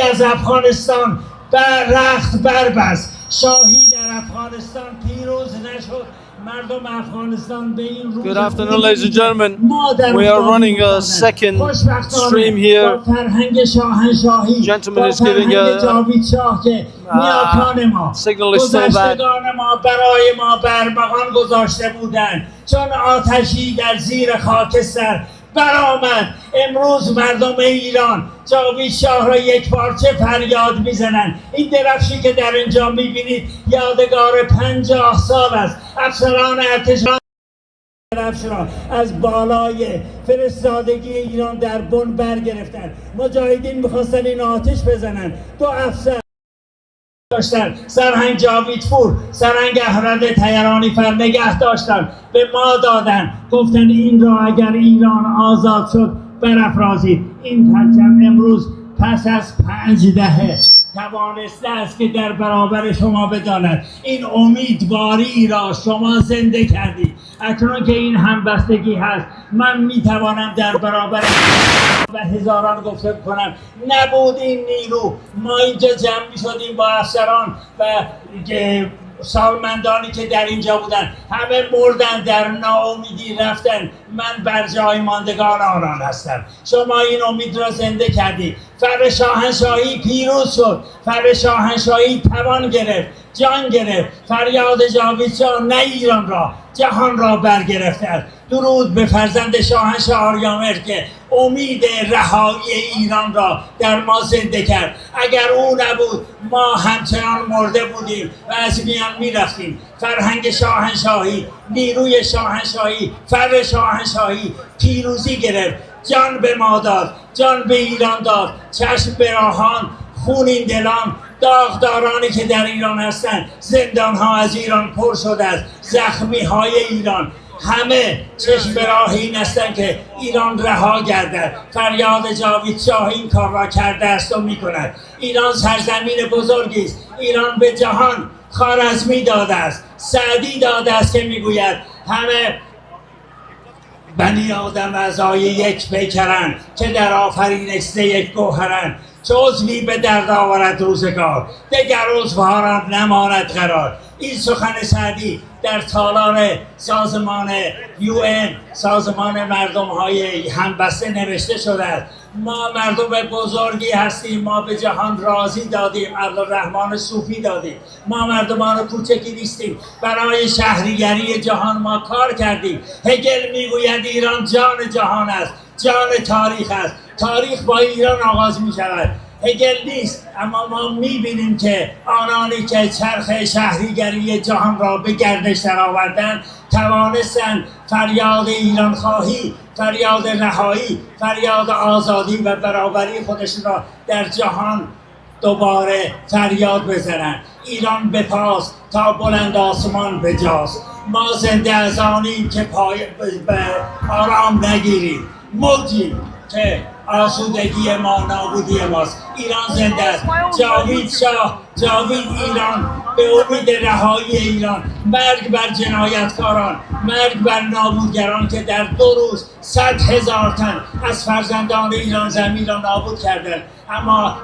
از افغانستان رخت بربست. شاهی در افغانستان پیروز نشد. مردم افغانستان به این روز. Good afternoon, ladies and gentlemen. We are running a second stream here. Gentleman is giving a signal is still bad. برای ما برمغان گذاشته بودند چون آتشی در زیر خاکستر برآمد. امروز مردم ایران جاوید شاه را یک پارچه فریاد میزنند. این درفشی که در اینجا میبینید یادگار 50 سال است. افسران ارتش درفش را از بالای فرستادگی ایران در بن برگرفتند. مجاهدین میخواستن این آتش بزنند. 2 افسر داشتن سرهنگ جاویدپور، سرهنگ احمد طیرانی فر نگه داشتن، به ما دادن، گفتن این را اگر ایران آزاد شد برافرازید. این پرچم امروز پس از 5 دهه توانسته است که در برابر شما بداند. این امیدواری را شما زنده کردید. اکنون که این همبستگی هست من میتوانم در برابر و هزاران گفته کنم نبود این نیرو ما اینجا جمع میشدیم با افسران و سالمندانی که در اینجا بودن همه مردن، در ناامیدی رفتن. من بر جای ماندگان آنان هستم. شما این امید را زنده کردید. فر شاهنشاهی پیروز شد. فر شاهنشاهی توان گرفت، جان گرفت. فریاد جاوید شاه نه ایران را جهان را برگرفته است. درود به فرزند شاهنشاه آریامهر که امید رهایی ایران را در ما زنده کرد. اگر او نبود ما همچنان مرده بودیم و از میان میرفتیم. فرهنگ شاهنشاهی، نیروی شاهنشاهی، فر شاهنشاهی پیروزی گرفت. جان به ما داد، جان به ایران داد. چشم به راهان، خونین دلان، داغدارانی که در ایران هستند. زندان ها از ایران پر شده است. زخمی های ایران همه چشم به راه این هستند که ایران رها گردد. فریاد جاوید شاه این کار را کرده است و میکند. ایران سرزمین بزرگی است. ایران به جهان خوارزمی داده است. سعدی داده است که میگوید همه بنی آدم اعضای یک پیکرند که در آفرینش یک گوهرند. چه عضوی به درد آورد روزگار دگر عضوها نماند قرار. این سخن سعدی در تالار سازمان UN، سازمان مردم های همبسته نوشته شده است. ما مردم بزرگی هستیم. ما به جهان راضی دادیم. عبدالرحمن صوفی دادیم. ما مردمان کوچکی نیستیم. برای شهریگری جهان ما کار کردیم. هگل میگوید ایران جان جهان است، جان تاریخ است. تاریخ با ایران آغاز می شود. هگل نیست، اما ما میبینیم که آنانی که چرخ شهریگری جهان را به گردش درآوردند توانستند فریاد ایران خواهی، فریاد رهایی، فریاد آزادی و برابری خودشون را در جهان دوباره فریاد بزنند. ایران بپاس تا بلند آسمان بجاست. ما زنده از آنیم که به آرام نگیریم. موجیم که آسودگی ما نابودی ماست. ایران زنده است. جاوید شاه، جاوید ایران، به امید رهایی ایران. مرگ بر جنایتکاران، مرگ بر نابودگران که در 2 روز 100,000 تن از فرزندان ایران زمین را نابود کردند. اما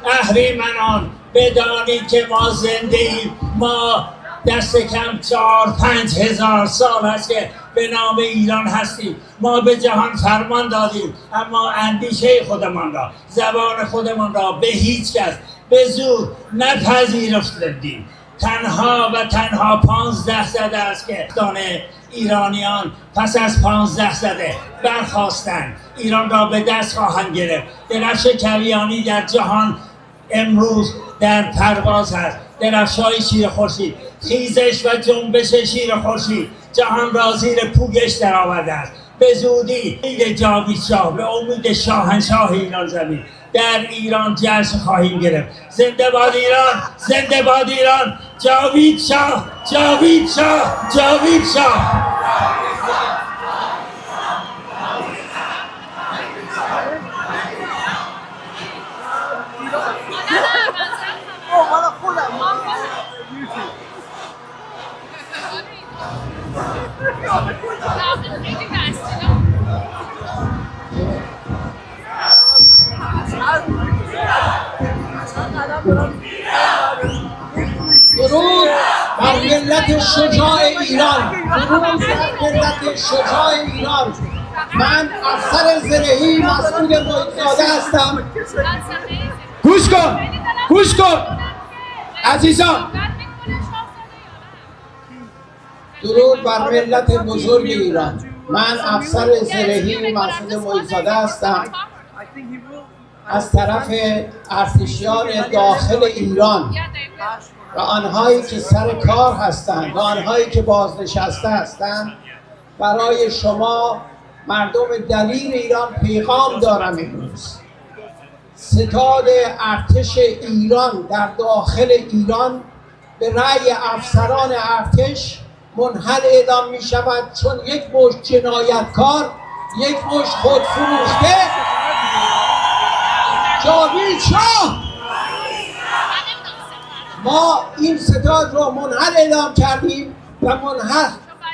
اهریمنان بدانید که ما زنده ایم. ما دست کم 4-5 هزار سال است که به نام ایران هستیم. ما به جهان فرمان دادیم اما اندیشه خودمان را، زبان خودمان را به هیچ کس به زور نپذیرفتیم. تنها 15 زده است که ایرانیان پس از 15 زده برخواستند ایران را به دست خواهند گرفت. درفش کریانی در جهان امروز در پرواز هست. درفش‌های شیر خورشید، خیزش و جنبش شیر خورشید جهان را زیر پوگش درآورده است. به زودی امید جاوید شاه، به امید شاهنشاه ایران زمین در ایران جشن خواهیم گرفت. زنده باد ایران، زنده باد ایران. جاوید شاه، جاوید شاه، جاوید شاه. درود بر ملت شجاع ایران، درود بر ملت شجاع ایران. من افسر زرهی مسعود محیط‌زاده هستم. گوش کن عزیزان. درود بر ملت بزرگ ایران. من افسر زرهی مسعود محیط‌زاده هستم از طرف ارتشیان داخل ایران و آنهایی که سر کار هستند و آنهایی که بازنشسته هستند. برای شما مردم دلیر ایران پیغام دارم. امروز ستاد ارتش ایران در داخل ایران به رأی افسران ارتش منحل اعلام می شود، چون یک مشت جنایتکار، یک مشت خودفروخته جاوید شاه. ما این ستاد رو منحل اعلام کردیم و منحل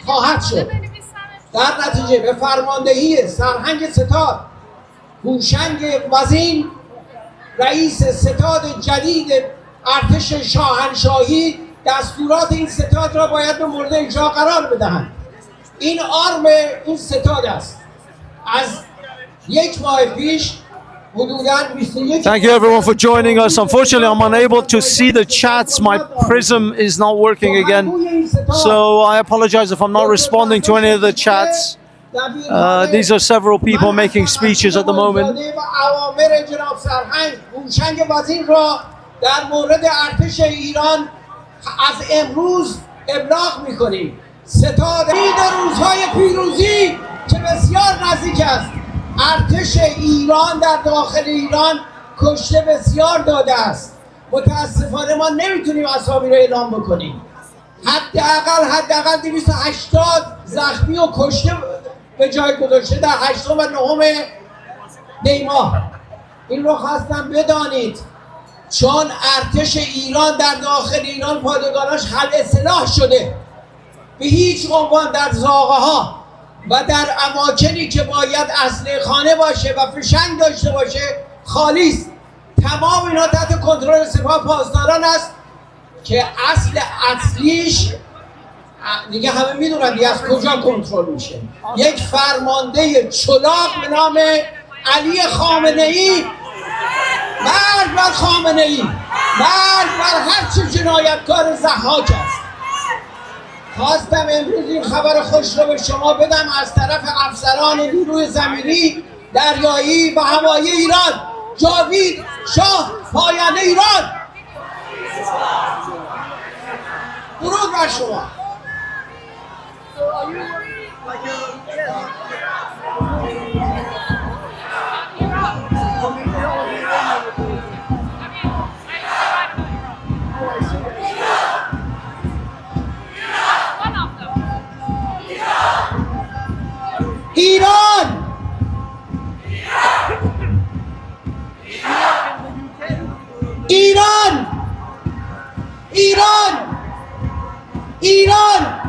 خواهد شد. در نتیجه به فرماندهی سرهنگ ستاد هوشنگ وزین، رئیس ستاد جدید ارتش شاهنشاهی، دستورات این ستاد را باید به مورد اجرا قرار بدهند. این آرم این ستاد است. از یک ماه پیش Thank you everyone for joining us. Unfortunately, I'm unable to see the chats. My prism is not working again. So I apologize if I'm not responding to any of the chats. These are several people making speeches at the moment. در مورد ارتش ایران از امروز ابلاغ میکنیم. ستاد روزهای پیروزی که بسیار نزدیک است. ارتش ایران در داخل ایران کشته بسیار داده است. متاسفانه ما نمیتونیم اسامی رو اعلام بکنیم. حداقل 280 زخمی و کشته به جای گذاشته در 8 و 9 دی ماه. این رو خواستم بدانید، چون ارتش ایران در داخل ایران پادگاناش خلع سلاح شده. به هیچ عنوان در زاغه ها و در اماکنی که باید اسلحه خانه باشه و فشنگ داشته باشه خالی است. تمام اینا تحت کنترل سپاه پاسداران است که اصلیش دیگه همه میدونن دیگه از کجا کنترل میشه. یک فرمانده چلاق به نام علی خامنه‌ای، مرگ بر خامنه‌ای، مرگ بر هر چه جنایتکار ضحاک است. خواستم امروز این خبر خوش رو به شما بدم از طرف افسران نیروی زمینی، دریایی و هوایی ایران. جاوید شاه پاینده ایران. درود بر شما. ایران ایران ایران ایران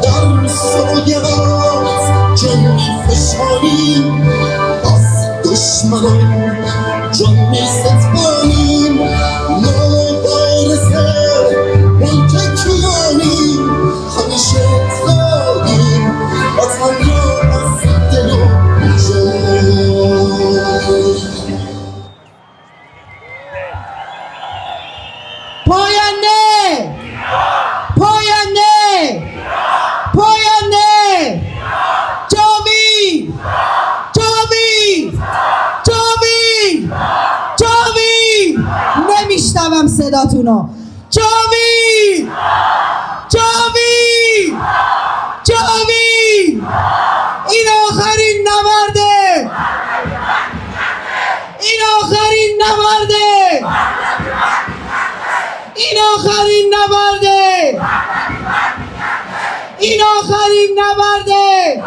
در سایه‌ات جان می‌فشانیم، از دشمنان جان می‌ستانیم. مبارزه منتکیانیم، همیشه زادیم وطن را از دل و جان. پاینده پاینده پاینده جاوید جاوید جاوید جاوید. نمیشنوم صداتونو. جاوید جاوید آخرین نبرده، این آخرین نبرده،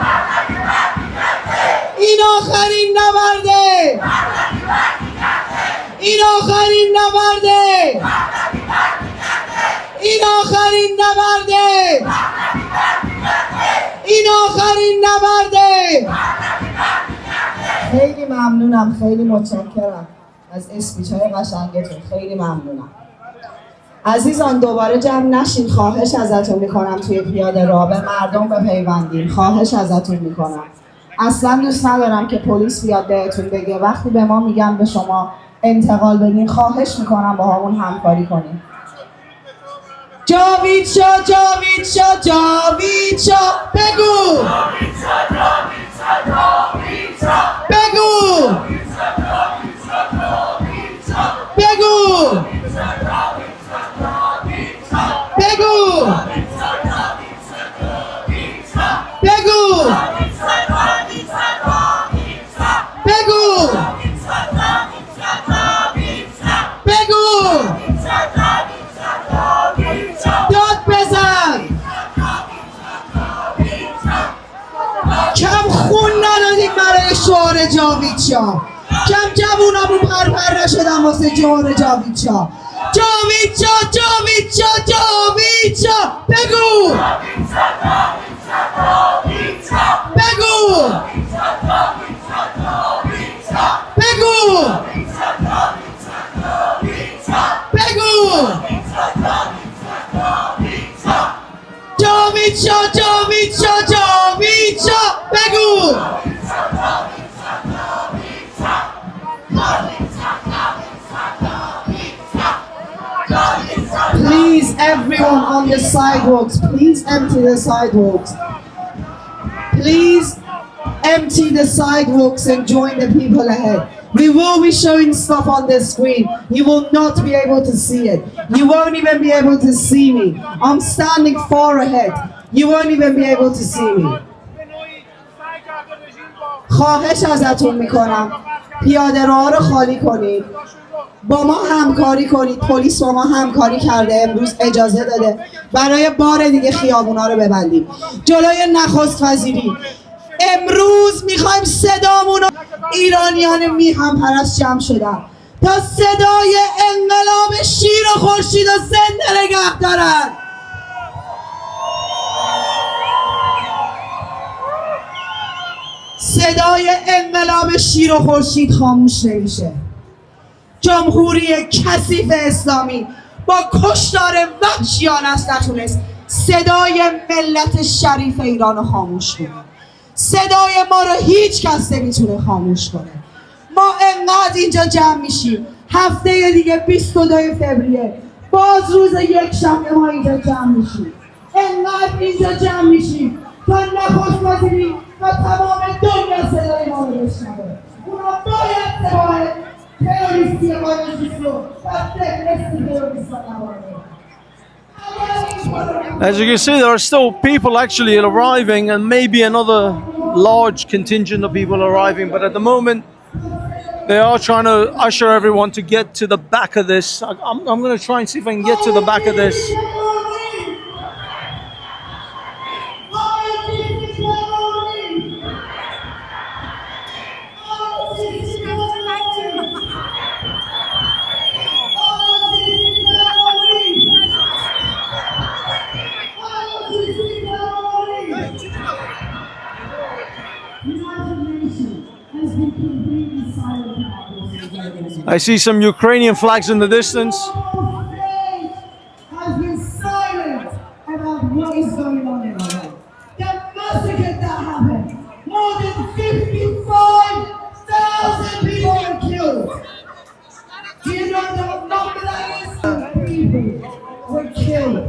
این آخرین نبرده، این آخرین نبرده، این آخرین نبرده، این آخرین نبرده. خیلی ممنونم، خیلی متشکرم از اسپیچ های قشنگتون، خیلی ممنونم. عزیزان دوباره جمع نشین، خواهش ازتون میکنم توی پیاده راه به مردم بپیوندین، خواهش ازتون میکنم. اصلا دوست ندارم که پلیس بیاد بهتون بگه وقتی به ما میگن به شما انتقال بدین، خواهش میکنم با همون همکاری کنین. جاوید شاه، جاوید شاه، جاوید شاه، بگو بگو بگو بگو بگو بگو بگو داد بزن. کم خون ندادیم برای شعار جاوید شاه، کم جوونامون پرپر نشدن واسه جوار جاوید شاه. جاوید شاه، جاوید شاه، جاوید شاه، بگو بگو بگو بگو جاوید شاه، جاوید شاه، جاوید شاه، بگو. Please, everyone on the sidewalks, please empty the sidewalks. Please empty the sidewalks and join the people ahead. We will be showing stuff on the screen. You will not be able to see it. You won't even be able to see me. I'm standing far ahead. You won't even be able to see me. خواهش ازتون میکنم پیاده راه رو خالی کنید، با ما همکاری کنید. پلیس با ما همکاری کرده، امروز اجازه داده برای بار دیگه خیابونا رو ببندیم. جلوی نخست وزیری امروز میخوایم صدامون، ایرانیان میهم پرست جمع شدن تا صدای انقلاب شیر و خورشید و زنده نگه دارن. صدای انقلاب شیر و خورشید خاموش نمیشه. جمهوری کثیف اسلامی با کشتار وحشیانه‌اش نتونست صدای ملت شریف ایران رو خاموش کنه. صدای ما رو هیچ کس نمیتونه خاموش کنه. ما انقدر اینجا جمع میشیم، هفته دیگه 22 فوریه باز روز یک شنبه ما اینجا جمع میشیم. انقدر اینجا جمع میشیم تا نخست وزیری و تمام دنیا صدای ما رو بشنوه. اونا باید صدای تروریستی قانونجیست رو و فهرست تروریست نوارده. As you can see, there are still people actually arriving, and maybe another large contingent of people arriving, but at the moment they are trying to usher everyone to get to the back of this. I'm going to try and see if I can get to the back of this. I see some Ukrainian flags in the distance. Has been silent about what is going on in Iran. The massacre that happened, more than 55,000 people were killed. Do you know the number that is? People were killed.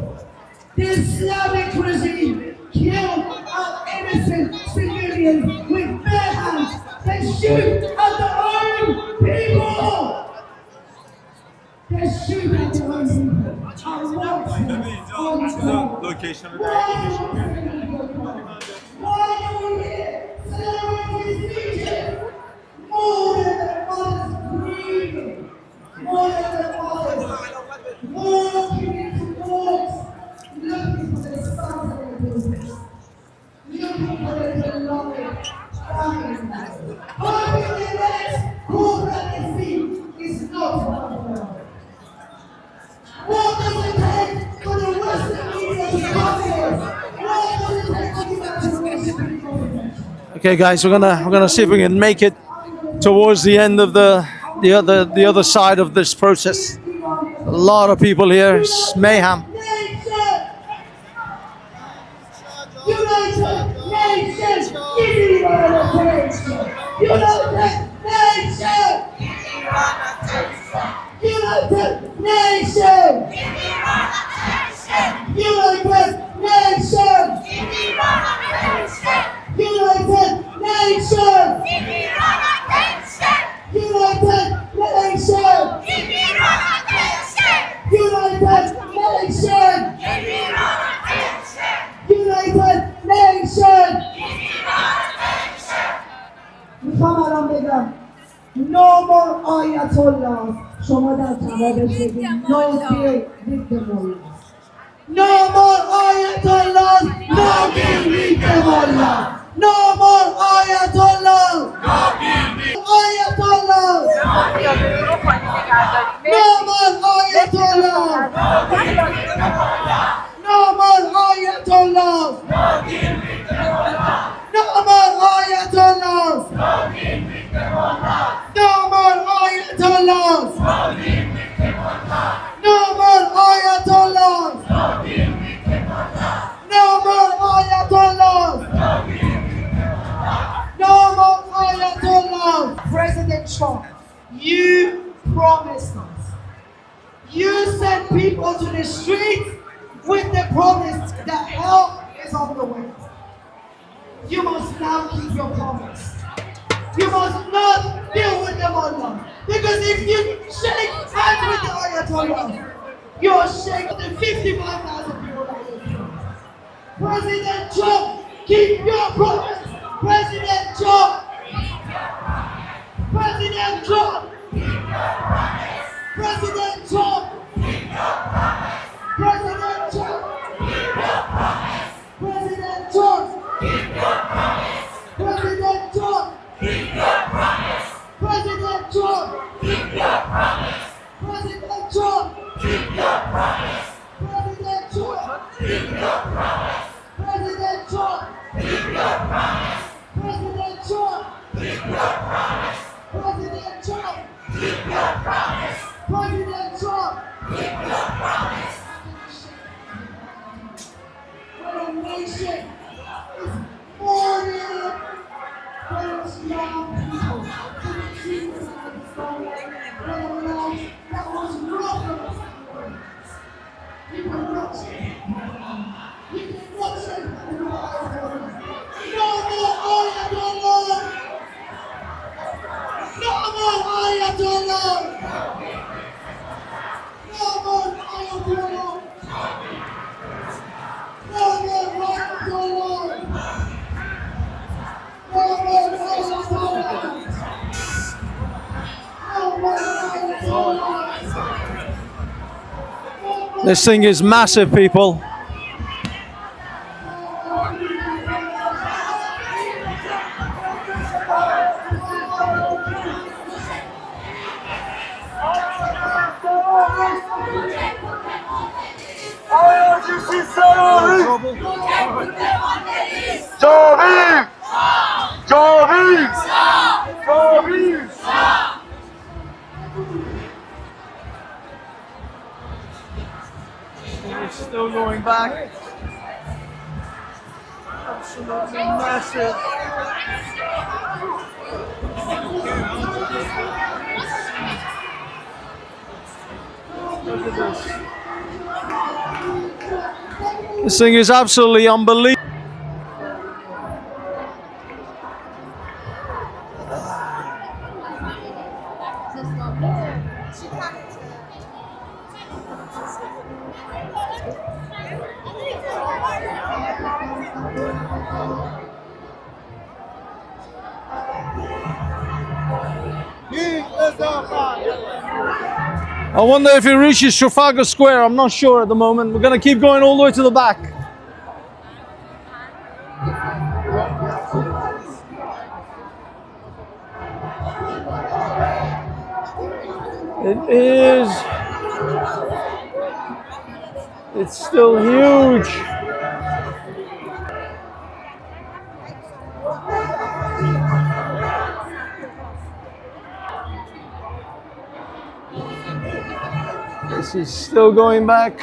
The Islamic regime killed our innocent civilians with bare hands. They shoot at their own people. They shoot at their own people. Location. Why are we here? Celebrating these speeches. More than the mothers grieving. More than the mothers. More communication. Okay, guys, we're gonna see if we can make it towards the end of the other side of this process. A lot of people here. It's mayhem. United Nations, give me one attention. United Nations, United Nations, United Nations, United Nations, United Nations, United Nations, United Nations. میخوام الان بگم No more Ayatollahs. شما در جوابش بگید No deal with the mullahs. No more Ayatollahs. No deal with the mullahs. No more Ayatollahs. No deal with Ayatollahs. No more Ayatollahs. No more Ayatollahs. No more Ayatollahs. No more Ayatollahs. No more Ayatollahs. No more Ayatollahs. No more Ayatollahs. President Trump, you promised us. You sent people to the streets with the promise that help is on the way. You must now keep your promise. You must not deal with the Mullah. Because if you shake hands with the Ayatollah, you're shaking the 55,000 people that you killed. President Trump, keep your promise. President Trump. President Trump. President Trump. President Trump. President Trump. President Trump. President Trump. President Trump. President Trump. President Trump. President Trump. President Trump. President Trump. When a nation is mourning for its young people, to the Jesus of the soul, when a life that was robbed of you can watch it. You can watch it. No more Ayatollah. No more Ayatollah. No more Ayatollah. No more Ayatollah. No more Ayatollah. No more Ayatollah. This thing is massive, people. It's still going back. Absolutely massive. Look at this. This thing is absolutely unbelievable. I wonder if it reaches Trafalgar Square. I'm not sure at the moment. We're going to keep going all the way to the back. It's still huge. This is still going back.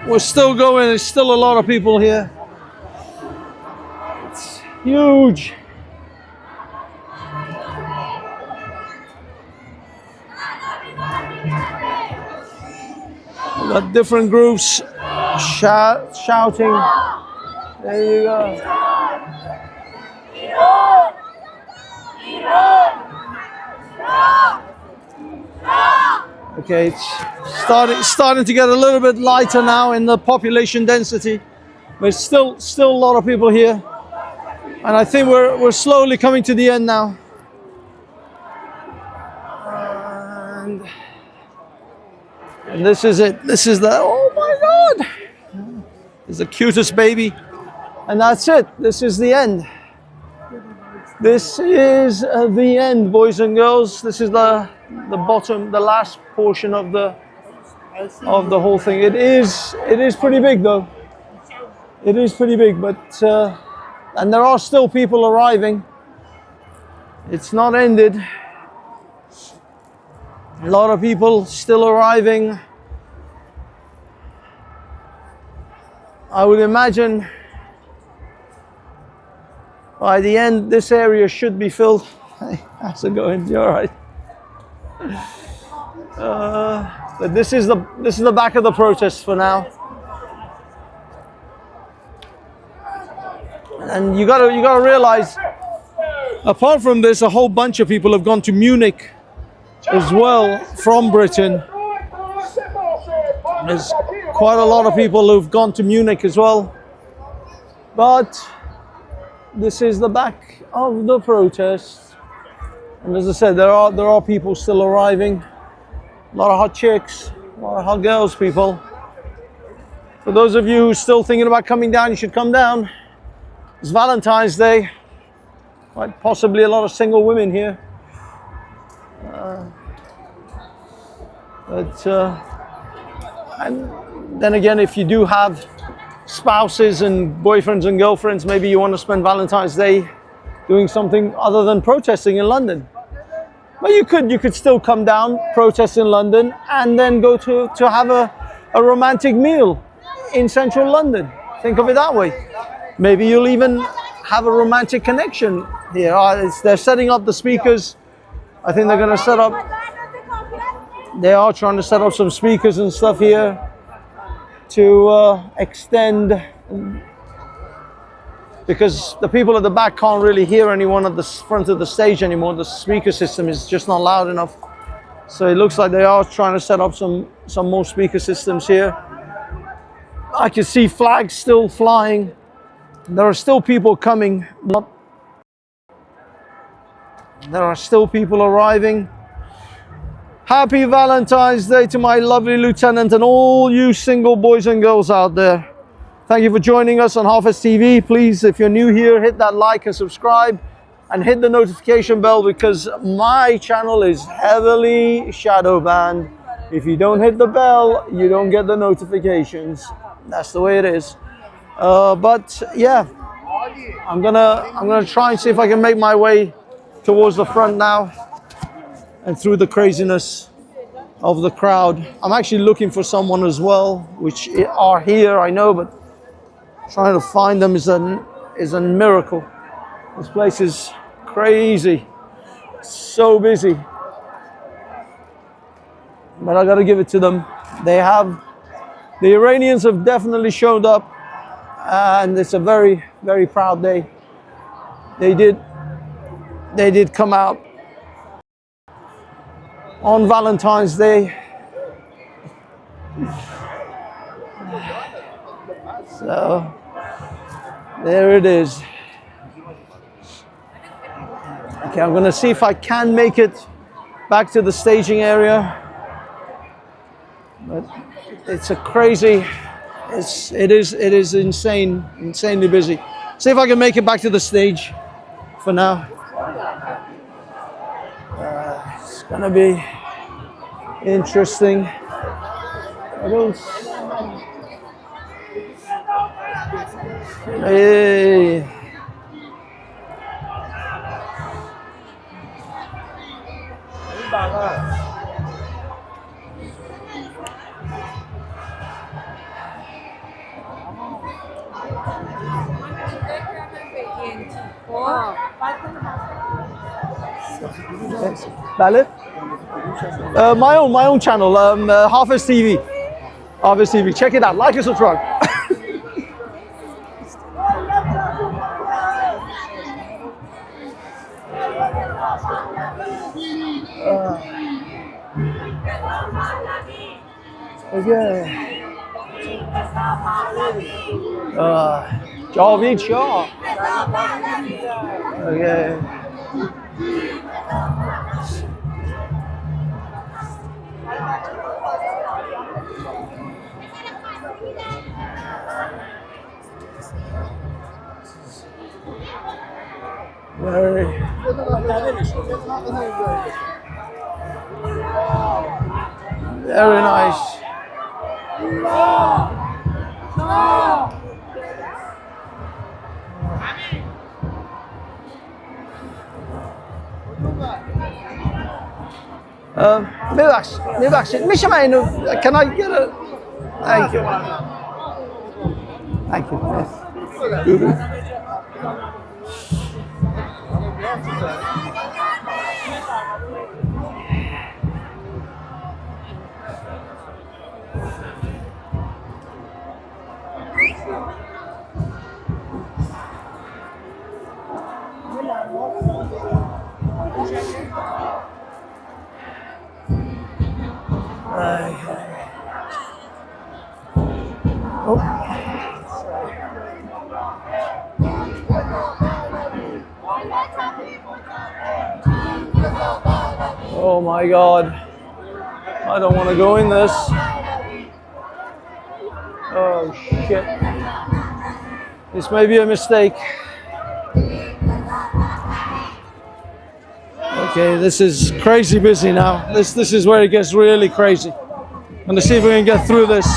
We're still going. There's still a lot of people here. It's huge. We've got different groups shouting. There you go. Okay, it's starting to get a little bit lighter now in the population density, but it's still a lot of people here, and I think we're slowly coming to the end now. And this is it. This is the, oh my God, it's the cutest baby, and that's it. This is the end. This is the end, boys and girls. This is the bottom, the last portion of the whole thing. It is pretty big though. It is pretty big, but and there are still people arriving. It's not ended. A lot of people still arriving. I would imagine by the end, this area should be filled. Hey, how's it going? You all right? But this is the back of the protest for now. And you gotta realize, apart from this, a whole bunch of people have gone to Munich as well from Britain. There's quite a lot of people who've gone to Munich as well. But this is the back of the protest, and as I said, there are people still arriving. A lot of hot chicks, a lot of hot girls, people. For those of you who are still thinking about coming down, you should come down. It's Valentine's Day. Quite possibly a lot of single women here. And then again, if you do have spouses and boyfriends and girlfriends, maybe you want to spend Valentine's Day doing something other than protesting in London. But you could still come down, protest in London, and then go to have a romantic meal in central London. Think of it that way. Maybe you'll even have a romantic connection here. They're setting up the speakers. I think they're going to set up, they are trying to set up some speakers and stuff here to extend, because the people at the back can't really hear anyone at the front of the stage anymore. The speaker system is just not loud enough. So it looks like they are trying to set up some more speaker systems here. I can see flags still flying. There are still people coming. There are still people arriving. Happy Valentine's Day to my lovely lieutenant and all you single boys and girls out there. Thank you for joining us on HAFEZ TV. Please, if you're new here, hit that like and subscribe and hit the notification bell, because my channel is heavily shadow banned. If you don't hit the bell, you don't get the notifications. That's the way it is. But yeah, I'm gonna try and see if I can make my way towards the front now and through the craziness of the crowd. I'm actually looking for someone as well, which are here, I know, but trying to find them is a miracle. This place is crazy, so busy. But I gotta give it to them. The Iranians have definitely showed up, and it's a very, very proud day. They did come out on Valentine's Day. So there it is. Okay, I'm gonna see if I can make it back to the staging area. But it's a crazy, it is insanely busy. See if I can make it back to the stage for now. It's gonna be interesting. Hey. بله. My own channel, HAFEZ TV. HAFEZ TV. Check it out. Like and subscribe. Okay. جاوید شاه. Okay. Very nice. ببخشید میشه من اینو can I get a thank you thank you Oh my God, I don't want to go in this. Oh shit, this may be a mistake. Okay, this is crazy busy now. This is where it gets really crazy. I'm gonna see if we can get through this.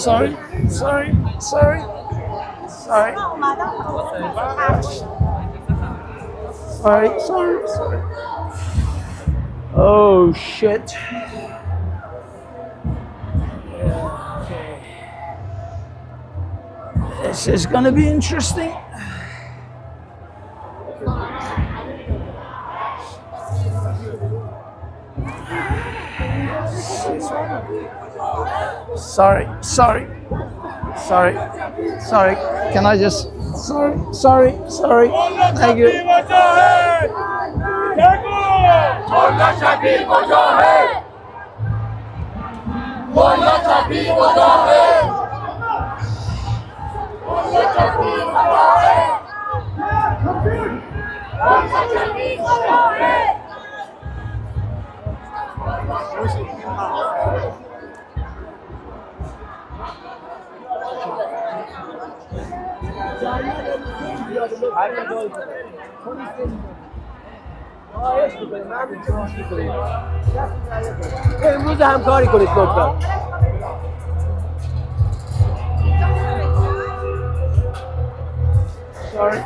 Sorry. Oh shit. Okay. This is gonna be interesting. Sorry. Can I just? Sorry. Thank you. امروز همکاری کنید لطفا. Sorry.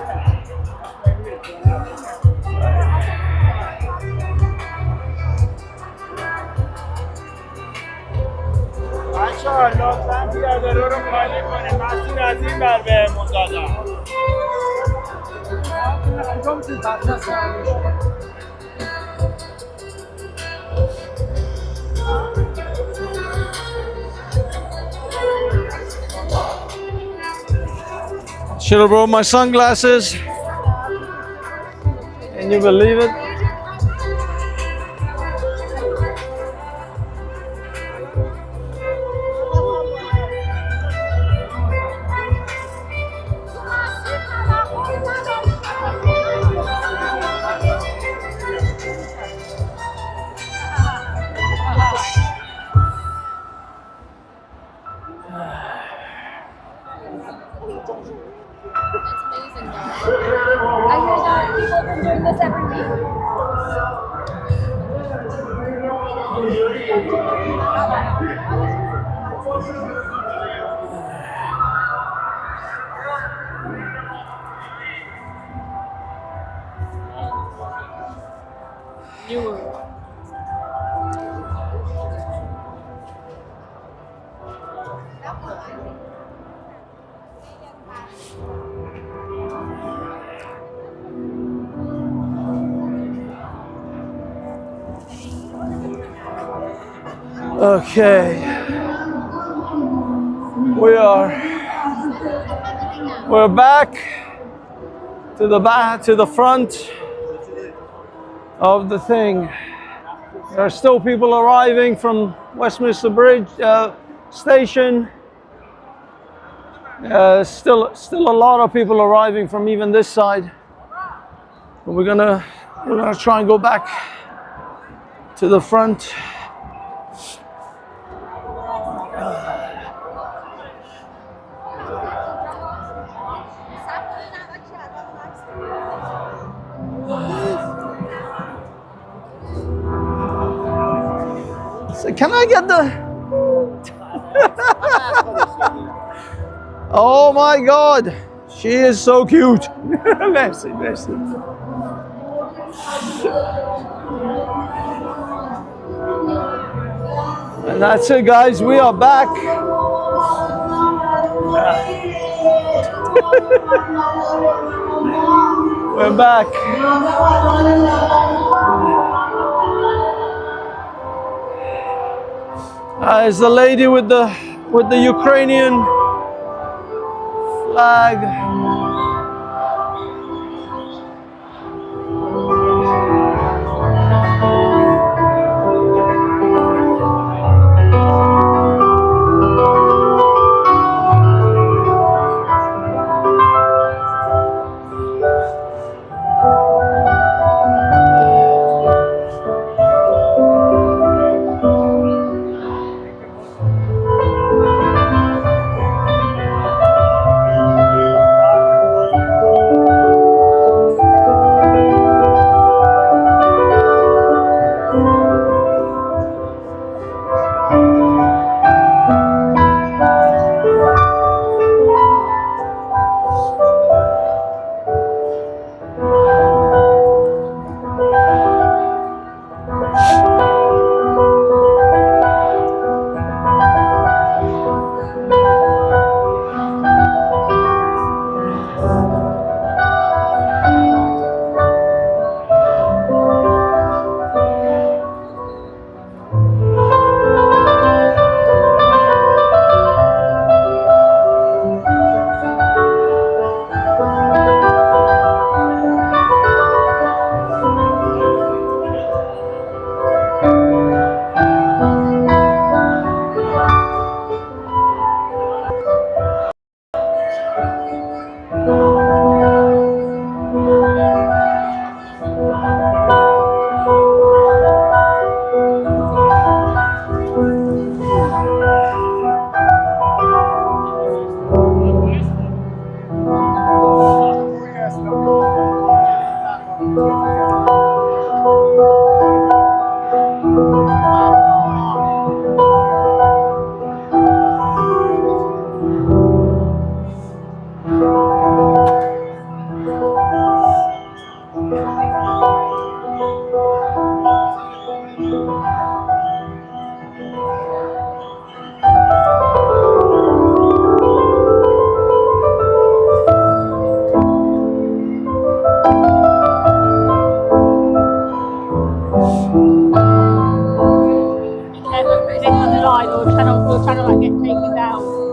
بچه‌ها لطفاً پیاده رو خالی کنید. مسیر از این بر بهمون دادن. Should have brought my sunglasses. Can you believe it? Okay, we're back to the front of the thing. There are still people arriving from Westminster Bridge station. Still a lot of people arriving from even this side. But we're gonna try and go back to the front. So can I get the? Oh my God, she is so cute. Merci, merci. And that's it, guys. We are back. We're back. Is the lady with the Ukrainian flag.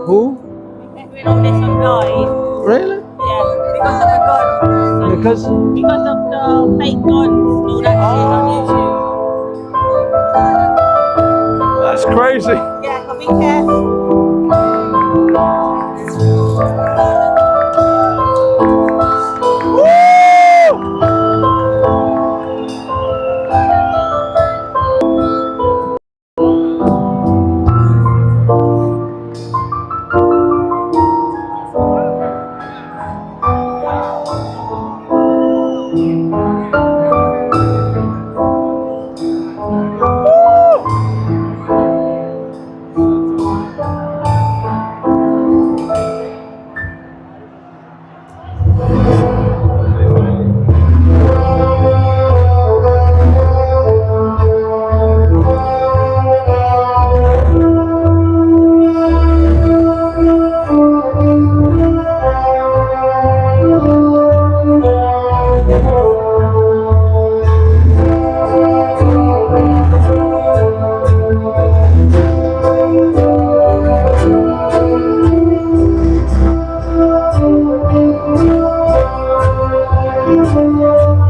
Who? We're on this on live. Really? Yeah, because of the guns. Because of the fake guns, all that shit on YouTube. That's crazy. Yeah, so be careful.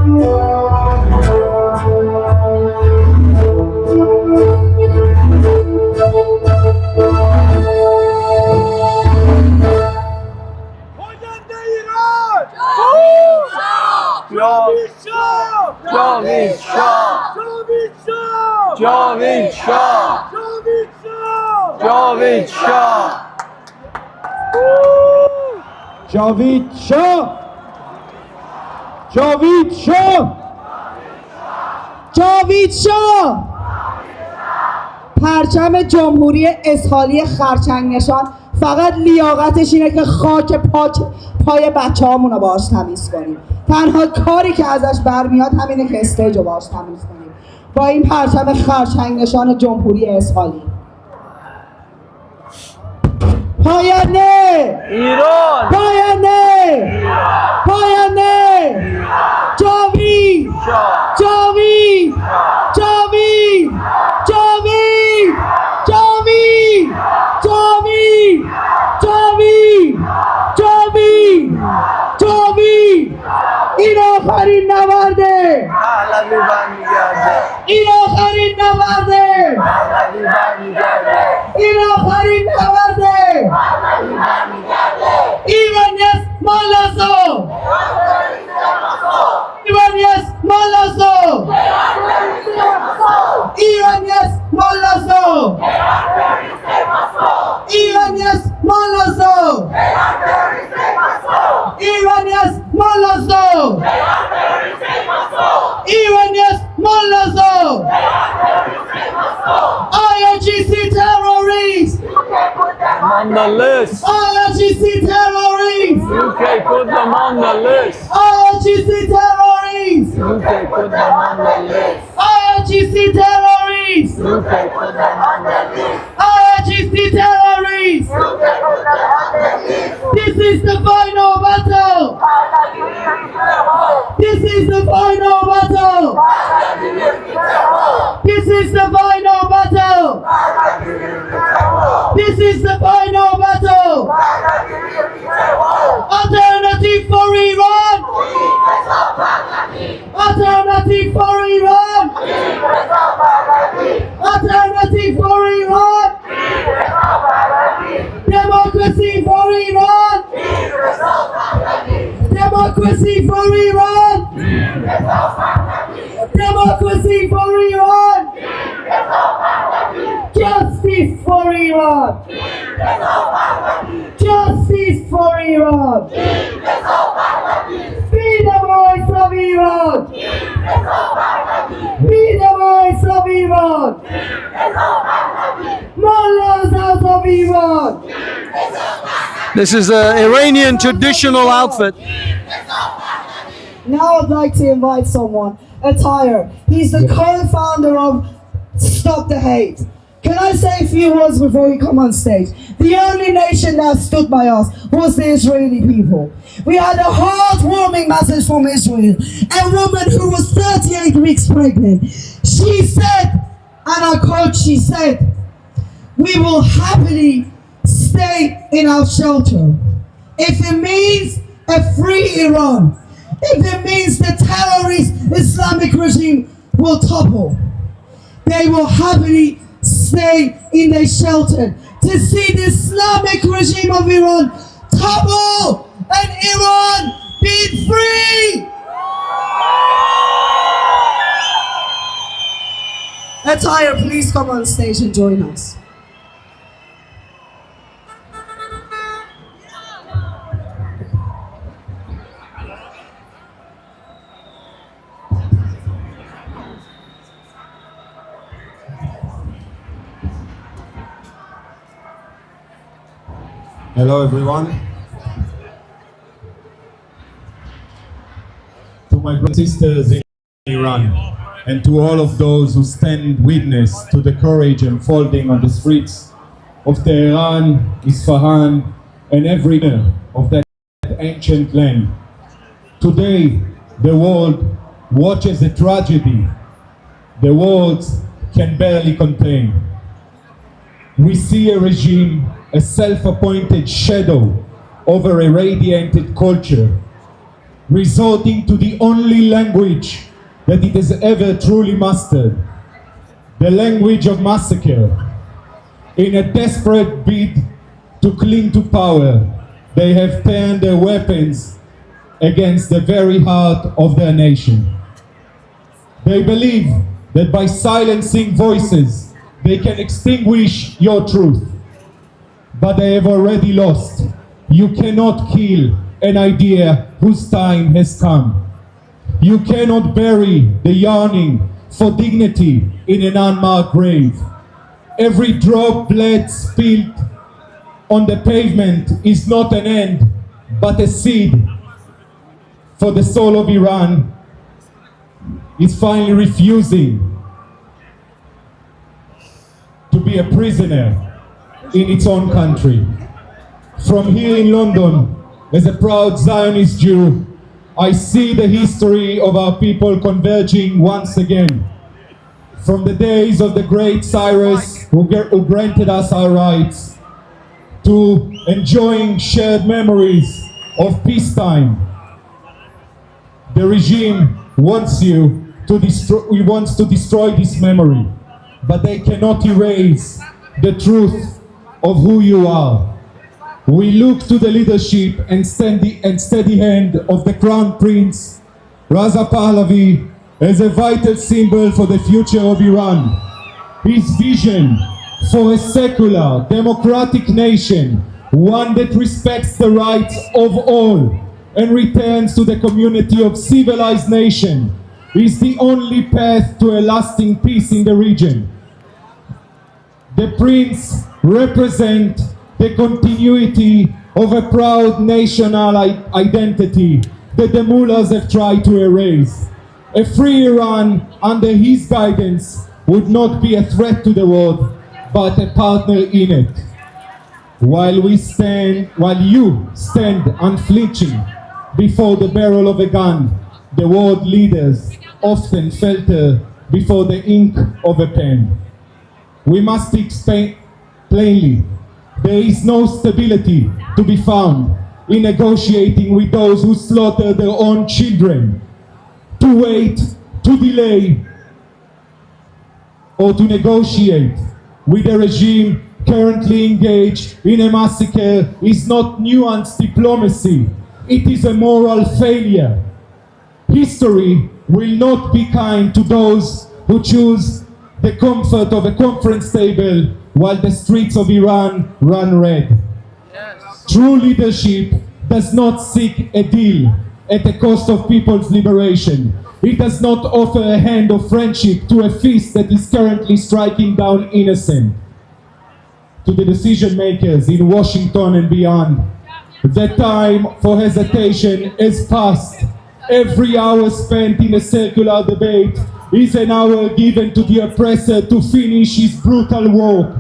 جاوید شاه جاوید شاه جاوید شاه جاوید شاه جاوید شاه جاوید شاه پرچم جمهوری اسحالی خرچنگ نشان فقط لیاقتش اینه که خاک پای بچه هامون رو باهاش تمیز کنیم. تنها کاری که ازش برمیاد همینه که استیج رو باهاش تمیز کنیم با این پرچم خرچنگ نشان جمهوری اسحالی. پاینده ایران پاینده پاینده جاوید جاوید جاوید جاوید جاوید جاوید جاوید جاوید جاوید این آخرین نبرده پهلوی برمیگرده این آخرین نبرده پهلوی برمیگرده این آخرین نبرده Iranians Malazo Iranians Malazo Iranians Malazo Iranians Malazo Iranians Malazo Iranians Malazo IRGC terrorists on the list. IRGC terrorists UK put them on the list. IRGC terrorists UK put them on the list. IRGC terrorists UK put them on the list. IRGC terrorists This is the final battle This is the final battle This is the final battle This is the final battle Alternative for Iran Alternative for Iran Alternative for Iran Democracy for Iran Democracy for Iran Democracy for Iran Justice for Iran Justice for Iran Be the voice of Iran Be the voice of Iran Mullahs out of Iran This is an Iranian traditional outfit. Now I'd like to invite someone, Attire. He's the co-founder of Stop the Hate. Can I say a few words before we come on stage? The only nation that stood by us was the Israeli people. We had a heartwarming message from Israel. A woman who was 38 weeks pregnant. She said, and I quote, she said, "We will happily stay in our shelter if it means a free Iran, if it means the terrorist Islamic regime will topple. They will happily stay in their shelter to see the Islamic regime of Iran topple and Iran be free." Attire, please come on stage and join us. Hello everyone. To my brothers and sisters in Iran and to all of those who stand witness to the courage unfolding on the streets of Tehran, Isfahan and every corner of that ancient land. Today the world watches a tragedy the words can barely contain. We see a regime, a self-appointed shadow over a radiated culture, resorting to the only language that it has ever truly mastered, the language of massacre. In a desperate bid to cling to power, they have turned their weapons against the very heart of their nation. They believe that by silencing voices, they can extinguish your truth. But they have already lost. You cannot kill an idea whose time has come. You cannot bury the yearning for dignity in an unmarked grave. Every drop blood spilled on the pavement is not an end, but a seed for the soul of Iran is finally refusing to be a prisoner in its own country. From here in London, as a proud Zionist Jew, I see the history of our people converging once again. From the days of the great Cyrus, who granted us our rights, to enjoying shared memories of peacetime. The regime wants to destroy this memory, but they cannot erase the truth of who you are. We look to the leadership and steady hand of the Crown Prince Raza Pahlavi as a vital symbol for the future of Iran. His vision for a secular, democratic nation, one that respects the rights of all and returns to the community of civilized nations, is the only path to a lasting peace in the region. The Prince represents the continuity of a proud national identity that the mullahs have tried to erase. A free Iran under his guidance would not be a threat to the world, but a partner in it. While you stand unflinching before the barrel of a gun, the world leaders often falter before the ink of a pen. We must speak plainly. There is no stability to be found in negotiating with those who slaughter their own children. To wait, to delay, or to negotiate with a regime currently engaged in a massacre is not nuanced diplomacy. It is a moral failure. History will not be kind to those who choose the comfort of a conference table while the streets of Iran run red. Yes. True leadership does not seek a deal at the cost of people's liberation. It does not offer a hand of friendship to a fist that is currently striking down innocent. To the decision makers in Washington and beyond, the time for hesitation has passed. Every hour spent in a circular debate is an hour given to the oppressor to finish his brutal work.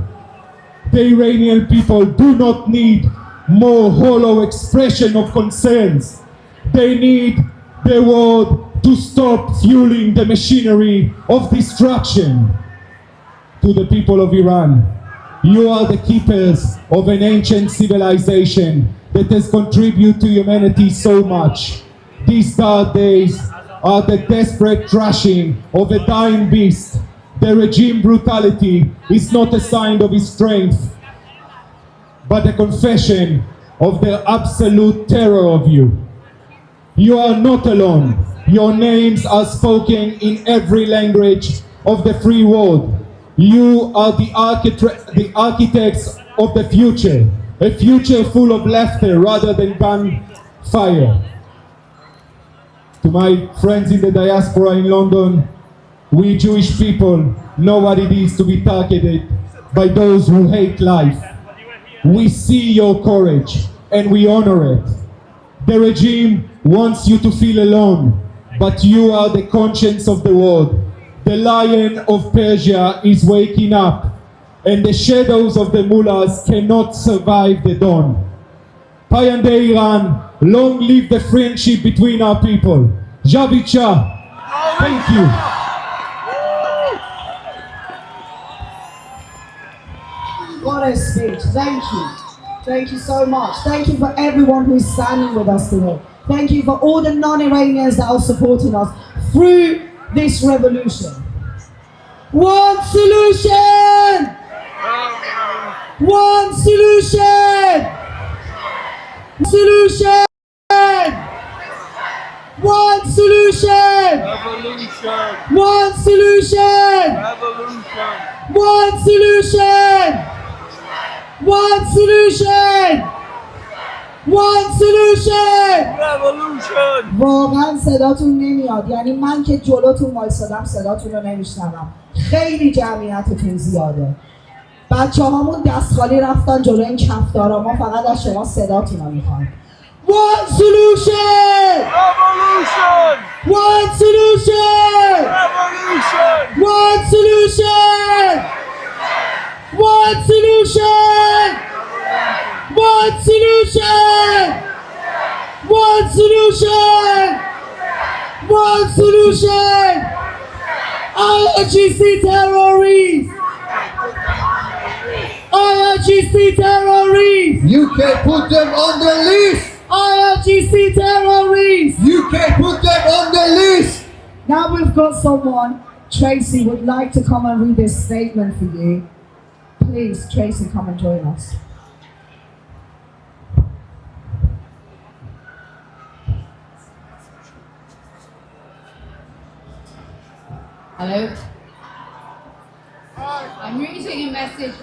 The Iranian people do not need more hollow expression of concerns. They need the world to stop fueling the machinery of destruction. To the people of Iran, you are the keepers of an ancient civilization that has contributed to humanity so much. These dark days are the desperate thrashing of a dying beast. The regime brutality is not a sign of his strength, but a confession of the absolute terror of you. You are not alone. Your names are spoken in every language of the free world. You are the architects of the future, a future full of laughter rather than gunfire. To my friends in the diaspora in London, we Jewish people know what it is to be targeted by those who hate life. We see your courage and we honor it. The regime wants you to feel alone, but you are the conscience of the world. The lion of Persia is waking up, and the shadows of the mullahs cannot survive the dawn. Payande Iran, long live the friendship between our people. Javicha, thank you. What a speech. Thank you. Thank you so much. Thank you for everyone who is standing with us today. Thank you for all the non-Iranians that are supporting us through this revolution. One solution! One solution! Solution! One solution! Revolution! One solution! Revolution! One solution! One solution! One solution! Revolution! واقعا صداتون نمیاد، یعنی من که جلوتون وایسادم صداتون رو نمیشنوم. خیلی جمعیتتون زیاده. بچه هامون دست خالی رفتن جلو این کفتارا، ما فقط از شما صداتون رو میخوایم. One solution! Revolution! One solution! Revolution! One solution! One solution! One solution! One solution! One solution! IRGC terrorists! IRGC terrorists! You can put them on the list. IRGC terrorists! You can put them on the list. Now we've got someone, Tracy would like to come and read this statement for you. Please, Tracy, come and join us. Hello. I'm reading a message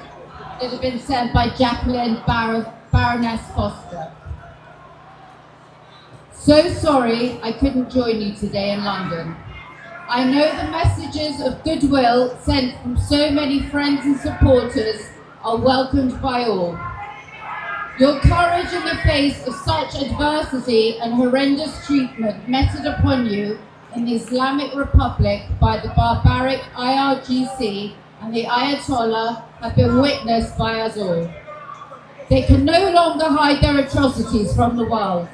that has been sent by Jacqueline Baroness Foster. So sorry I couldn't join you today in London. I know the messages of goodwill sent from so many friends and supporters are welcomed by all. Your courage in the face of such adversity and horrendous treatment meted upon you in the Islamic Republic by the barbaric IRGC and the Ayatollah have been witnessed by us all. They can no longer hide their atrocities from the world.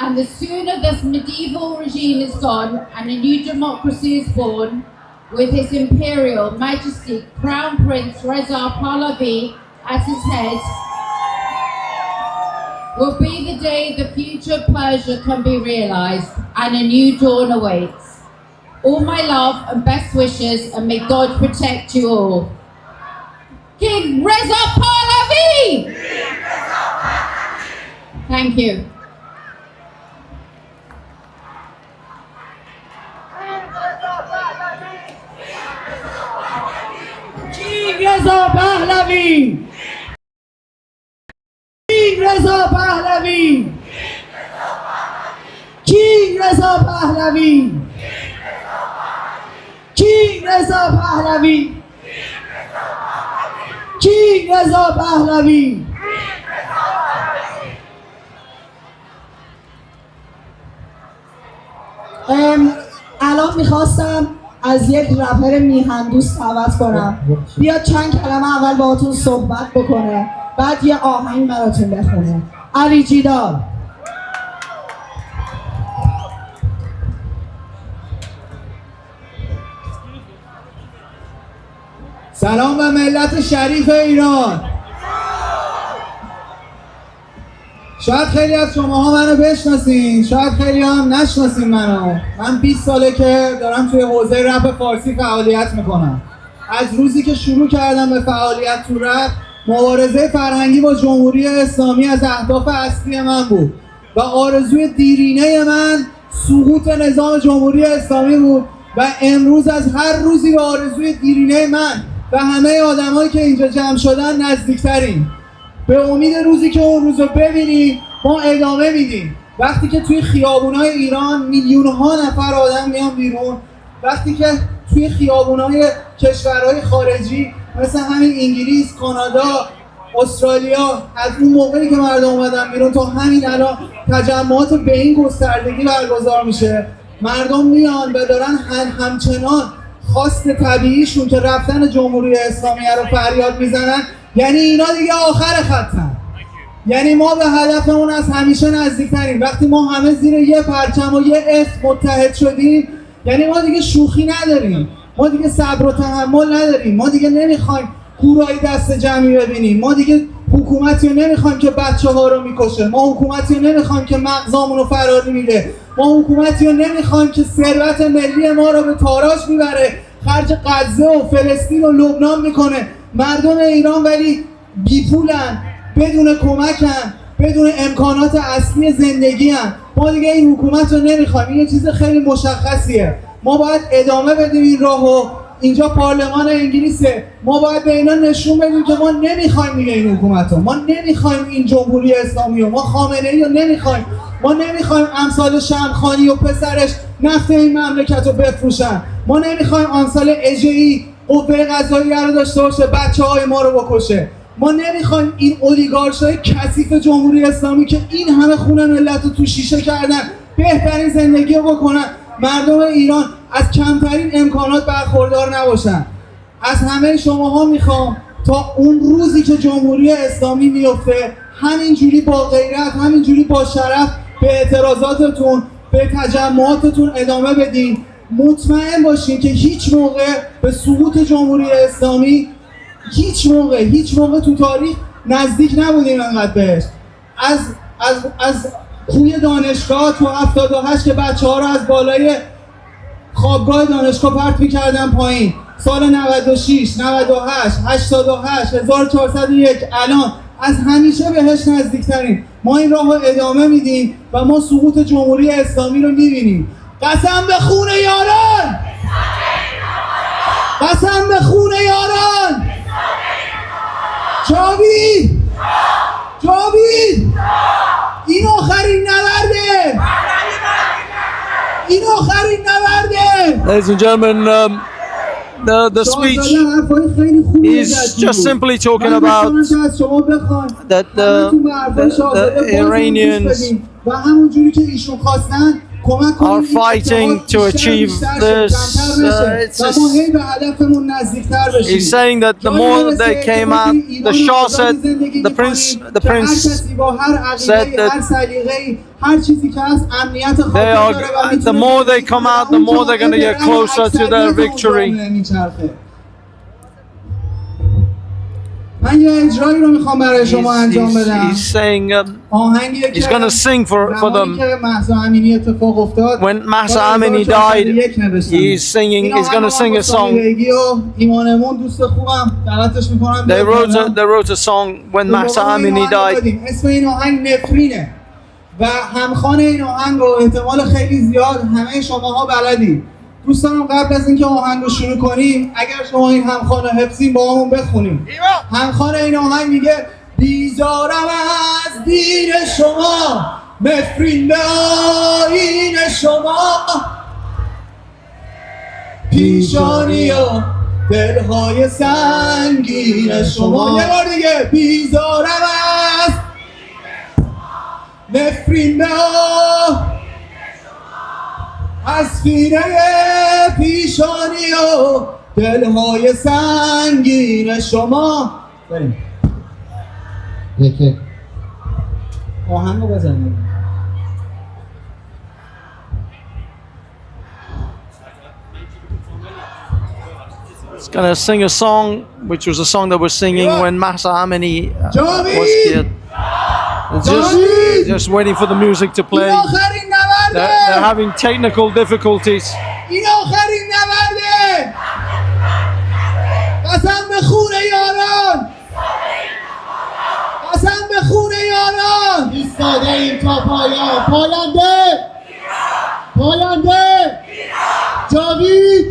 And the sooner this medieval regime is gone and a new democracy is born, with His Imperial Majesty Crown Prince Reza Pahlavi at his head, will be the day the future Persia can be realized and a new dawn awaits. All my love and best wishes, and may God protect you all. King Reza Pahlavi! Thank you. King Reza Pahlavi! King Reza Pahlavi! King Reza Pahlavi! King Reza Pahlavi! King Reza Pahlavi! الان میخواستم از یک رپر میهندوست دعوت کنم بیاد چند کلمه اول باهاتون صحبت بکنه، بعد یه آهنگ براتون بخونه. علی جیدار. سلام به ملت شریف ایران. شاید خیلی از شماها منو بشناسین، شاید خیلی هم نشناسین منو. من 20 ساله که دارم توی حوزه رپ فارسی فعالیت میکنم. از روزی که شروع کردم به فعالیت تو رپ، مبارزه فرهنگی با جمهوری اسلامی از اهداف اصلی من بود و آرزوی دیرینه من سقوط نظام جمهوری اسلامی بود و امروز از هر روزی به آرزوی دیرینه من و همه آدمایی که اینجا جمع شدن نزدیکتریم. به امید روزی که اون روزو ببینیم ما ادامه میدیم. وقتی که توی خیابونای ایران میلیون‌ها نفر آدم میان بیرون، وقتی که توی خیابونای کشورهای خارجی مثل همین انگلیس، کانادا، استرالیا، از اون موقعی که مردم اومدن بیرون تا همین الان تجمعات به این گستردگی برگزار میشه، مردم میان و دارن همچنان خواست طبیعیشون که رفتن جمهوری اسلامی رو فریاد میزنن. یعنی اینا دیگه آخر خطن. یعنی ما به هدفمون از همیشه نزدیکتریم. وقتی ما همه زیر یه پرچم و یه اسم متحد شدیم، یعنی ما دیگه شوخی نداریم، ما دیگه صبر و تحمل نداریم، ما دیگه نمیخوایم کورایی دست جمعی ببینیم، ما دیگه حکومتی رو نمیخوایم که بچه ها رو میکشه، ما حکومتی رو نمیخوایم که مغزامون رو فراری میده، ما حکومتی رو نمیخوایم که ثروت ملی ما رو به تاراج میبره، خرج غزه و فلسطین و لبنان میکنه. مردم ایران ولی بیپولن، بدون کمکن، بدون امکانات اصلی زندگی هن. ما دیگه این حکومت رو نمیخوایم. این یه چیز خیلی مشخصیه. ما باید ادامه بدیم این راهو. اینجا پارلمان انگلیسه، ما باید به اینا نشون بدیم که ما نمیخوایم دیگه این حکومت رو، ما نمیخوایم این جمهوری اسلامی رو، ما خامنه‌ای رو نمیخوایم، ما نمیخوایم امثال شمخانی و پسرش نفت این مملکت رو بفروشن، ما نمیخوایم امثال اژه‌ای قوه قضاییه رو داشته باشه بچه‌های ما رو بکشه، ما نمیخوایم این اولیگارشای کثیف جمهوری اسلامی که این همه خون ملت رو تو شیشه کردن بهترین زندگی رو بکنن. مردم ایران از کمترین امکانات برخوردار نباشن. از همه شماها میخوام تا اون روزی که جمهوری اسلامی میفته همینجوری با غیرت، همینجوری با شرف به اعتراضاتتون، به تجمعاتتون ادامه بدین. مطمئن باشین که هیچ موقع به سقوط جمهوری اسلامی هیچ موقع تو تاریخ نزدیک نبودیم انقدر بهش. از کوی دانشگاه تو 78 که بچه‌ها رو از بالای خوابگاه دانشگاه پرت می‌کردن پایین، سال 96 98 88 1401 الان از همیشه بهش نزدیکترین. ما این راهو ادامه میدیم و ما سقوط جمهوری اسلامی رو می‌بینیم. قسم به خون یاران، قسم به خون یاران. جاوید، جاوید، این آخرین نبرده، این آخرین نبرده. Ladies and gentlemen, the speech is just simply talking about that the Iranians are fighting to achieve this. He's saying that the more they came out, the Shah said, the prince said that the more they come out, the more they're going to get closer to their victory. من یه اجرایی رو میخوام برای شما انجام بدم. He's saying آهنگی he's going to sing for them. When Mahsa Amini died, he's going to sing a song. They wrote a song when Mahsa Amini died. اسم این آهنگ نفرینه و همخوان این آهنگ رو احتمال خیلی زیاد همه شماها بلدید. دوستانم قبل از اینکه آهنگ رو شروع کنیم اگر شما این همخوان رو حفظین با همون بخونیم. همخوان این آهنگ میگه بیزارم از دین شما، نفرین به آیین شما، پیشانی و دلهای سنگین شما. یه بار دیگه بیزارم از نفرین به از سینه پیشانی و دلهای سنگین شما. بریم یکی آهنگ رو بزنیم. It's gonna sing a song, which was a song that was singing when Mahsa Amini was killed. Just waiting for the music to play. They're having technical difficulties. این آخرین نبرده. قسم به خون یاران، قسم به خون یاران. ایستاده ایم تا پایان. پاینده، پاینده. جاوید،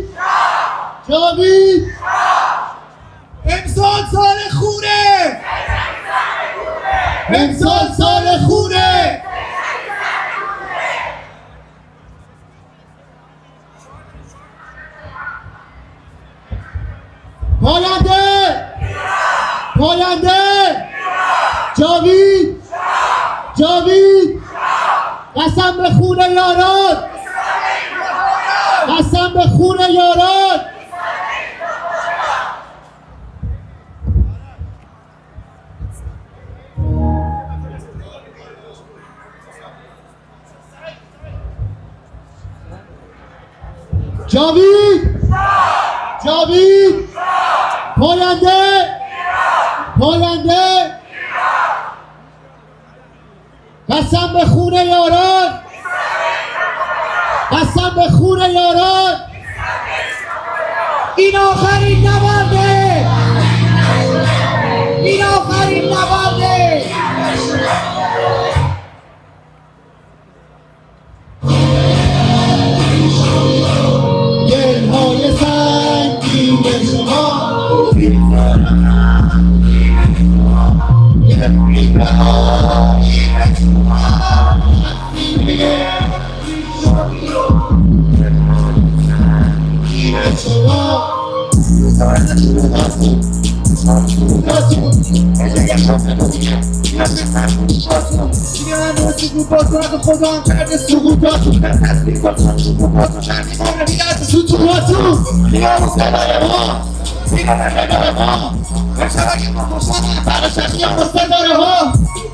جاوید. امسال سال خونه، امسال سال خونه. پاینده، پاینده. جاوید، جاوید. قسم به خون یاران، قسم به خون یاران. جاوید، جاوید. پاینده، پاینده. به خون یاران، قسم به خون یاران. این آخرین نبرده، این آخرین نبرده. گلهای سنگین شما سقوطات خدا هم کرده سقوطاتون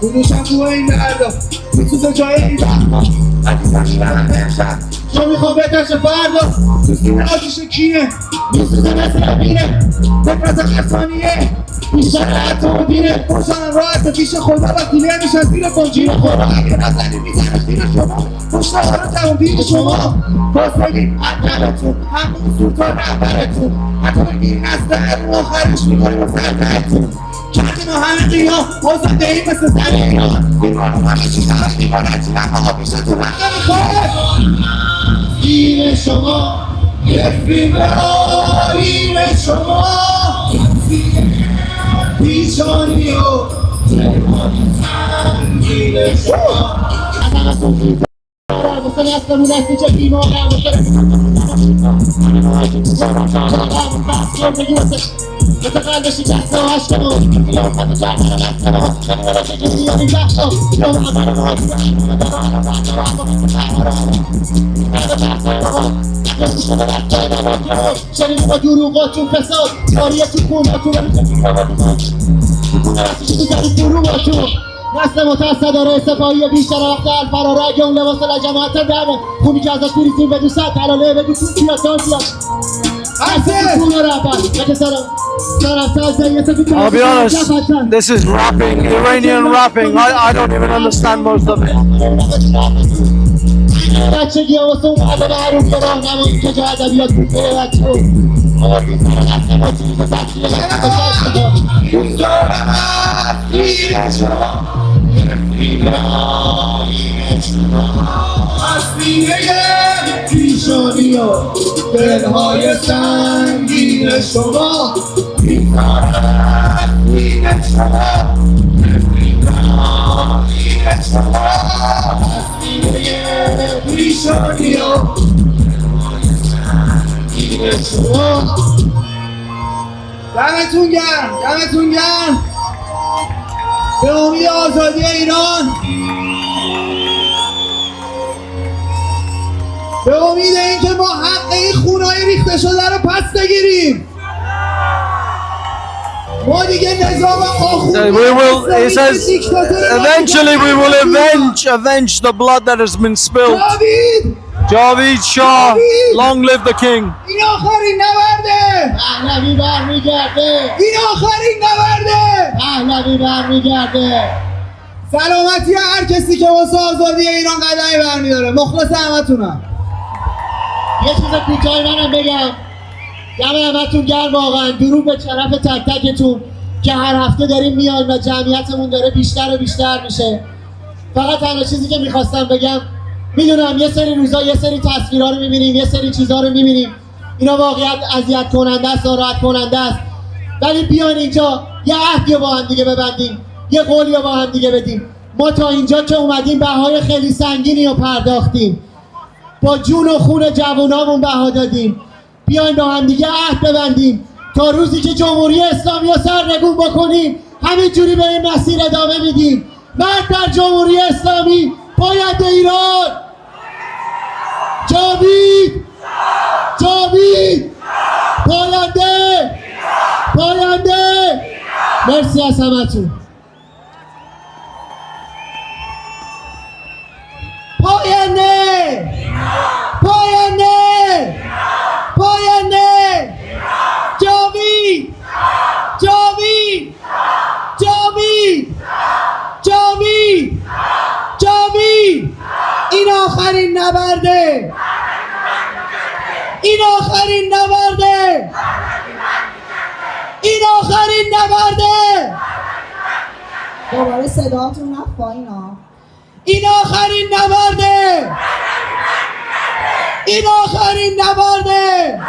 بودوشم بوه این دردا میتوزه جای این تو میخوام بکشه فردا آتیش کینه میسوزه مثل امینه بکرز خسانیه بیشتر اتمو بینه خوشانم راحت پیش خدا وقتی نمیشن زیر کنجیر خدا اگه نزنی میزنه زیر شما مشتاق رو تمومین شما بازدگی عدلتون همون زودتا رهبرتون حتی بگیرین از در آخرش میکنیم و سردهتون کردیم و همه قیام آزاده این مثل زن ایران بیمار و همه چیز همه بیمارتی نفاها بیشه تو این شما یفیم به آین شما پیشانی و سنگین شما مثل اصلا اون دستی چه بیمار مثل قلبشی دسته و هشتمون شنید با دروغاتون فساد کاریه تو خوناتون دروغاتون نسل متعصد داره سپاهی بیشتر در فراره اگه اون لباس لجماعت دمه خونی که ازش میریزیم بدو صد حلاله بدو تو بیاد I'll be honest, this is rapping, Iranian rapping. I don't even understand most of it. پیشانی و دلهای سنگین شما پیشانی و دمتون گرم، دمتون گرم. به امید آزادی ایران، به امید اینکه ما حق این خونهای ریخته شده رو پس بگیریم. ما دیگه نظام آخوندی He says, eventually we will avenge the blood that has been spilled. Javid Shah, long live the king. این آخرین نبرده. پهلوی برمیگرده. این آخرین نبرده. پهلوی برمیگرده. سلامتی هر کسی که واسه آزادی ایران قدمی برمیداره. مخلص همتونم. یه چیز کوتاهی منم بگم. دم همتون گرم واقعا. درود به شرف تک تکتون که هر هفته داریم میایم و جمعیتمون داره بیشتر و بیشتر میشه. فقط تنها چیزی که میخواستم بگم، میدونم یه سری روزا یه سری تصویرها رو میبینیم، یه سری چیزها رو میبینیم، اینا واقعیت اذیت کننده است، ناراحت کننده است، ولی بیاین اینجا یه عهدی با هم دیگه ببندیم، یه قولی با هم دیگه بدیم. ما تا اینجا که اومدیم بهای خیلی سنگینی رو پرداختیم، با جون و خون جوانامون بها دادیم. بیاین با هم دیگه عهد ببندیم تا روزی که جمهوری اسلامی رو سرنگون بکنیم همینجوری به این مسیر ادامه میدیم. مرد در جمهوری اسلامی، پاینده ایران. جاوید، جاوید، پاینده، پاینده. مرسی از همتون. پاینده، پاینده، پاینده. جاوید، جاوید، جاوید، جاوید، جاوید. این آخرین نبرده، این آخرین نبرده. دوباره صداتون رفت پایین ها. این آخرین نبرده، این آخرین نبرده،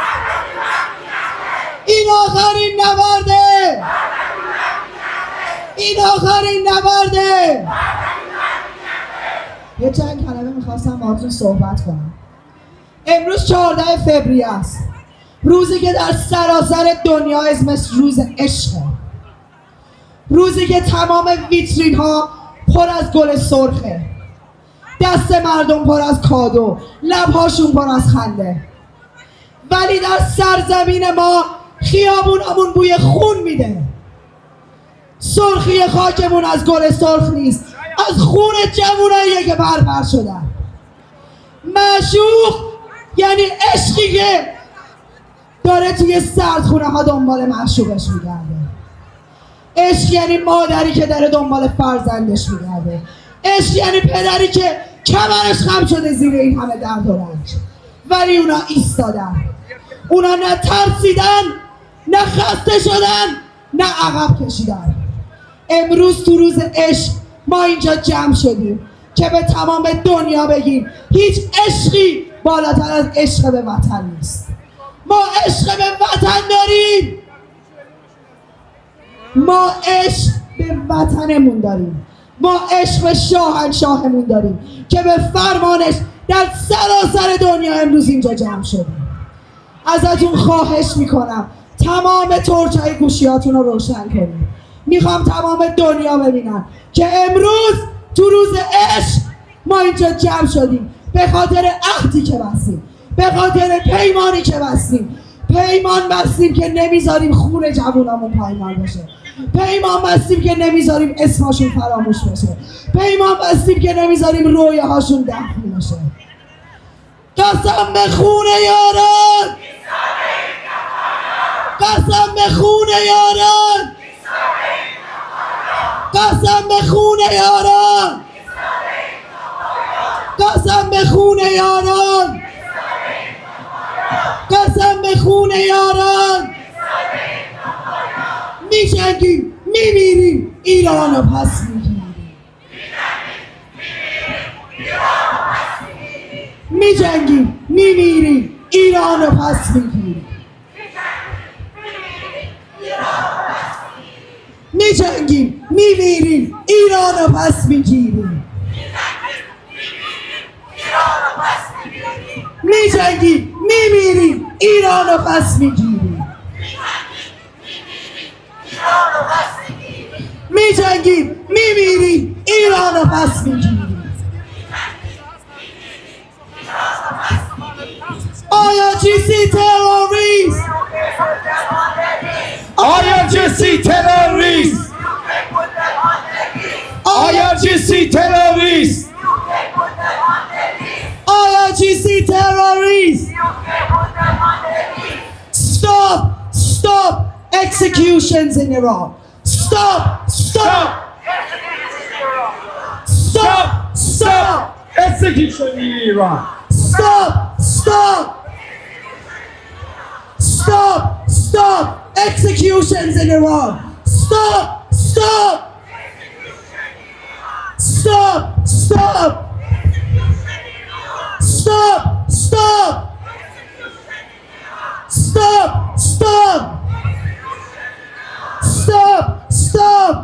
این آخرین نبرده، این آخرین نبرده. یه چند کلمه میخواستم باهاتون صحبت کنم. امروز 14 فوریه است، روزی که در سراسر دنیا اسمش روز عشقه، روزی که تمام ویترین ها پر از گل سرخه، دست مردم پر از کادو، لبهاشون پر از خنده. ولی در سرزمین ما خیابونمون بوی خون میده. سرخی خاکمون از گل سرخ نیست، از خون جووناییه که برپر شدن. معشوق یعنی عشقی که داره توی سردخونه ها دنبال معشوقش میگرده. عشق یعنی مادری که داره دنبال فرزندش میگرده. عشق یعنی پدری که کمرش خم شده زیر این همه درد و رنج، ولی اونا ایستادن. اونا نه ترسیدن، نه خسته شدن، نه عقب کشیدن. امروز تو روز عشق ما اینجا جمع شدیم که به تمام دنیا بگیم هیچ عشقی بالاتر از عشق به وطن نیست. ما عشق به وطن داریم، ما عشق به وطنمون داریم، ما عشق به شاهنشاهمون داریم که به فرمانش در سراسر دنیا امروز اینجا جمع شدیم. ازتون خواهش میکنم تمام تورچهای گوشیاتون رو روشن کنید. میخوام تمام دنیا ببینن که امروز تو روز عشق ما اینجا جمع شدیم به خاطر عهدی که بستیم، به خاطر پیمانی که بستیم. پیمان بستیم که نمیذاریم خون جوونامون پایمال بشه. پیمان بستیم که نمیذاریم اسمشون فراموش بشه. پیمان بستیم که نمیذاریم رویاهاشون دفن بشه. قسم به خون یاران، قسم به خون یاران، قسم به خون یاران، قسم به خون یاران، قسم به خون یاران. میجنگیم، میمیریم، ایران رو پس میگیریم. میجنگیم، میمیریم، ایران رو پس میگیریم. میجنگیم، میمیریم، ایران رو پس میگیریم. میجنگیم، میمیریم، ایران رو پس میگیریم. میجنگیم، میمیریم، ایران رو پس میگیریم. IRGC terrorists! IRGC terrorists! IRGC terrorists! IRGC terrorists! Stop! Stop executions in Iran! Stop! Stop! Stop! Stop! Execution in Iran! Stop! Stop! Stop! Stop! Executions in Iran! Stop! Stop! Stop! Stop! Stop! Stop! Stop! Stop! Stop! Stop!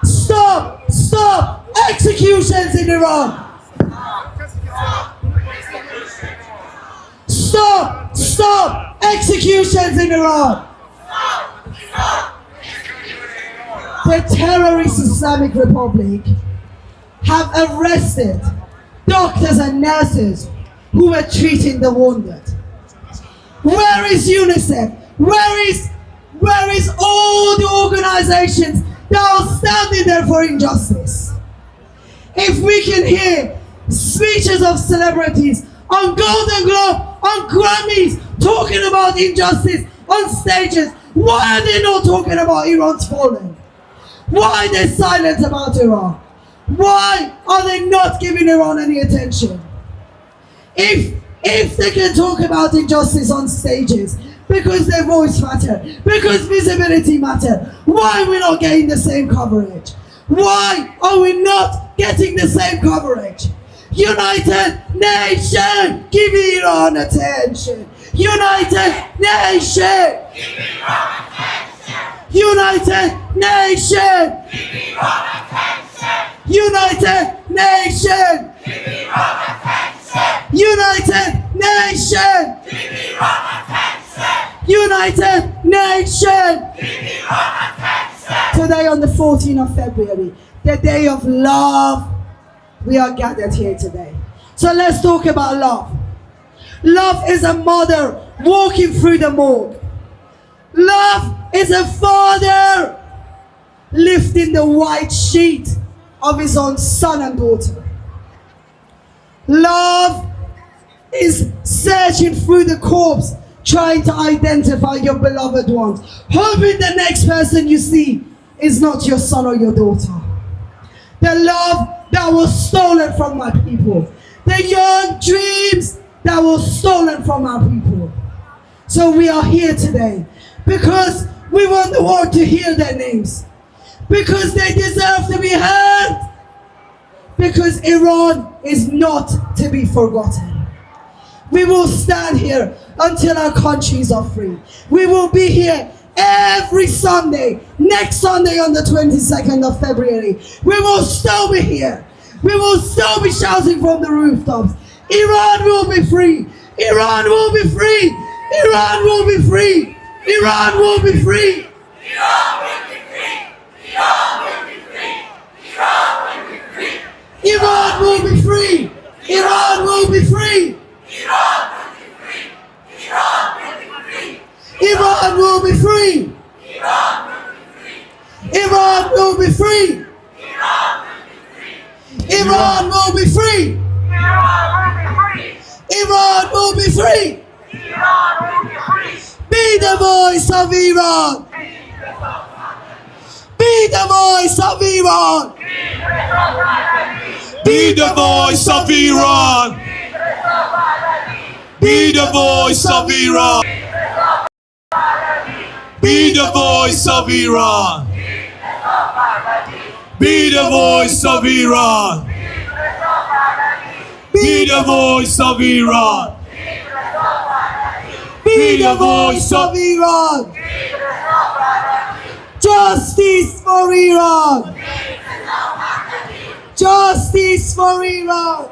Stop! Stop! Executions in Iran! Stop! Stop! Executions in Iran! The terrorist Islamic Republic have arrested doctors and nurses who were treating the wounded. Where is UNICEF? Where is all the organizations that are standing there for injustice? If we can hear speeches of celebrities on Golden Globe, on Grammys, talking about injustice on stages, why are they not talking about Iran's falling? Why are they silent about Iran? Why are they not giving Iran any attention? If If they can talk about injustice on stages, because their voice matter, because visibility matter, why are we not getting the same coverage? Why are we not getting the same coverage? United Nation, give Iran attention. United Nation, give Iran attention. United Nation, give Iran attention. United Nation, give Iran attention. United Nation, give Iran attention. United Nation, give Iran attention. Today on the 14th of February, the day of love, we are gathered here today. So let's talk about love. Love is a mother walking through the morgue. Love is a father lifting the white sheet of his own son and daughter. Love is searching through the corpse, trying to identify your beloved ones, hoping the next person you see is not your son or your daughter. The love that was stolen from my people. The young dreams that was stolen from our people. So we are here today because we want the world to hear their names. Because they deserve to be heard. Because Iran is not to be forgotten. We will stand here until our countries are free. We will be here every Sunday, next Sunday on the 22nd of February. We will still be here. We will still be shouting from the rooftops. Iran will be free. Iran will be free. Iran will be free. Iran will be free. Iran will be free. Iran will be free. Iran will be free. Iran will be free. Iran will be free. Iran will be free. Iran will be free. Iran will be free. Be the voice of Iran. Be the voice of Iran. Be the voice of Iran. Be the voice of Iran. Be the voice of Iran. Be the voice of Iran. Be the voice of Iran. Be the voice of Iran. Justice for Iran. Justice for Iran.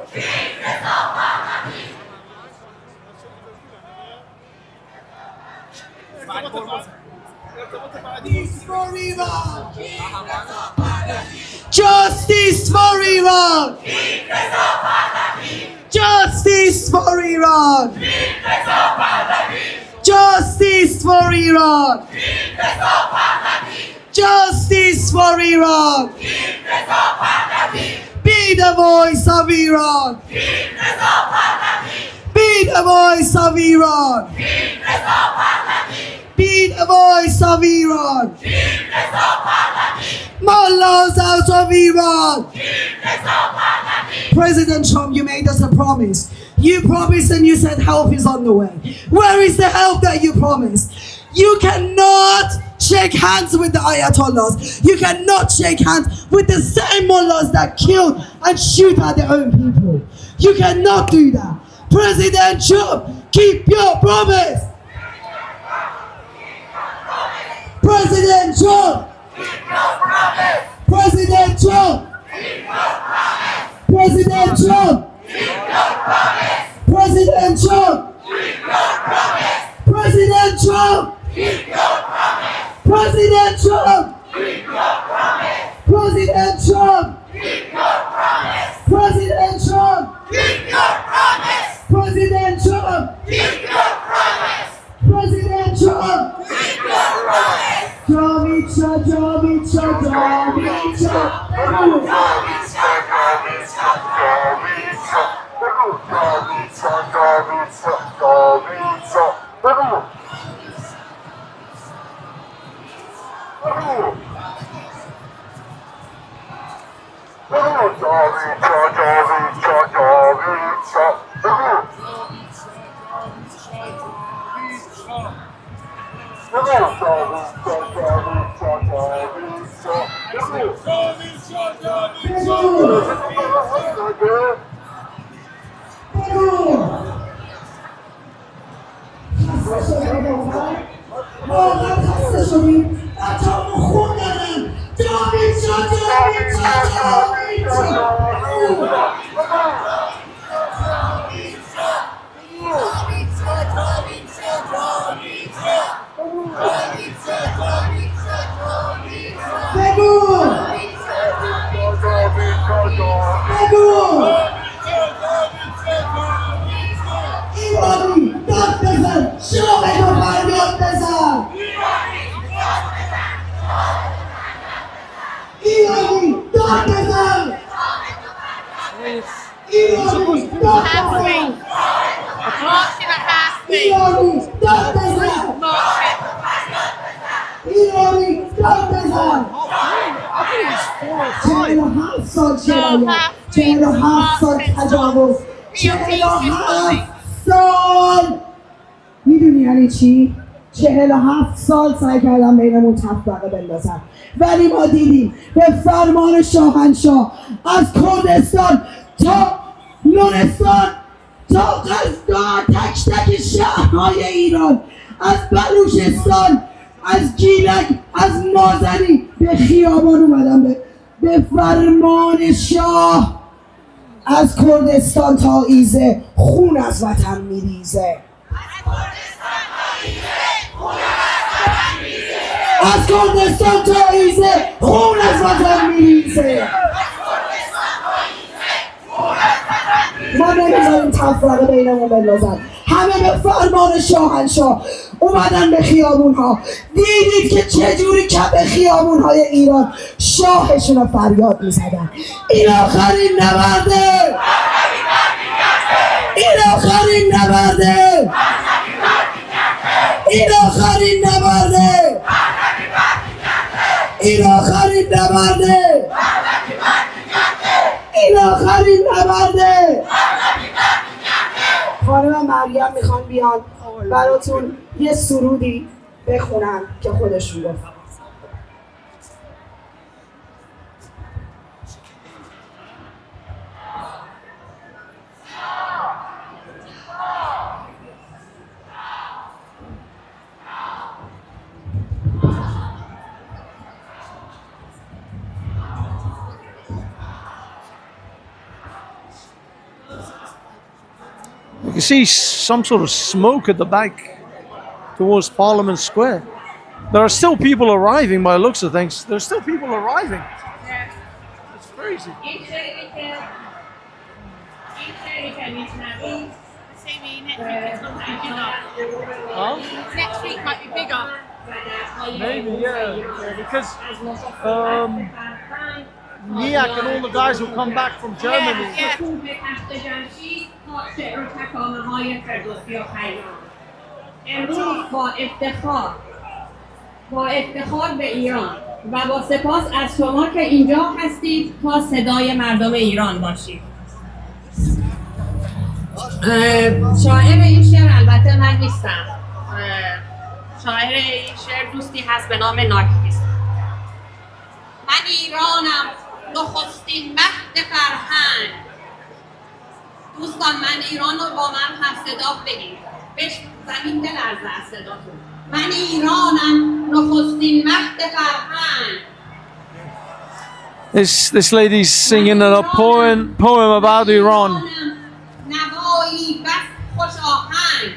Justice for Iran. Justice for Iran. Justice for Iran. Justice for Iran. Justice for Iran. Be the voice of Iran. Be the voice of Iran. Be the voice of Iran. Mullahs out of Iran. President Trump, you made us a promise. You promised and you said help is on the way. Where is the help that you promised? You cannot shake hands with the Ayatollahs. You cannot shake hands with the same mullahs that kill and shoot at their own people. You cannot do that. President Trump, keep your promise. President Trump, keep your promise. President Trump, keep your promise. President Trump, keep your promise. President Trump, keep your promise. President Trump, keep your promise. President Trump, keep your promise. President Trump, keep your promise. President Trump, keep your promise. President Trump, keep your promise. President Trump, keep your promise. Jovica, Jovica, Jovica. واقعا خسته شدیم بچه همون خون دارن جاوید شد جاوید شد جاوید شد بگو بگو ایرانی داد بزن شاهد رو فریاد بزن ایرانی داد بزن ایرانی داد بزن ایرانی داد بزن ایرانی داد بزن 47 سال شرایط 47 سال تجاوز 47 سال میدونی یعنی چی؟ 47 سال سعی کردم بینمون تفرقه بندازن ولی ما دیدیم به فرمان شاهنشاه از کردستان تا لرستان تا قزدار تک تک شهرهای ایران از بلوچستان از گیلک از مازنی به خیابان اومدن به فرمان شاه از کردستان تا ایزه خون از وطن میریزه از کردستان تا ایزه خون از وطن میریزه ما نمیذاریم تفرقه بینمون بندازن همه به فرمان شاهنشاه اومدن به خیابون ها دیدید که چجوری کف خیابون های ایران شاهشون رو فریاد میزدن این آخرین نبرده این آخرین نبرده این آخرین نبرده این آخرین نبرده این آخرین نبرده خانم مریم میخوان بیان براتون یه سرودی بخونن که خودشون گفتن You can see some sort of smoke at the back towards Parliament Square. There are still people arriving by the looks of things. There's still people arriving. It's crazy. Huh? Next week might be bigger. Maybe, yeah. Because Niak and all the guys will come back from Germany. امروز با افتخار به ایران و با سپاس از شما که اینجا هستید تا صدای مردم ایران باشید. شاعر این شعر البته من نیستم. شاعر این شعر دوستی هست به نام ناکیست. من ایرانم نخستین مهد فرهنگ. دوستان من ایران رو با من هم صدا بگید. بهش زمین بلرزه از صداتون. من ایرانم نخستین مهد فرهنگ. This lady's singing a poem about Iran. نوایی بس خوش آهنگ.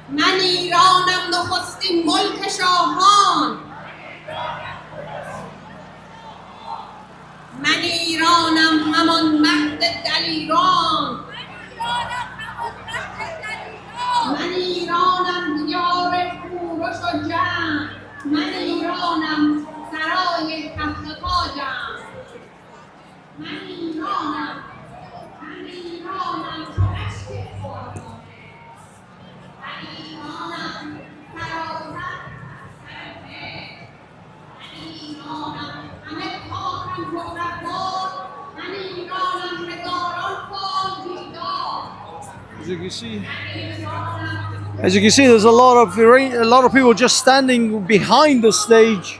من ایرانم نخستین ملک شاهان. من ایرانم همان مهد دلیران. من ایرانم دیار کوروش و جنگ. من ایرانم سرای تخت تاجم. من ایرانم چو اشک باران. من ایرانم فرازد سرفه. من ایرانم همه پاکم جغرافار. من ایرانم هزاران سال بیدار. As you can see, there's a lot of people just standing behind the stage,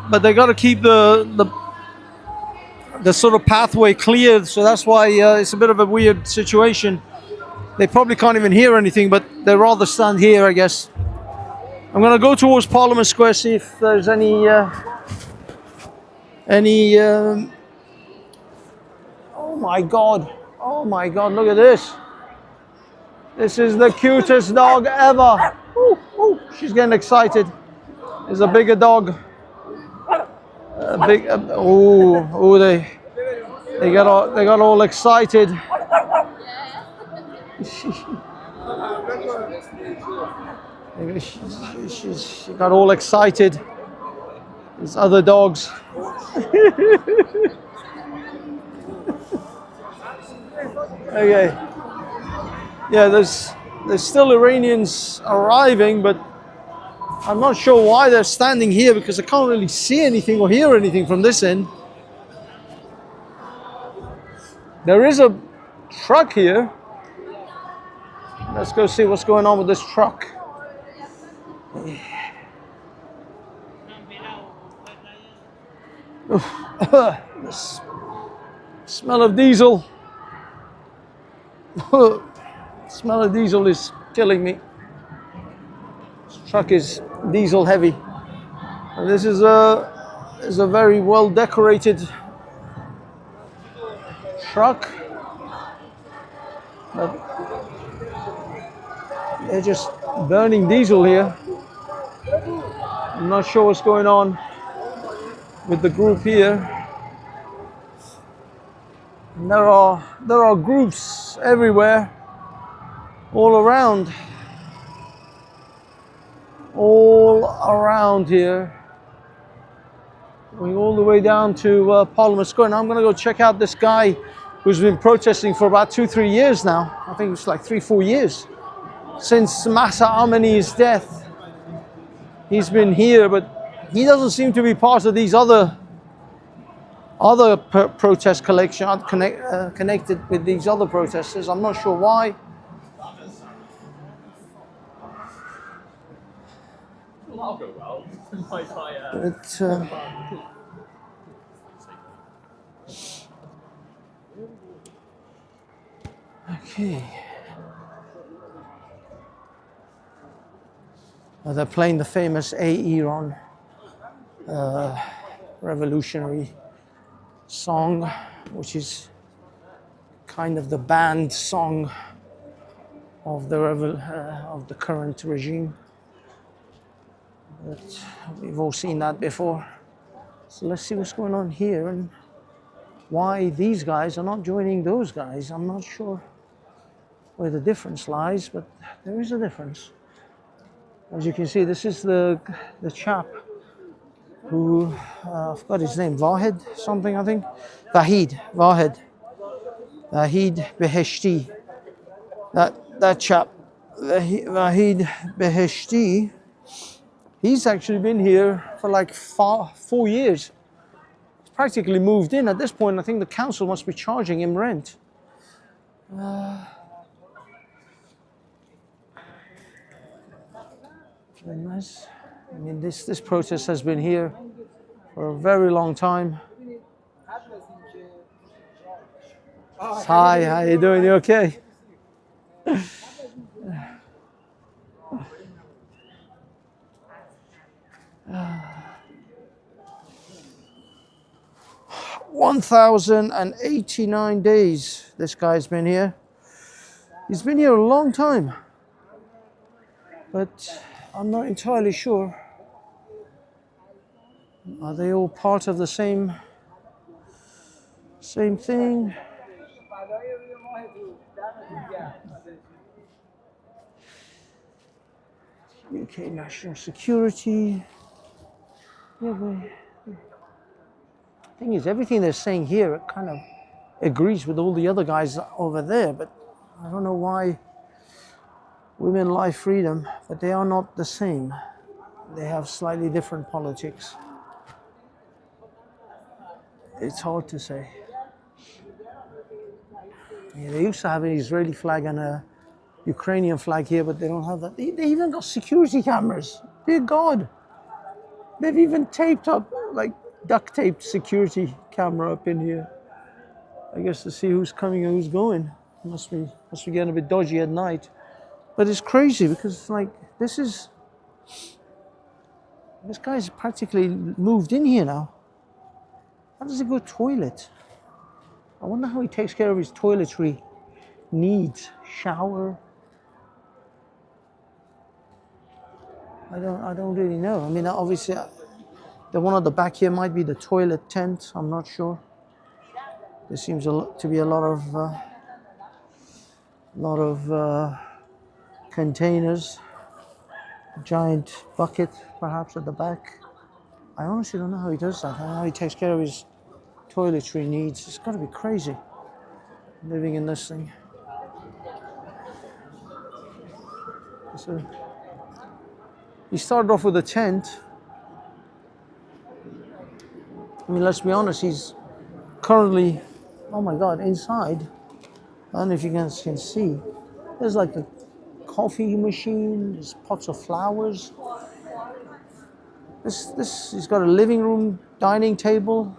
but they got to keep the sort of pathway cleared. So that's why it's a bit of a weird situation. They probably can't even hear anything, but they'd rather stand here, I guess. I'm gonna go towards Parliament Square, see if there's any. Oh my God! Oh my God! Look at this. This is the cutest dog ever. Ooh, ooh, she's getting excited. There's a bigger dog. They got all excited. She got all excited. These other dogs. Okay. Yeah, there's still Iranians arriving, but I'm not sure why they're standing here because I can't really see anything or hear anything from this end. There is a truck here. Let's go see what's going on with this truck. The smell of diesel. Smell of diesel is killing me. This truck is diesel heavy. And this is a very well decorated truck. But they're just burning diesel here. I'm not sure what's going on with the group here. And there are groups everywhere, all around here, going all the way down to Parliament Square. Now I'm going to go check out this guy who's been protesting for about 2-3 years now. I think it's like 3-4 years since Mahsa Amini's death. He's been here, but he doesn't seem to be part of these other protest collection connected with these other protesters. I'm not sure why. But, okay. They're playing the famous Iran revolutionary song, which is kind of the banned song of the current regime. But we've all seen that before. So let's see what's going on here and why these guys are not joining those guys. I'm not sure where the difference lies, but there is a difference. As you can see, this is the chap who, I forgot his name, Vahed something, I think. Vahid Beheshti. That chap, Vahid Beheshti, he's actually been here for like 4 years. He's practically moved in. At this point, I think the council must be charging him rent. Very nice. I mean, this protest has been here for a very long time. Hi, how you doing? You okay? $1,089 days this guy's been here. He's been here a long time, but I'm not entirely sure. Are they all part of the same thing? UK national security. Yeah, but thing is, everything they're saying here, it kind of agrees with all the other guys over there, but I don't know why. Women, life, freedom, but they are not the same. They have slightly different politics. It's hard to say. Yeah, they used to have an Israeli flag and a Ukrainian flag here, but they don't have that. They even got security cameras. Dear God. They've even taped up, like duct taped security camera up in here. I guess to see who's coming and who's going. Must be getting a bit dodgy at night. But it's crazy because like this guy's practically moved in here now. How does he go toilet? I wonder how he takes care of his toiletry needs. Shower. I don't really know. I mean, obviously, the one at the back here might be the toilet tent. I'm not sure. There seems to be a lot of containers. A giant bucket, perhaps, at the back. I honestly don't know how he does that. I don't know how he takes care of his toiletry needs. It's got to be crazy living in this thing. So, he started off with a tent. I mean, let's be honest, he's currently, oh my God, inside. I don't know if you guys can see. There's like a coffee machine, there's pots of flowers. He's got a living room, dining table.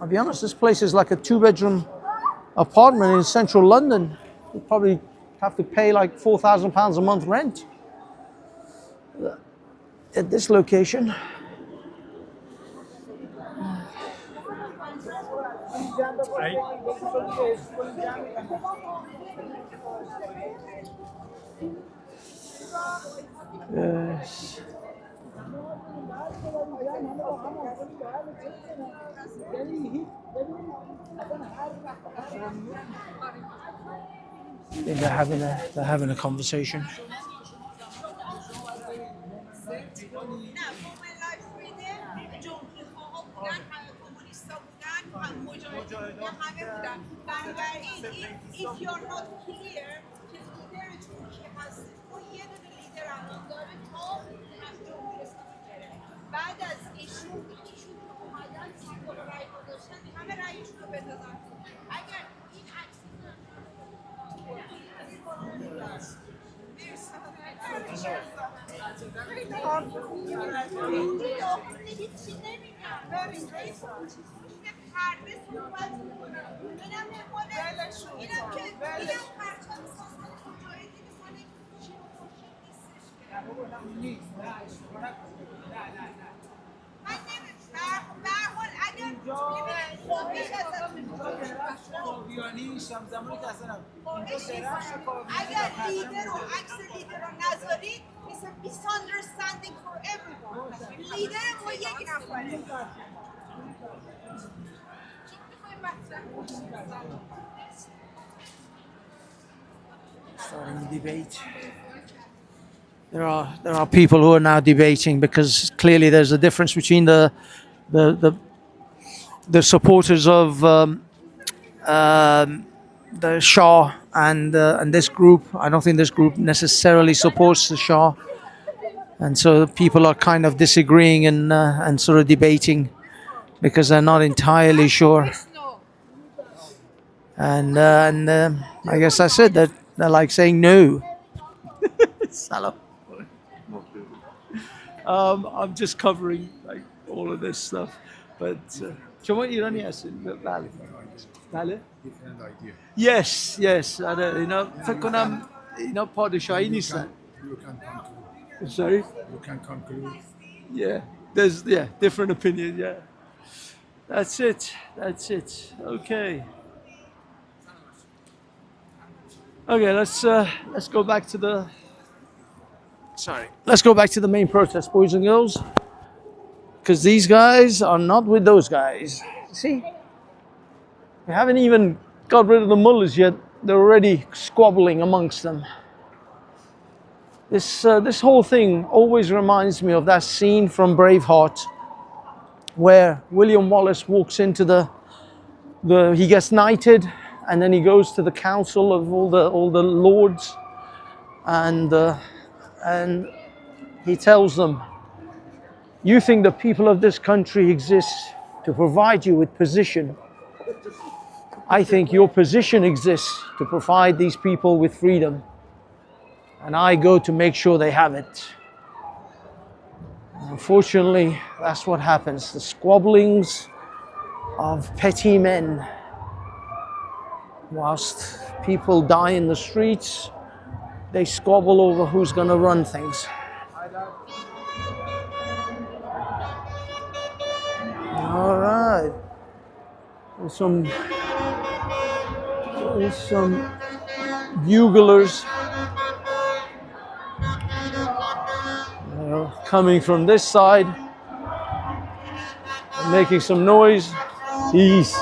I'll be honest, this place is like a 2-bedroom apartment in central London. You probably have to pay like £4,000 a month rent at this location. Yes. They're having a conversation. If you're not clear که لیدرتون کی هست اون یه دونه لیدر الان داره تا از جمهوری اسلامی بره بعد از ایشون اومدن سیمبل رای گذاشتن همه رایشون رو بندازن اگر این عکس هیچی نمیگم حربه صحبت میکنم اینم نمونه اینم که اینم پرچم سازمان مجاهدین میکنه چی رو خوشید نیستش من نمیدونم به حال اگر اگر لیدر و عکس لیدر رو نذارید it's a misunderstanding for everyone لیدر ما یک نفره Starting a debate. There are people who are now debating because clearly there's a difference between the supporters of the Shah and this group. I don't think this group necessarily supports the Shah, and so people are kind of disagreeing and sort of debating because they're not entirely sure. And I guess that's it. They're like saying no. Salam. I'm just covering like all of this stuff, but شما ایرانی هستین؟ بله. بله. Different idea. Yes. اینا فکر کنم اینا پادشاهی نیستن. You can conclude. Sorry. You can conclude. Yeah. There's different opinion. Yeah. That's it. Okay. Okay, let's go back to the. Let's go back to the main protest, boys and girls, because these guys are not with those guys. See, we haven't even got rid of the mullahs yet. They're already squabbling amongst them. This whole thing always reminds me of that scene from Braveheart, where William Wallace walks into he gets knighted. And then he goes to the council of all the lords, and he tells them, "You think the people of this country exist to provide you with position? I think your position exists to provide these people with freedom. And I go to make sure they have it. Unfortunately, that's what happens. The squabblings of petty men. Whilst people die in the streets, they squabble over who's going to run things. All right. There's some buglers coming from this side, making some noise. Peace.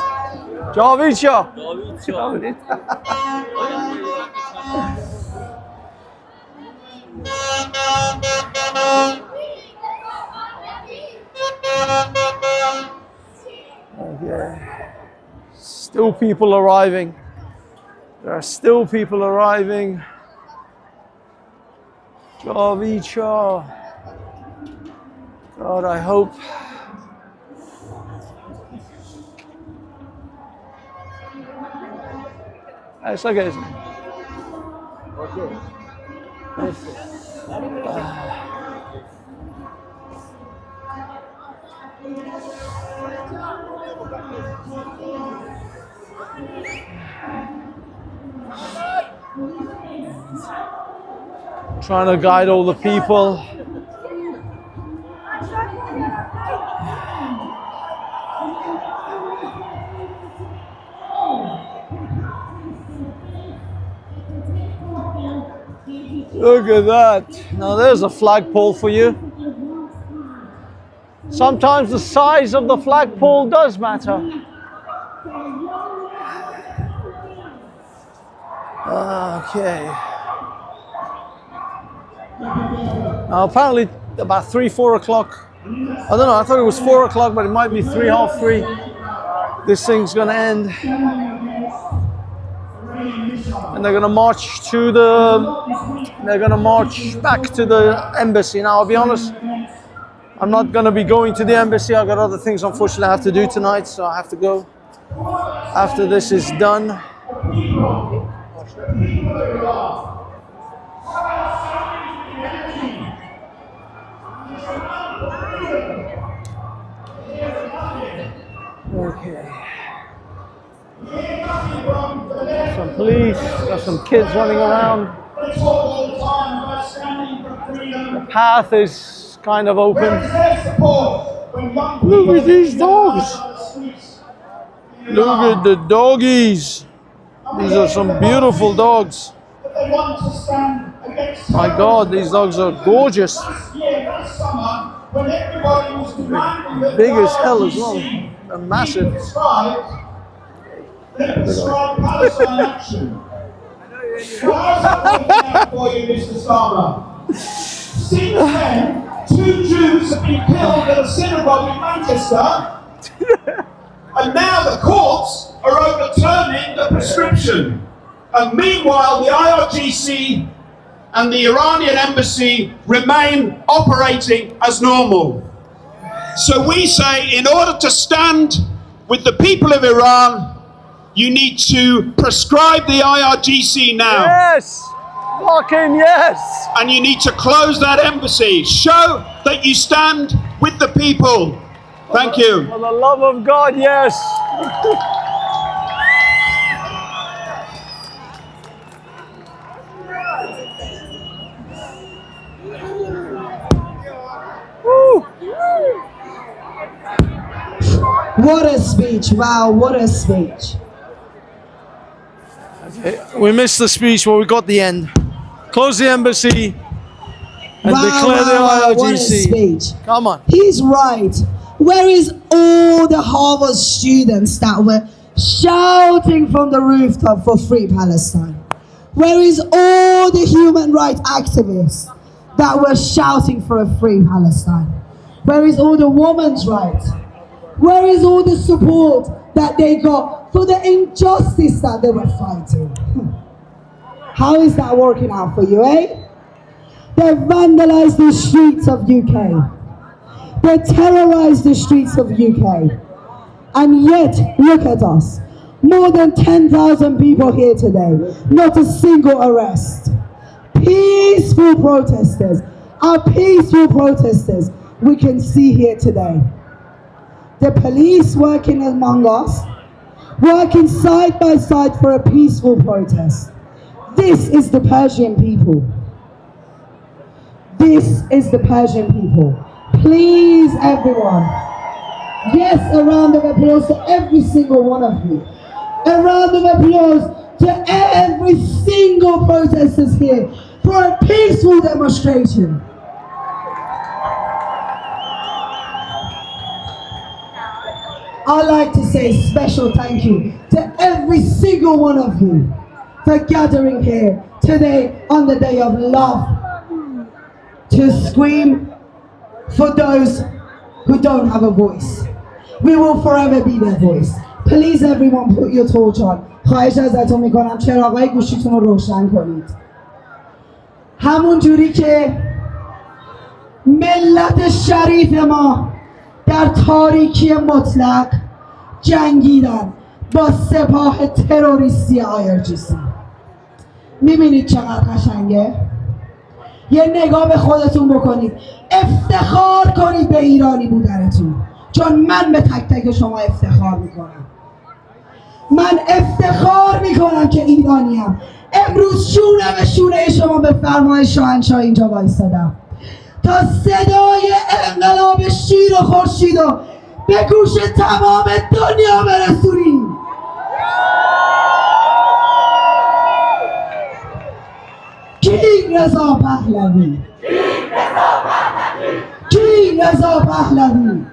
Javicha. Okay. Still people arriving. There are still people arriving. Javicha. God, I hope. It's okay. Okay. Trying to guide all the people. Look at that. Now there's a flagpole for you. Sometimes the size of the flagpole does matter. Okay. Now apparently about 3-4 o'clock. I don't know, I thought it was 4 o'clock, but it might be 3, half 3. This thing's gonna end. And they're gonna march to back to the embassy. Now I'll be honest, I'm not gonna be going to the embassy. I've got other things unfortunately I have to do tonight, so I have to go after this is done. Okay. Some police, got some kids running around. The path is kind of open. Look at these dogs. Look at the doggies. These are some beautiful dogs. My God, these dogs are gorgeous. Big as hell as well. They're massive. Describe Palestine action. For you, Mr. Starmer. Since then, 2 Jews have been killed at a synagogue in Manchester, and now the courts are overturning the prescription. And meanwhile, the IRGC and the Iranian embassy remain operating as normal. So we say, in order to stand with the people of Iran, you need to prescribe the IRGC now. Yes! Fucking yes! And you need to close that embassy. Show that you stand with the people. Thank you. For the love of God, yes! Woo! What a speech. Wow, what a speech. We missed the speech, but we got the end. Close the embassy and declare the IRGC. What a speech. Come on. He's right. Where is all the Harvard students that were shouting from the rooftop for free Palestine? Where is all the human rights activists that were shouting for a free Palestine? Where is all the women's rights? Where is all the support that they got for the injustice that they were fighting? How is that working out for you, eh? They vandalized the streets of UK. They terrorized the streets of UK. And yet, look at us. More than 10,000 people here today. Not a single arrest. Peaceful protesters. Our peaceful protesters we can see here today. The police working among us, working side by side for a peaceful protest. This is the Persian people. This is the Persian people. Please, everyone. Yes, a round of applause to every single one of you. A round of applause to every single protesters here for a peaceful demonstration. I'd like to say a special thank you to every single one of you for gathering here today on the day of love to scream for those who don't have a voice. We will forever be their voice. Please everyone put your torch on. خواهش ازتون میکنم چراغای گوشیتون رو روشن کنید. همون جوری که ملت شریف ما در تاریکی مطلق جنگیدن با سپاه تروریستی IRGC. میبینید چقدر قشنگه؟ یه نگاه به خودتون بکنید، افتخار کنید به ایرانی بودنتون، چون من به تک تک شما افتخار میکنم. من افتخار میکنم که ایرانیم. امروز شونه به شونه شما به فرمان شاهنشاه اینجا وایسادم تا صدای انقلاب شیر و خورشید رو به گوش تمام دنیا برسونیم. کینگ رضا پهلوی، کینگ رضا پهلوی،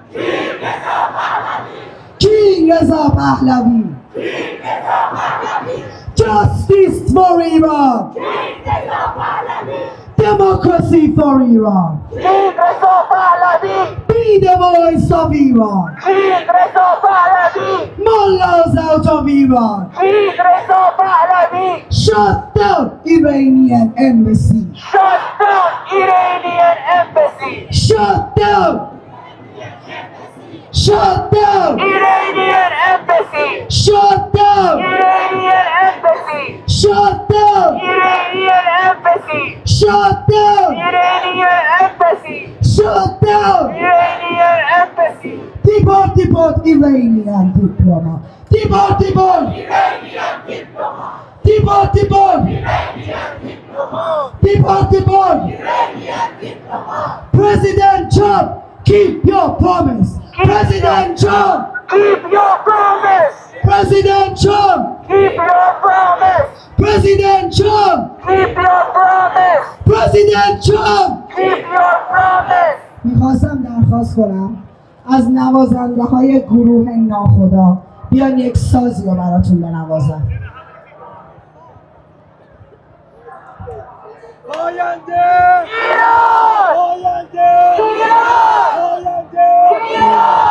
کینگ رضا پهلوی. Justice for Iran. Democracy for Iran. Be the voice of Iran. Mullahs out of Iran. Shut down Iranian embassy. Shut down Iranian embassy. Shut down. Shut down Iranian embassy. Shut down Iranian embassy. Shut down Iranian embassy. Shut down Iranian embassy. Shut down Iranian embassy. Deport, deport Iranian diplomat. Deport, deport Iranian diplomat. Deport, deport Iranian diplomat. Deport, deport Iranian diplomat. President Trump, keep your promise. President Trump, Keep your promise. President Trump, Keep your promise. President Trump, Keep your promise. President Trump. Keep your promise. میخواستم درخواست کنم از نوازنده های گروه ناخدا بیان یک سازی رو براتون بنوازن. آینده ایران. آینده ایران. آینده ایران.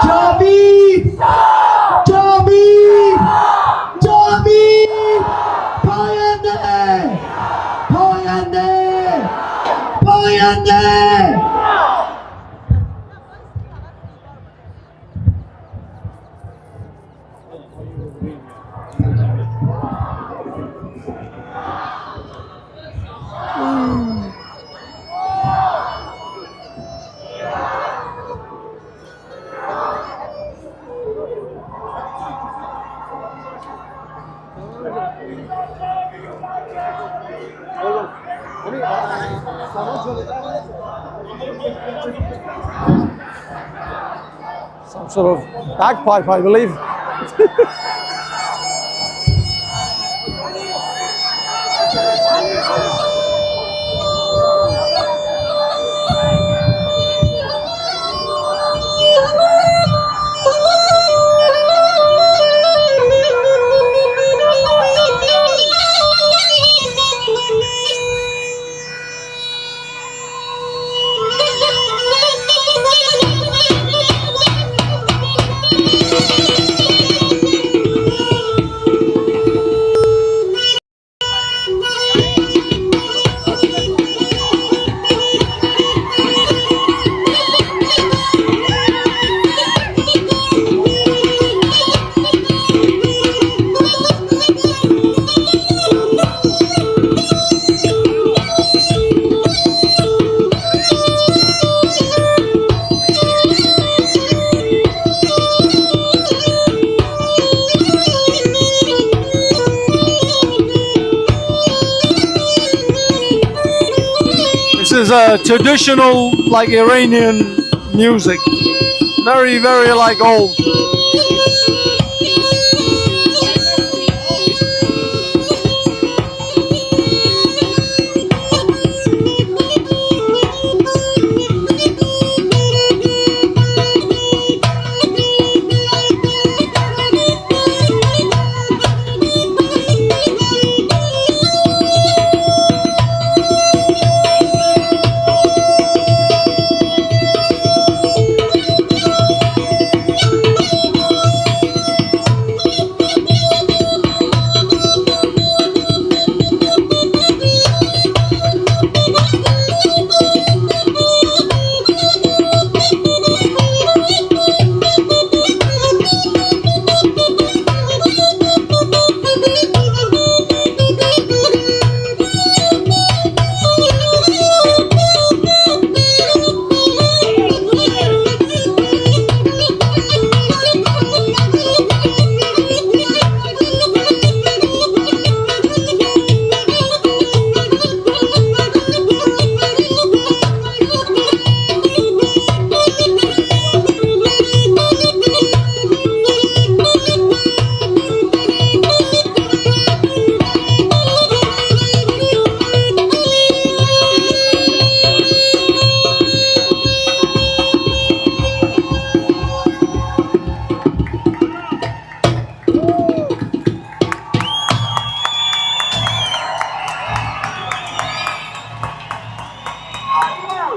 جاوید جاوید جاوید پاینده پاینده پاینده. Some sort of bagpipe, I believe. is a traditional, like, Iranian music. Very, very, like, old.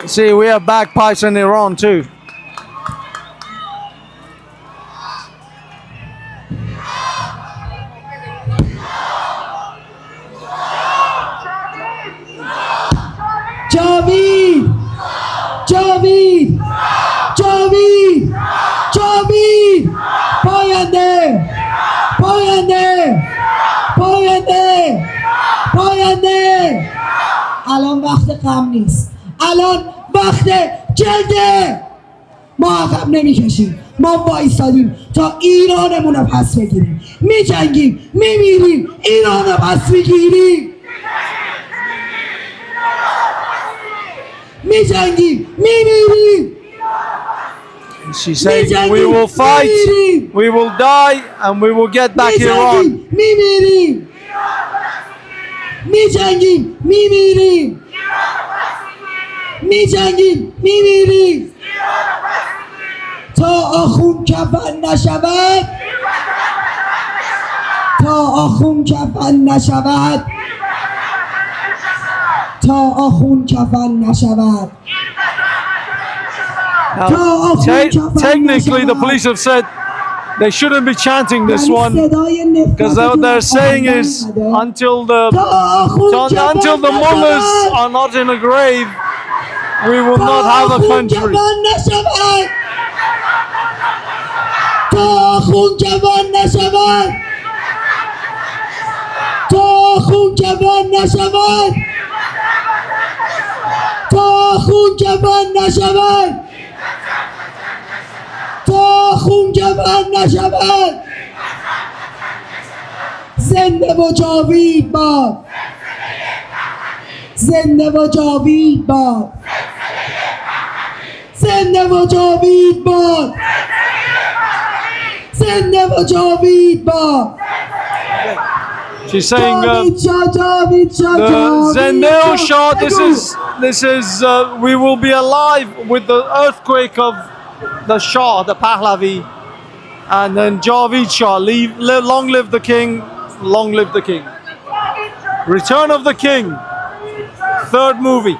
See, we have bagpipes in Iran too. جاوید جاوید جاوید جاوید پاینده پاینده پاینده پاینده. الان وقت غم نیست، الان وقت جنگه. ما عقب نمیکشیم، ما وایسادیم تا ایرانمون رو پس بگیریم. میجنگیم، میمیریم، ایران رو پس میگیریم. میجنگیم، میمیریم. She's saying we will fight, we will die, and we will get back Iran. میمیریم، میجنگیم، میمیریم، میجنگیم، میمیریم. تا آخون کفن نشود، تا آخون کفن نشود، تا آخون کفن نشود. Now, technically, the police have said they shouldn't be chanting this one because what they're saying is until the mullahs are not in a grave, we will not have a country. تا خون جوان نشود، تا خون جوان نشود، تا خون جوان نشود، تا خون جوان نشود. زنده و جاوید باد، زنده و جاوید باد، زنده و جاوید باد، زنده و جاوید باد. She's saying the Zendeo Shah, this is we will be alive with the earthquake of the Shah, the Pahlavi, and then Javid Shah, long live the king, long live the king. Return of the King, third movie,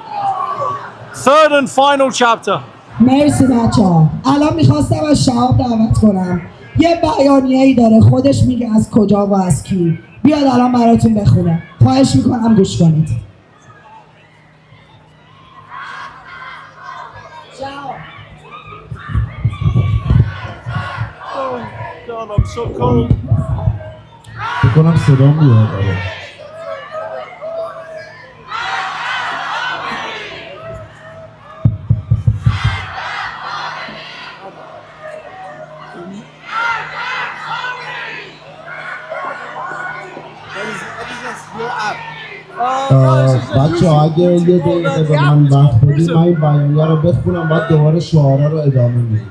third and final chapter. مرسی بچه‌ها. الان میخواستم از شهاب دعوت کنم، یه بیانیه‌ای داره، خودش میگه از کجا و از کی. بیاد الان براتون بخونه. خواهش میکنم گوش کنید. Oh God, I'm so cold. بکنم صدام بیاد. What is this? Your app. بچه اگه یه دقیقه به من وقت بدید من این بیانیه رو بخونم بعد دوباره شعارا رو ادامه میدیم.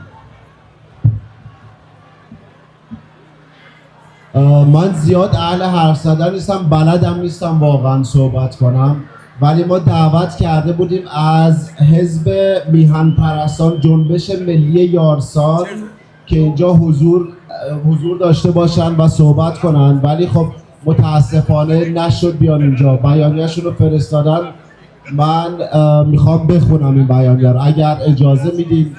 من زیاد اهل حرف زدن نیستم، بلدم نیستم واقعا صحبت کنم، ولی ما دعوت کرده بودیم از حزب میهن پرستان جنبش ملی یارسان که اینجا حضور داشته باشن و صحبت کنن، ولی خب متاسفانه نشد بیان اینجا. بیانیه‌شون رو فرستادن. من میخوام بخونم این بیانیه رو اگر اجازه میدید.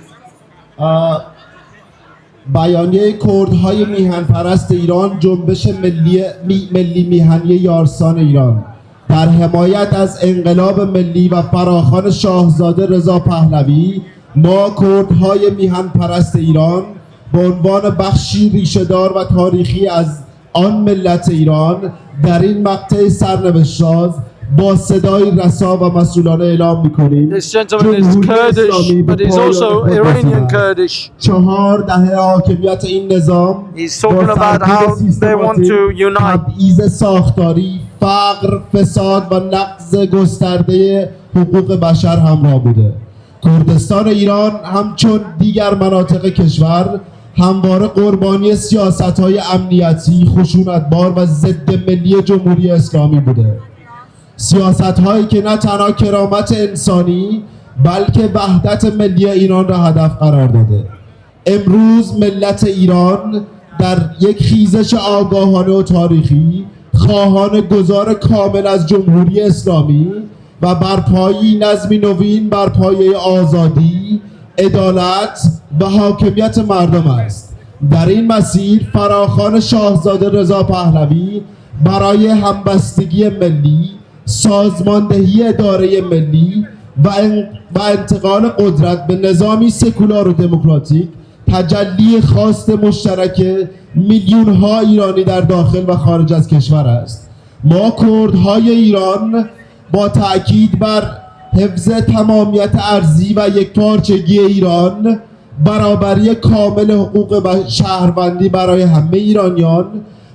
بیانیه کردهای میهن پرست ایران، جنبش ملی میهنی یارسان ایران، در حمایت از انقلاب ملی و فراخوان شاهزاده رضا پهلوی، ما کردهای میهن پرست ایران به عنوان بخشی ریشه‌دار و تاریخی از آن ملت ایران در این مقطع سرنوشت‌ساز با صدای رسا و مسئولانه اعلام می‌کنیم. This gentleman is Kurdish, but he's also Iranian Kurdish. 4 دهه حاکمیت این نظام He's talking about how they want to unite. تبعیض ساختاری، فقر، فساد و نقض گسترده حقوق بشر همراه بوده. کردستان ایران همچون دیگر مناطق کشور همواره قربانی سیاست‌های امنیتی، خشونتبار و ضد ملی جمهوری اسلامی بوده. سیاست‌هایی که نه تنها کرامت انسانی بلکه وحدت ملی ایران را هدف قرار داده. امروز ملت ایران در یک خیزش آگاهانه و تاریخی خواهان گذار کامل از جمهوری اسلامی و برپایی نظمی نوین بر پایه آزادی، عدالت و حاکمیت مردم است. در این مسیر فراخوان شاهزاده رضا پهلوی برای همبستگی ملی، سازماندهی اداره ملی و انتقال قدرت به نظامی سکولار و دموکراتیک تجلی خواست مشترک میلیون ها ایرانی در داخل و خارج از کشور است. ما کردهای ایران با تأکید بر حفظ تمامیت ارضی و یکپارچگی ایران، برابری کامل حقوق و شهروندی برای همه ایرانیان،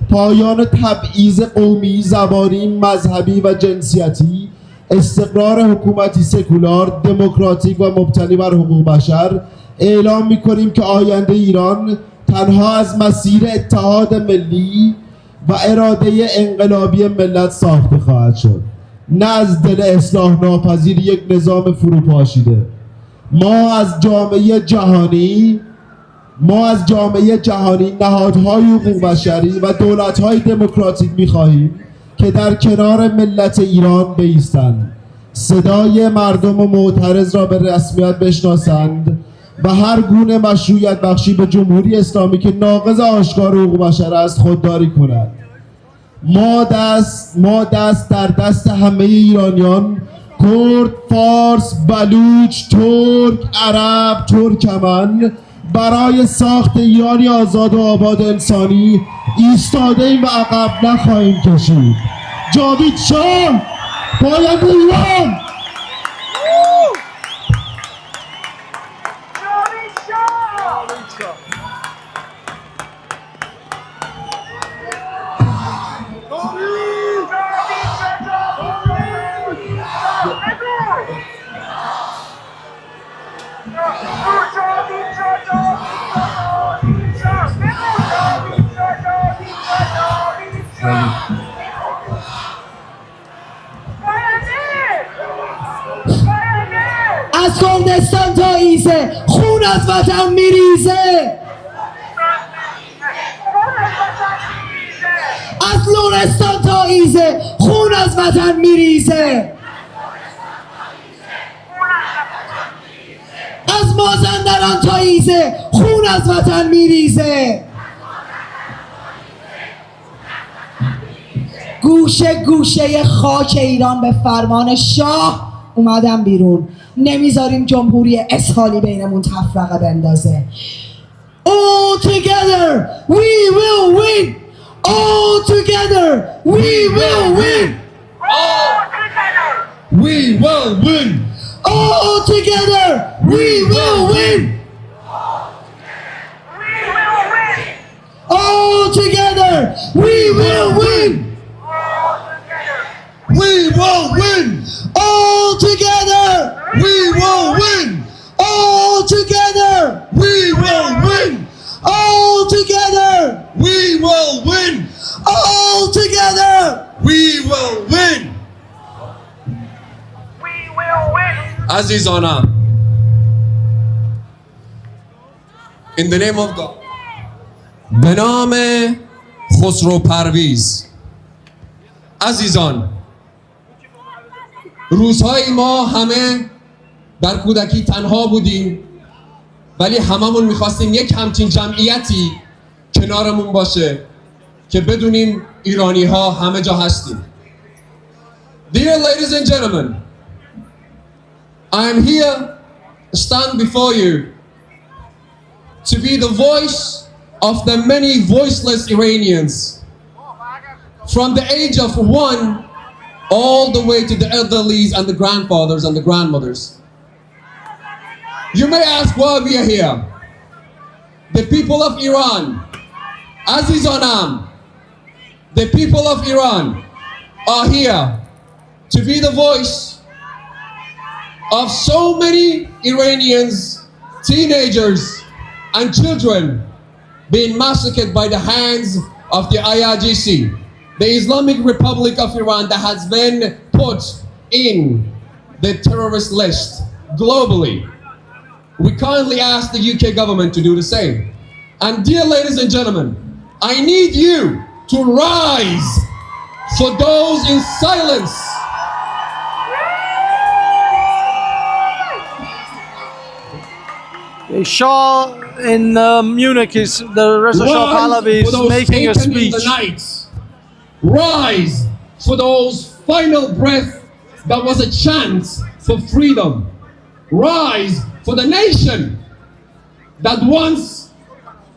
پایان تبعیض قومی، زبانی، مذهبی و جنسیتی، استقرار حکومتی سکولار، دموکراتیک و مبتنی بر حقوق بشر، اعلام می‌کنیم که آینده ایران تنها از مسیر اتحاد ملی و اراده انقلابی ملت ساخته خواهد شد، نه از دل اصلاح ناپذیر یک نظام فروپاشیده. ما از جامعه جهانی نهادهای حقوق بشری و دولت‌های دموکراتیک می‌خواهیم که در کنار ملت ایران بایستند، صدای مردم و معترض را به رسمیت بشناسند و هر گونه مشروعیت بخشی به جمهوری اسلامی که ناقض آشکار حقوق بشر است خودداری کنند. ما دست در دست همه ایرانیان، کرد، فارس، بلوچ، ترک، عرب، ترکمن، برای ساخت ایرانی آزاد و آباد انسانی ایستاده ایم و عقب نخواهیم کشید. جاوید شاه، باید ایران! از کردستان تا ایزه خون از وطن میریزه، از لرستان تا ایزه خون از وطن میریزه، از مازندران تا ایزه خون از وطن میریزه. گوشه گوشه خاک ایران به فرمان شاه اومدم بیرون. نمیذاریم جمهوری اسحالی بینمون تفرقه بندازه. All together we will win. All together we will win. All together We will win. All together we will win. we will win. All together we will win. All together We will will win. All together. We will win. We will win. Azizana, in the name of God, به نام خسرو پرویز. عزیزان، روزهای ما همه در کودکی تنها بودیم، ولی هممون میخواستیم یک همچین جمعیتی کنارمون باشه که بدونیم ایرانی ها همه جا هستیم. Dear ladies and gentlemen, I am here stand before you to be the voice of the many voiceless Iranians, from the age of 1 all the way to the elderlies and the grandfathers and the grandmothers. You may ask why we are here. The people of Iran, Azizanam, the people of Iran are here to be the voice of so many Iranians, teenagers and children being massacred by the hands of the IRGC, the Islamic Republic of Iran, that has been put in the terrorist list globally. We kindly ask the UK government to do the same. And dear ladies and gentlemen, I need you to rise for those in silence. The Shah in Munich is the Reza Shah Pahlavi is making a speech. Rise for those final breath that was a chant for freedom. Rise for the nation that once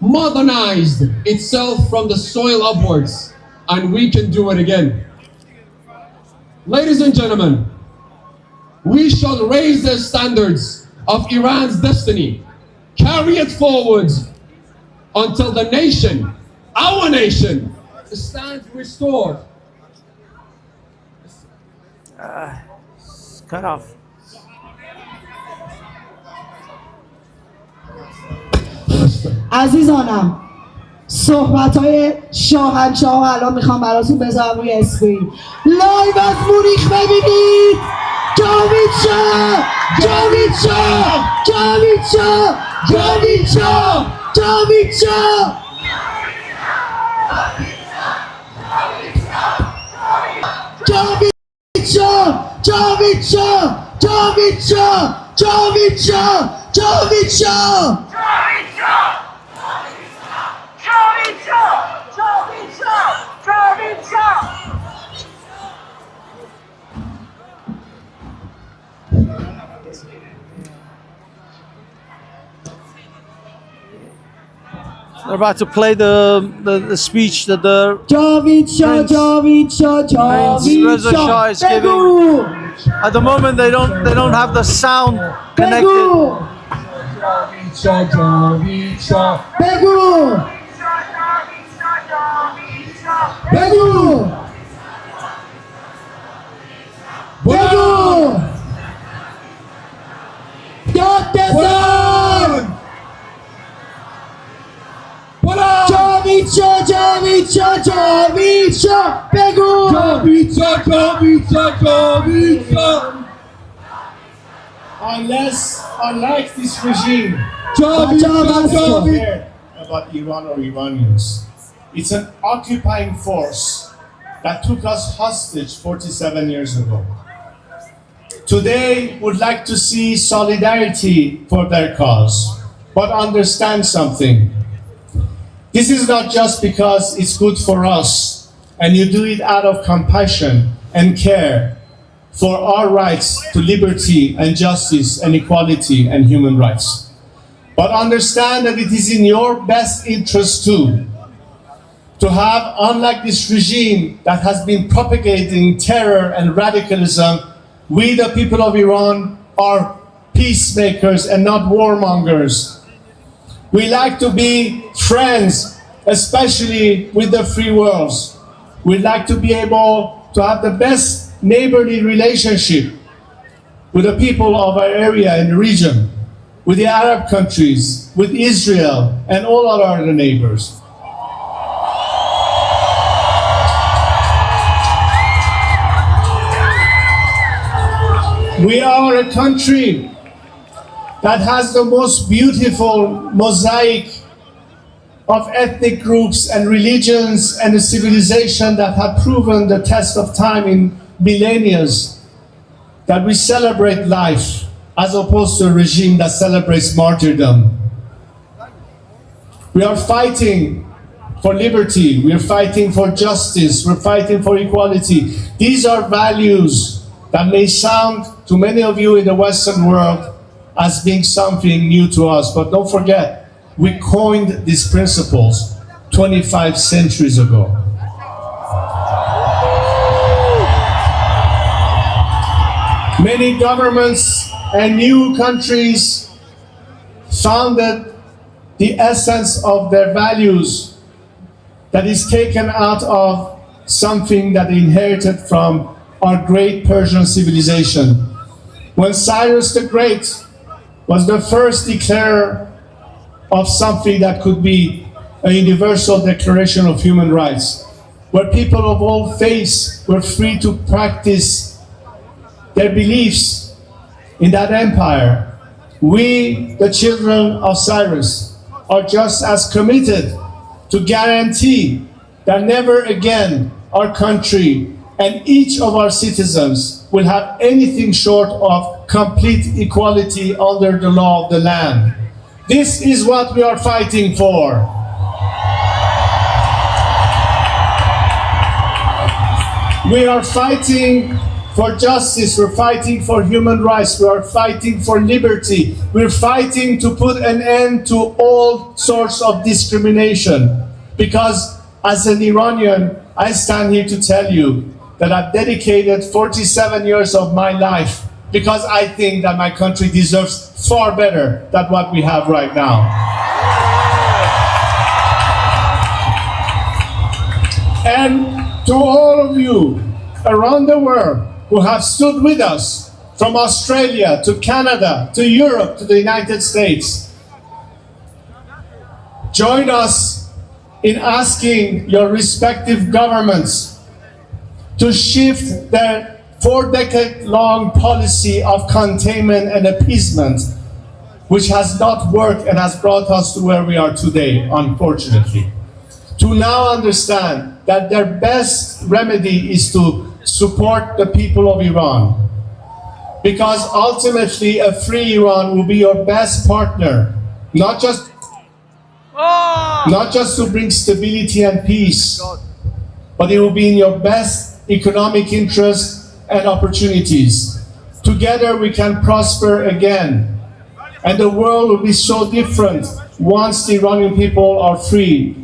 modernized itself from the soil upwards, and we can do it again. Ladies and gentlemen, we shall raise the standards of Iran's destiny, carry it forward until the nation, our nation, stands restored. Cut off. عزیزانم، صحبت‌های شاهنشاه الان میخوام براتون بذارم روی اسکرین. لایو از مونیخ ببینید. جاوید شاه، جاوید شاه، جاوید شاه، جاوید شاه، جاوید شاه، جاوید شاه، جاوید شاه، جاوید شاه، جاوید شاه، جاوید شاه. They're about to play the speech that the Prince Reza Shah is giving. At the moment, they don't have the sound connected. Unlike this regime, care about Iran or Iranians. It's an occupying force that took us hostage 47 years ago. Today, would like to see solidarity for their cause, but understand something. This is not just because it's good for us, and you do it out of compassion and care for our rights to liberty and justice and equality and human rights. But understand that it is in your best interest too, to have, unlike this regime that has been propagating terror and radicalism, we the people of Iran are peacemakers and not warmongers. We like to be friends, especially with the free worlds. We like to be able to have the best neighborly relationship with the people of our area and region, with the Arab countries, with Israel and all our other neighbors. We are a country that has the most beautiful mosaic of ethnic groups and religions and a civilization that have proven the test of time in millennia, that we celebrate life as opposed to a regime that celebrates martyrdom. We are fighting for liberty, we are fighting for justice, we're fighting for equality. These are values that may sound to many of you in the Western world as being something new to us, but don't forget, we coined these principles 25 centuries ago. Many governments and new countries founded the essence of their values that is taken out of something that they inherited from our great Persian civilization. When Cyrus the Great was the first declarer of something that could be a universal declaration of human rights, where people of all faiths were free to practice their beliefs in that empire. We, the children of Cyrus, are just as committed to guarantee that never again our country and each of our citizens will have anything short of complete equality under the law of the land. This is what we are fighting for. We are fighting for justice, we're fighting for human rights, we are fighting for liberty, we're fighting to put an end to all sorts of discrimination. Because as an Iranian, I stand here to tell you that I've dedicated 47 years of my life because I think that my country deserves far better than what we have right now. And to all of you around the world who have stood with us, from Australia to Canada to Europe to the United States, join us in asking your respective governments to shift their 4-decade-long policy of containment and appeasement, which has not worked and has brought us to where we are today, unfortunately. To now understand that their best remedy is to support the people of Iran. Because ultimately, a free Iran will be your best partner, not just to bring stability and peace, but it will be in your best economic interests and opportunities. Together we can prosper again, and the world will be so different once the Iranian people are free.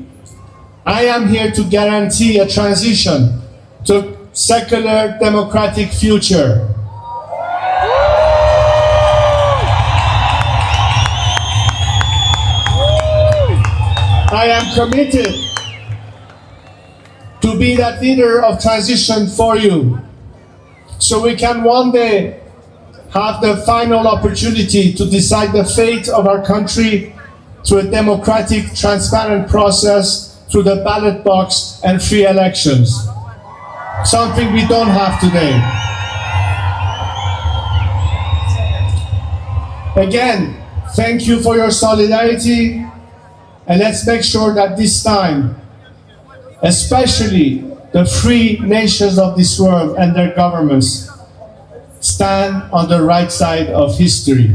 I am here to guarantee a transition to secular democratic future. I am committed to be that leader of transition for you, so we can one day have the final opportunity to decide the fate of our country through a democratic, transparent process, through the ballot box and free elections. Something we don't have today. Again, thank you for your solidarity, and let's make sure that this time, especially the free nations of this world and their governments, stand on the right side of history.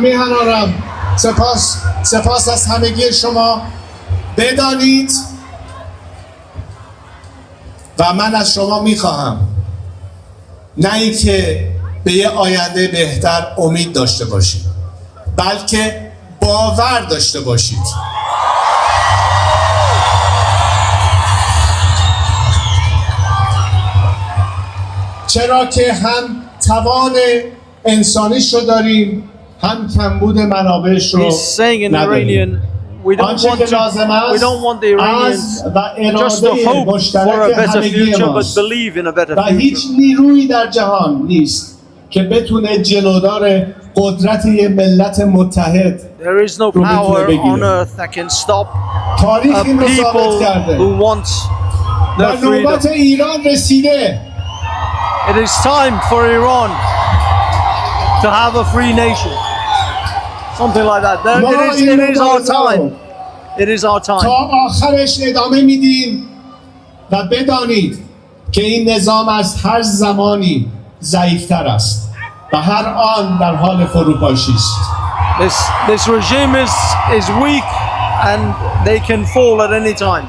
میهنارم سپاس از همگی شما. بدانید و من از شما میخواهم نه اینکه به یه آینده بهتر امید داشته باشید، بلکه باور داشته باشید. چرا که هم توان انسانیش رو داریم، هم کمبود منابعش رو He's saying in نداریم. Iranian, we don't آنچه want که لازم to. We don't want the است Iranians و just to اراده hope for a مشترک better همگی future, but ماست believe in a better و هیچ future. نیرویی در جهان نیست که بتونه جلودار قدرت یه ملت متحد There is no رو بتونه power on بگیره. earth that can stop تاریخ این رو ثابت people کرده who want و their نوبت freedom. ایران رسیده. It is time for Iran to have a free nation. Something like that. ما It این is our مبارزه رو time. It is our time. تا آخرش ادامه میدیم و بدانید که این نظام از هر زمانی ضعیفتر است و هر آن در حال فروپاشی است. This regime is weak and they can fall at any time.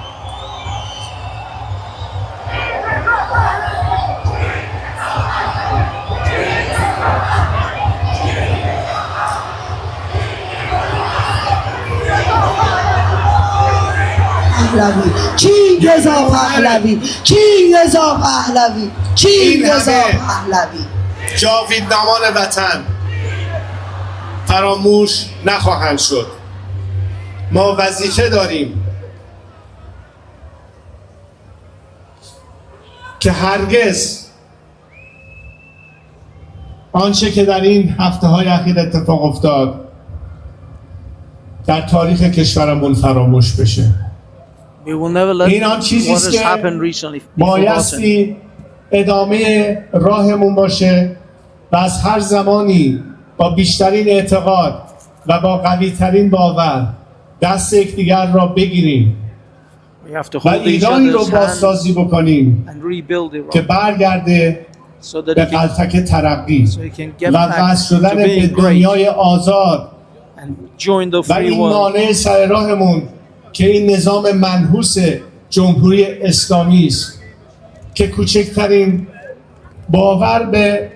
پهلوی کی رضا پهلوی کی رضا پهلوی کی رضا پهلوی جاویدنامان وطن فراموش نخواهند شد. ما وظیفه داریم که هرگز آنچه که در این هفته‌های اخیر اتفاق افتاد در تاریخ کشورمون فراموش بشه. We will never let این آن چیزی what است has که happened recently be forgotten. بایستی ادامه راهمون باشه و از هر زمانی با بیشترین اعتقاد و با قوی‌ترین باور دست یکدیگر را بگیریم We have to و hold each ایرانی رو other's hands بازسازی بکنیم and rebuild که Iran برگرده so that به it can, قلتک ترقی so it can get و back وصل to شدن به being great دنیای آزاد and join the و free این world. مانع سر راهمون که این نظام منحوس جمهوری اسلامی است که کوچکترین باور به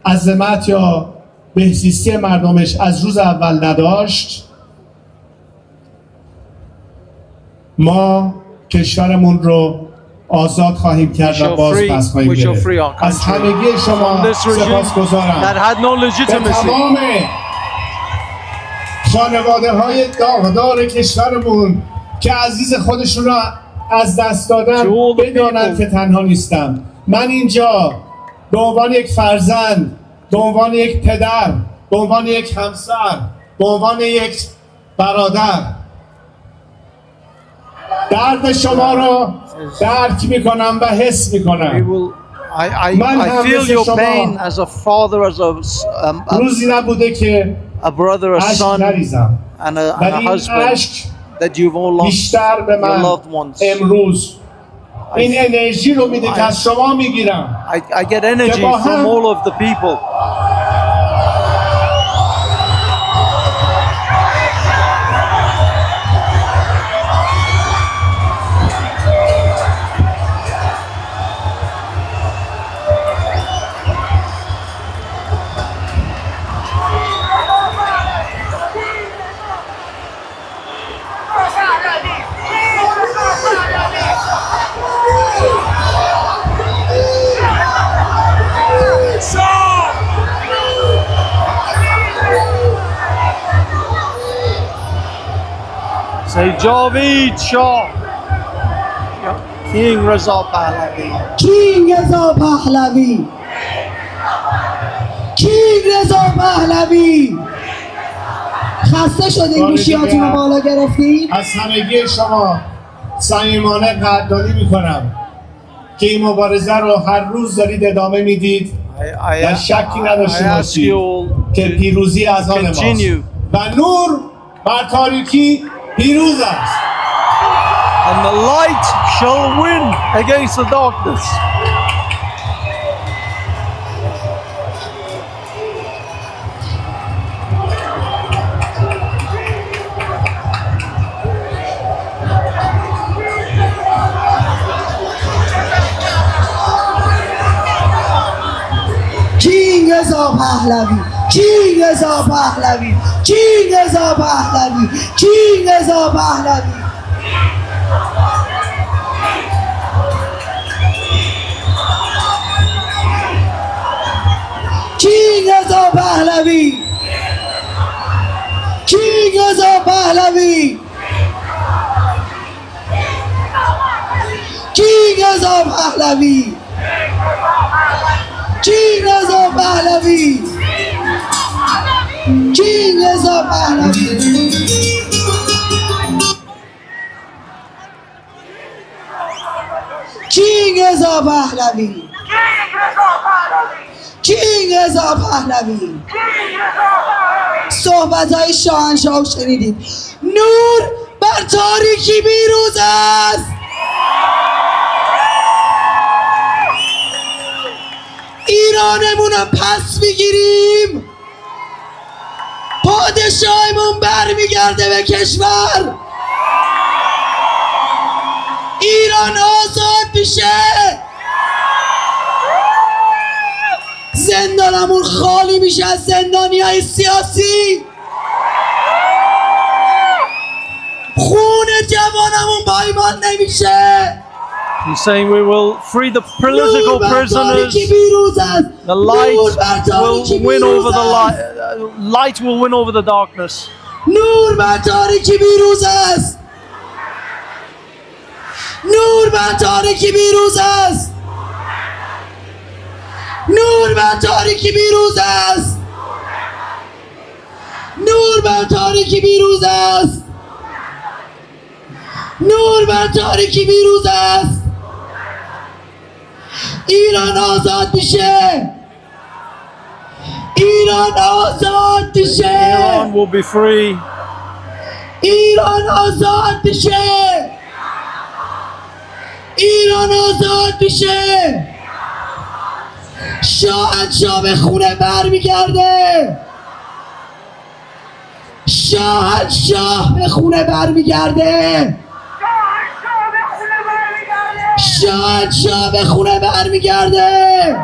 عظمت یا بهزیستی مردمش از روز اول نداشت. ما کشورمون رو آزاد خواهیم کرد و باز پس خواهیم گرفت. از همگی شما سپاسگزارم. به تمام خانواده های داغدار کشورمون که عزیز خودشون را از دست دادن بدانند که تنها نیستم. من اینجا به عنوان یک فرزند، به عنوان یک پدر، به عنوان یک همسر، به عنوان یک برادر درد شما را درک میکنم و حس میکنم. I feel your pain as a father, as روزی نبوده که a brother, a اشک son, نریزم and a ولی این husband اشک that you've all lost بیشتر به your من loved ones. امروز این انرژی رو میده که از شما میگیرم I get energy from all of the people. Say Javeed Shah, King Reza Pahlavi. King Reza Pahlavi. King Reza Pahlavi. خسته شدین گوشیاتون رو بالا گرفتین؟ از همگی شما صمیمانه قدردانی میکنم که این مبارزه رو هر روز دارید ادامه میدید و شکی نداشته باشید که پیروزی از آن ماست و نور بر تاریکی پیروز است. And the light shall win against the darkness. King Reza Pahlavi. King Reza Pahlavi. King Reza Pahlavi. King Reza Pahlavi. King Reza Pahlavi. King Reza Pahlavi. King Reza Pahlavi. King Reza Pahlavi. King Reza Pahlavi. King Reza Pahlavi. King Reza Pahlavi. صحبت‌های شاهنشاه شنیدید. نور بر تاریکی پیروز است. ایرانمونم پس میگیریم. پادشاهمون برمیگرده به کشور. ایران آزاد میشه. زندانمون خالی میشه از زندانیای سیاسی. خون جوانمون پایمال نمیشه. He's saying we will free the political prisoners. The light will win over the light. Light will win over the darkness. نور بر تاریکی پیروز است. نور بر تاریکی پیروز است. نور بر تاریکی پیروز است. نور بر تاریکی پیروز است. نور بر تاریکی پیروز است. ایران آزاد میشه. ایران آزاد میشه. Iran will be free. ایران آزاد میشه. ایران آزاد میشه. شاهنشاه به خونه برمیگرده. شاهنشاه به خونه برمیگرده. شاهنشاه به خونه برمیگرده.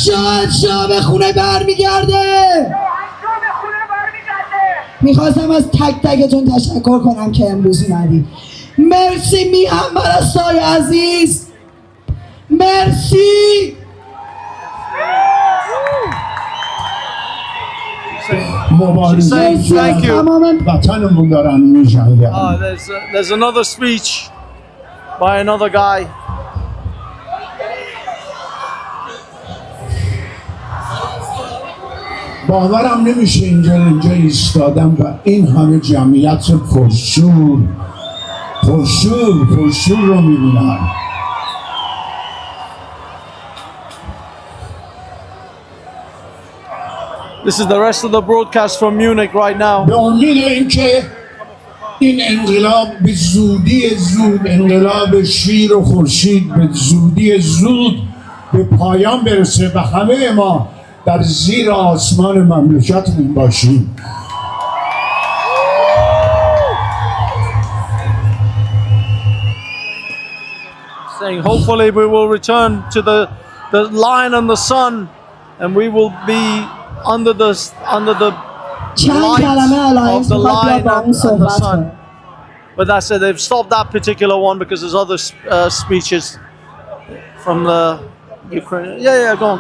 شاهنشاه به خونه برمیگرده. میخواستم از تک تکتون تشکر کنم که امروز اومدید. مرسی میهم برستای عزیز. مرسی. مبارزه وطنمون دارن میجنگن. There's another speech by another guy. باورم نمیشه اینجا ایستادم و این همه جمعیت پرشور رو میبینم. This is the rest of the broadcast from Munich right now. به امید اینکه این انقلاب به زودی زود، انقلاب شیر و خورشید به زودی زود به پایان برسه و همه ما در زیر آسمان مملکتمون باشیم. Saying hopefully we will return to the lion and the sun, and we will be under the light of the lion and the sun. But that's it. They've stopped that particular one because there's other speeches from the Ukrainian. Yeah, go on.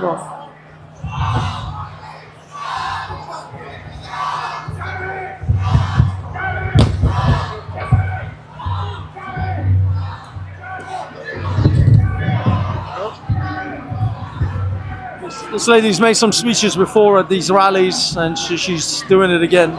This lady's made some speeches before at these rallies, and she's doing it again.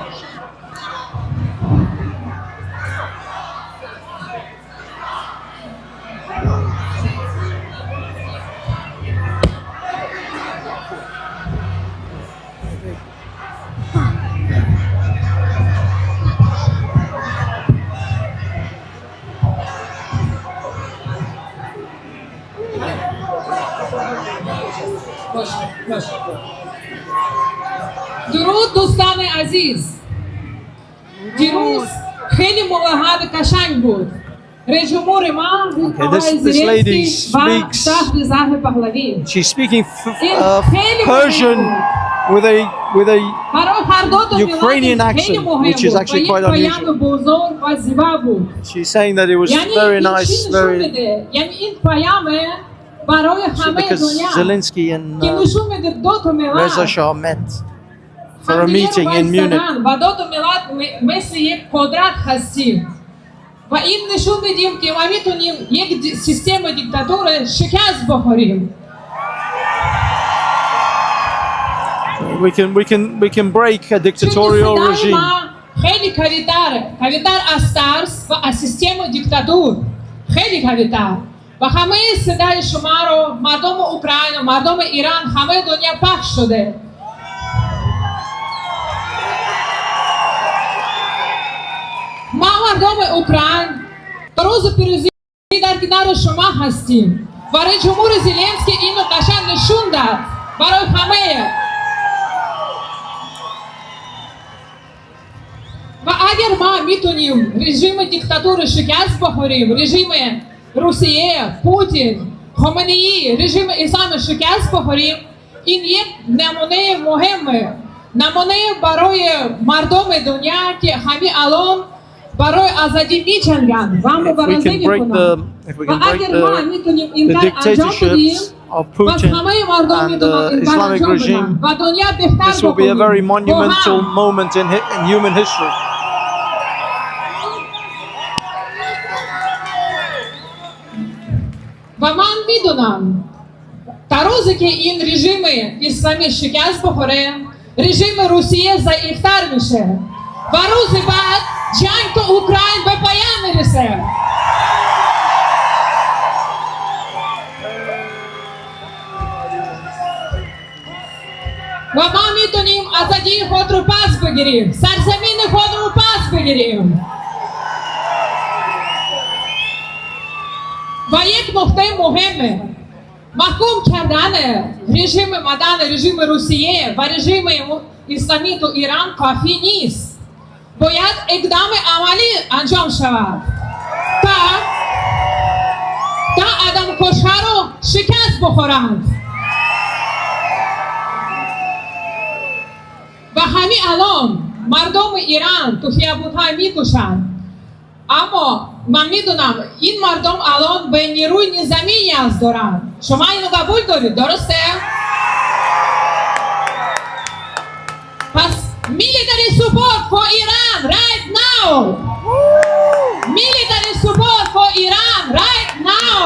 درود دوستان عزیز. دیروز خیلی موعظه قشنگ بود. رئیس جمهور ما آقای زلنسکی و شهر زهر پهلوی. She's speaking Persian with a Ukrainian accent, which is actually quite unusual. She's saying that it was very nice, very because Zelensky and Reza Shah met for a meeting in Munich. و این نشون بدیم که ما میتونیم یک سیستم دیکتاتور شکست بخوریم. We can break a dictatorial regime. خیلی قوی‌تر از ترس و از سیستم دیکتاتور، خیلی قوی‌تر. و همه صدای شما رو مردم اوکراین و مردم ایران همه دنیا پخش شده. ما مردم اوکراین روز پیروزی در کنار شما هستیم و رئیس جمهور زلنسکی اینو قشنگ نشون داد برای همه. و اگر ما میتونیم رژیم دیکتاتور شکست بخوریم، رژیم روسیه، پوتین، خامنه‌ای، رژیم اسلام شکست بخوریم، این یک نمونه مهمه، نمونه برای مردم دنیا که همین الان برای آزادی می‌جنگند و مبارزه می‌کنند. و اگر ما میتونیم این کار انجام بدیم، بس همه مردم میتونن این کار انجام بدن و دنیا بهتر This will be a very monumental moment in human history. و من میدونم تا روزی که این رژیم اسلامی شکست بخوره، رژیم روسیه ضعیفتر میشه و روز بعد جنگ تو اوکراین به پایان میرسه. و ما میتونیم آزادی خود رو پس بگیریم، سرزمین خود رو پس بگیریم. و یک نکته مهمه، محکوم کردن رژیم مدن، رژیم روسیه و رژیم اسلامی تو ایران کافی نیست. باید اقدام عملی انجام شود تا آدم کشها رو شکست بخورند. و همین الان مردم ایران تو خیابون‌ها میکشند، اما من میدونم این مردم الان به نیروی نظامی نیاز دارند. شما اینو قبول دارید، درسته؟ پس military support for Iran right now. Military support for Iran right now.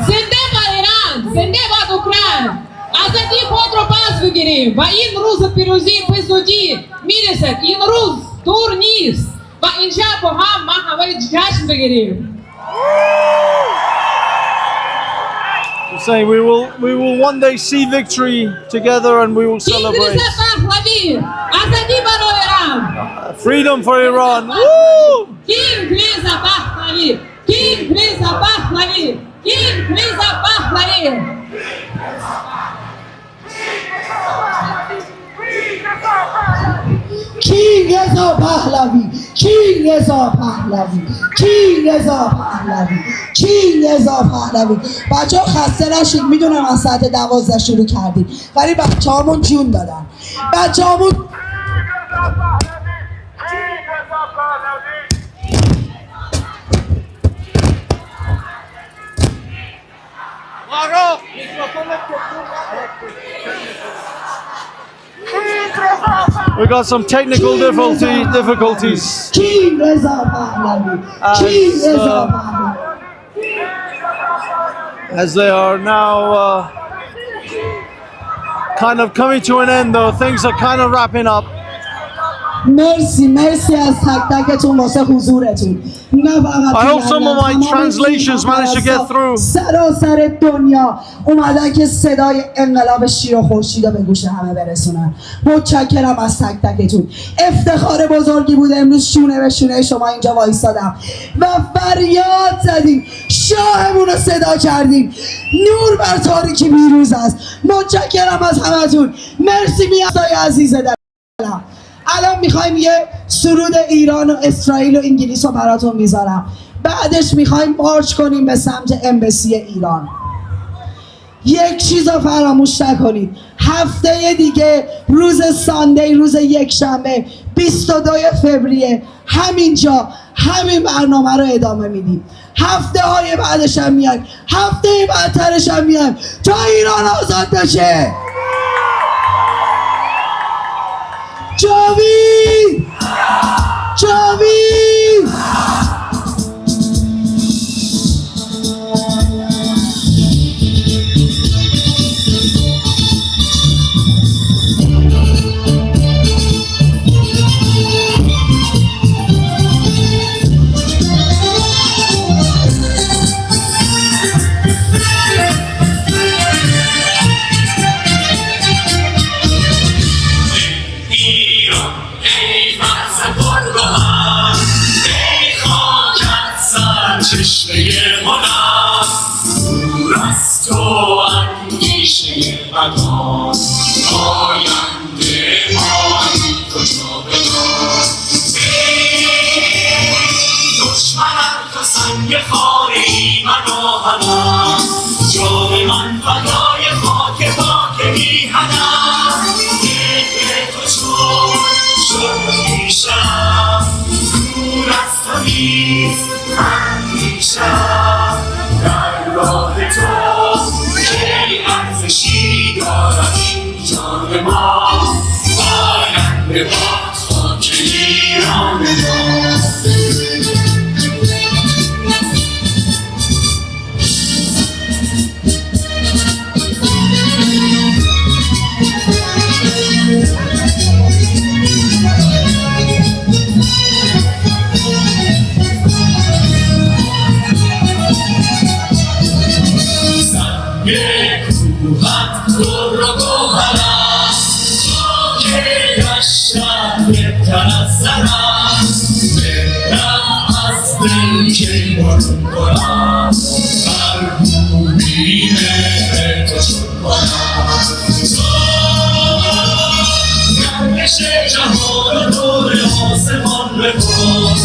زنده باد ایران، زنده باد اوکراین. آزادی خود رو پس بگیریم و این روز پیروزی به زودی میرسد. این روز دور نیست و اینجا با هم ما همه جشن بگیریم. Saying we will one day see victory together and we will celebrate. Freedom for Iran. Woo! King Reza Pahlavi. King Reza Pahlavi. King Reza Pahlavi. King Reza Pahlavi. King Reza Pahlavi. King Reza Pahlavi. King Reza Pahlavi. بچه‌ها خسته نشید، میدونم از ساعت 12 شروع کردیم ولی بچه‌هامون جون دادن. بچه‌هامون We got some technical difficulties. King Reza Pahlavi. King Reza Pahlavi. As they are now kind of coming to an end, though things are kind of wrapping up. مرسی از تک تکتون واسه حضورتون. I hope some of my translations managed to get through. سراسر دنیا اومدن که صدای انقلاب شیر و خورشید رو به گوش همه برسونن. متشکرم از تک تکتون. افتخار بزرگی بود امروز شونه به شونه شما اینجا وایسادم و فریاد زدیم، شاهمون رو صدا کردیم. نور بر تاریکی پیروز است. متشکرم از همتون. مرسی میادای عزیز دلم. الان میخوایم یه سرود ایران و اسرائیل و انگلیس رو براتون میذارم، بعدش میخوایم مارچ کنیم به سمت امبسی ایران. یک چیز رو فراموش نکنید، هفته دیگه روز ساندی، روز یک شنبه 22 فوریه همینجا همین برنامه رو ادامه میدیم. هفته های بعدش هم میایم، هفته بعدترش هم میایم تا ایران آزاد بشه. جاوید! جاوید! ای مرز گلگهر ای خاکت سرچشمه هنر دور از تو اندیشه بدان آینده مانی تو جاودان دشمنم تو سنگ خاری من آهنم جان من فدای خاک پاک میهنم مهر تو چون شد پیشم دور از تو نیست اندیشم در راه تو کی ارزشی دارد این جان ما آینده باد خاک ایران ما کوهت در و گوهر است خاک دشتت بهتر از زر است بهتر از دل که برون کنم بر بومی مهر تو چون کنم گردش جهان و دور آسمان بکن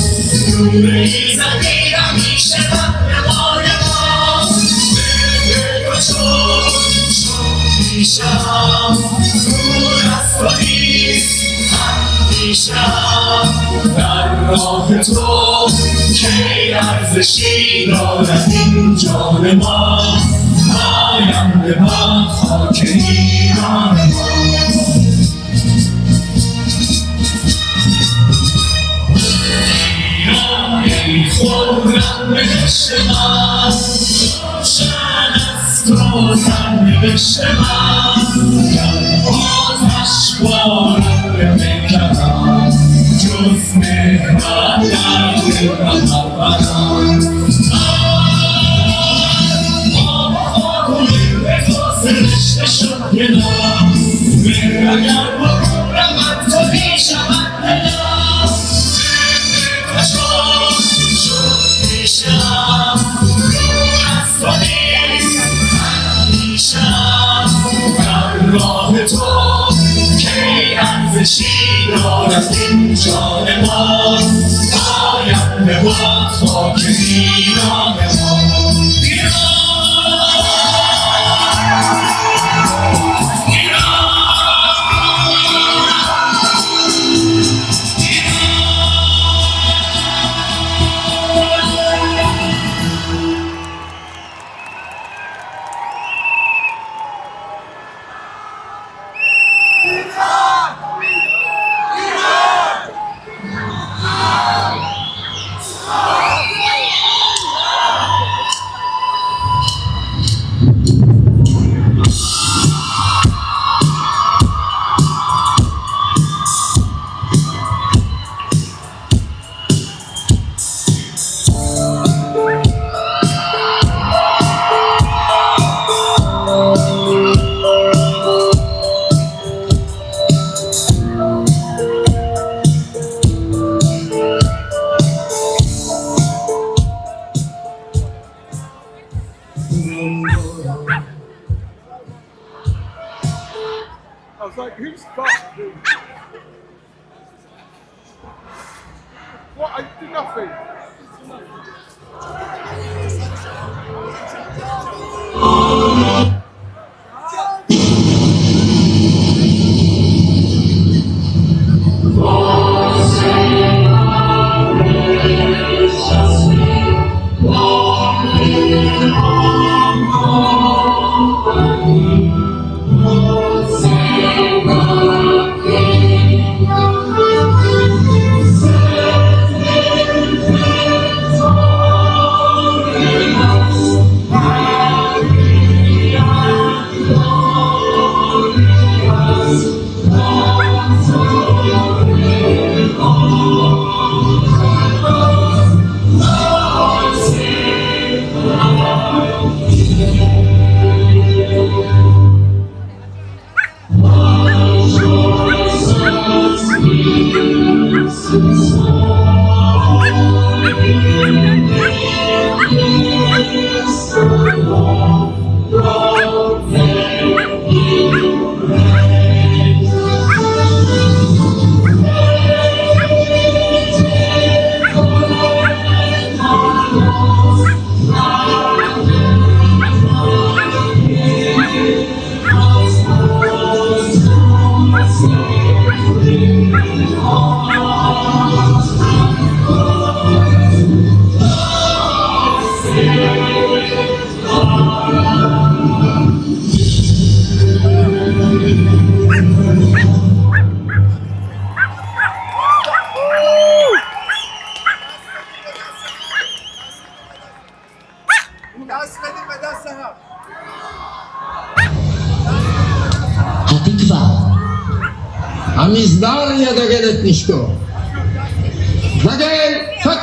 نوری زمین همیشه رهنمای ماست مهر تو چون پیشم دور از تو نیست اندیشم در راه تو کی ارزشی دارد این جان ما آینده باد خاک ایران ما ایران ای خرم بهشت من روشن از تو سرنوشت من گر آتش بارم به پیکرم جز مهرت در دل نپرورم آب و خاک و مهر تو سرشته شد گلم مهر اگر بگورم از تو میشود دلم مهر تو چون شد پیشم دور از تو نیست اندیشم در راه تو کی ارزشی دارد این جان ما آینده باد خاک ایران ما I was like, who's that? What? I did nothing. dagel etnişko. Dagel, tak.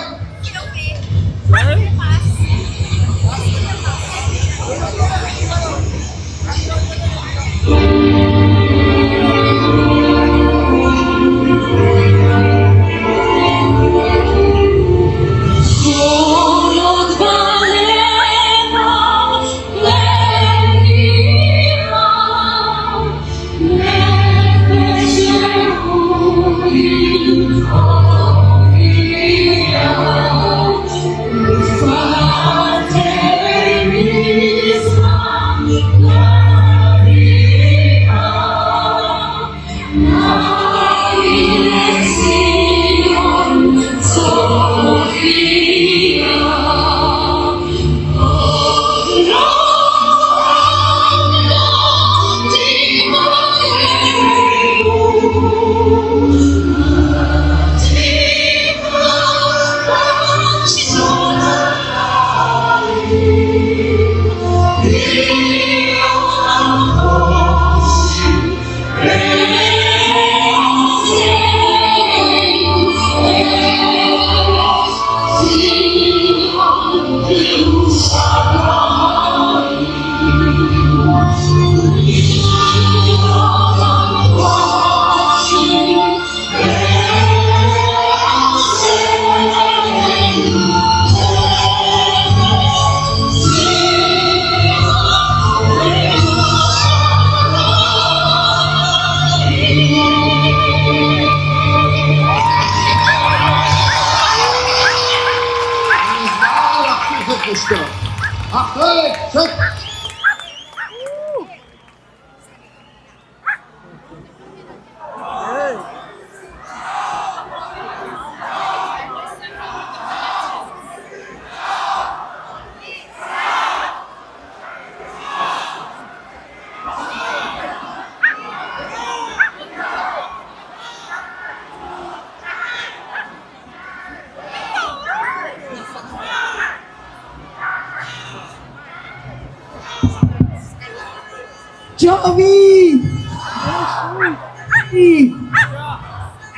جاوید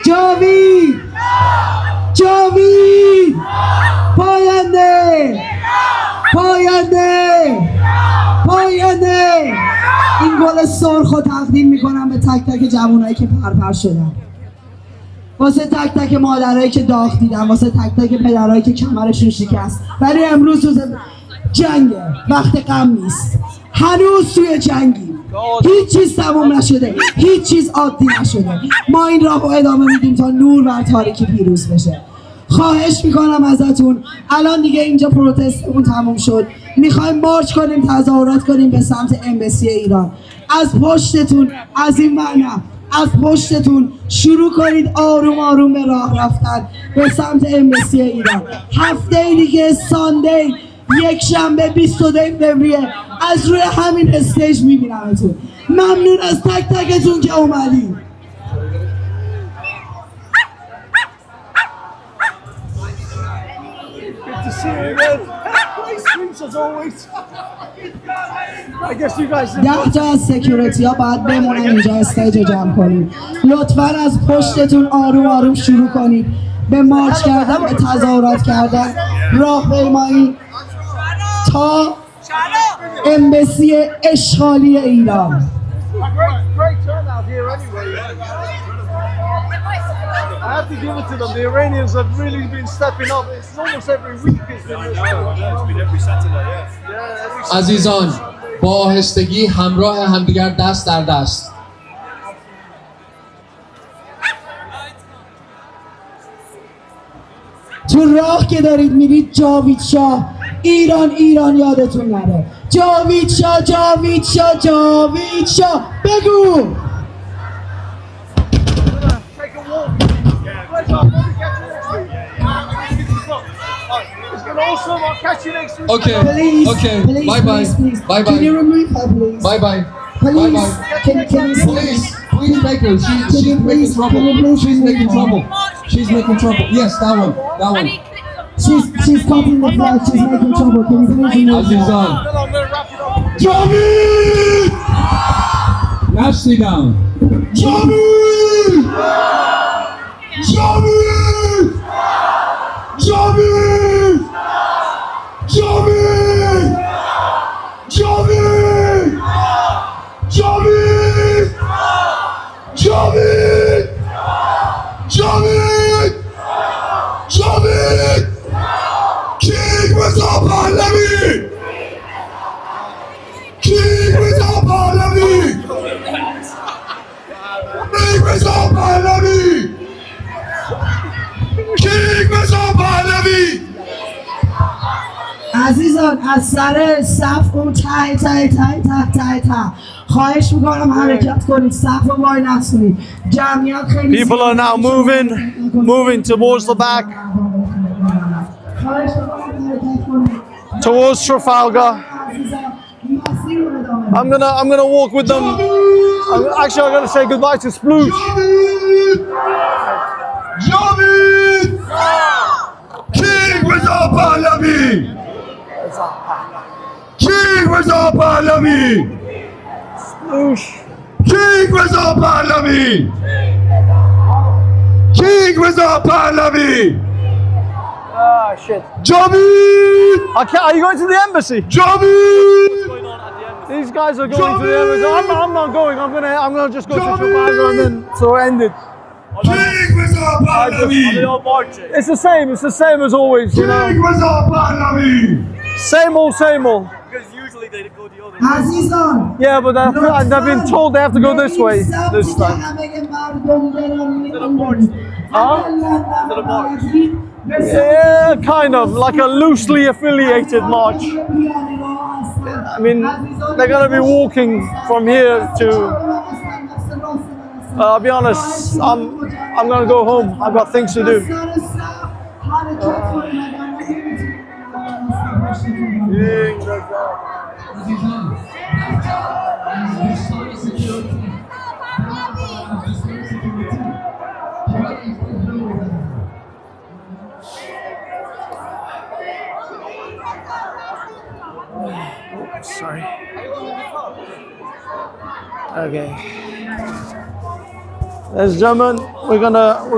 جاوید جاوید پاینده پاینده پاینده این گل سرخ رو تقدیم میکنم به تک تک جوانایی که پرپر شدن، واسه تک تک مادرایی که داغ دیدن، واسه تک تک پدرایی که کمرشون شکست. ولی امروز روز جنگه، وقت غم نیست، هنوز توی جنگی، هیچ چیز تموم نشده، هیچ چیز عادی نشده. ما این راه رو ادامه میدیم تا نور بر تاریکی پیروز بشه. خواهش میکنم ازتون، الان دیگه اینجا پروتستمون تموم شد، میخوایم مارچ کنیم، تظاهرات کنیم به سمت امبسی ایران. از پشتتون، از این معنی از پشتتون شروع کنید آروم آروم به راه رفتن به سمت امبسی ایران. هفته دیگه ساندی، یک شنبه 22 فوریه از روی همین استیج میبینمتون. ممنون از تک تکتون که اومدید. To see you again. Sweet as always. I guess you guys. 10 تا از سکیوریتی ها باید بمونن اینجا استیج رو جمع کنید. لطفاً از پشتتون آروم آروم شروع کنید به مارچ کردن، به تظاهرات کردن، راهپیمایی تا امبسی اشغالی ایران. Great turnout here anyway. I have to give it to them. The Iranians have really been stepping up. It's almost every week. It's been every Saturday. Yeah. عزیزان با آهستگی همراه همدیگر دست در دست. تو راه که دارید میرید جاوید شاه ایران ایران یادتون نره. جاوید شاه جاوید شاه جاوید شاه بگو. Okay, please, okay, please, bye bye, please. bye Can you bye, remove her, please? bye bye, Please, bye bye. can you Please take her. She's making trouble. She's making trouble. She's making trouble. Yes, that one, that one. She's copying the flag. She's making trouble. Can you please remove her? Azizan. Javid! Nicely down. Javid! Javid! Javid! King Reza Pahlavi! King Reza Pahlavi! King Reza Pahlavi! King Reza Pahlavi! عزیزان از سر صف اون ته خواهش میکنم حرکت کنید، صف رو وای نسونید. جمعیت خیلی People are now moving towards the back, towards Trafalgar. I'm gonna walk with them. Actually, I'm gonna say goodbye to Sploosh. Javid! King Reza Pahlavi! King Reza Pahlavi! Sploosh. King Reza Pahlavi! King Reza Pahlavi! Ah, shit. Javid! Are you going to the embassy? Javid! These guys are going to the embassy. I'm not going. I'm gonna just go to Trafalgar and then end it. King Reza Pahlavi! It's the same. It's the same as always. You know. King Reza Pahlavi! Same old, same old. Because usually they go the other عزیزان Yeah, but they've been told they have to go this way this time. Huh? Yeah, kind of like a loosely affiliated march. I mean, they're gonna be walking from here to. I'll be honest. I'm gonna go home. I've got things to do. Sorry. Okay. Ladies and gentlemen, we're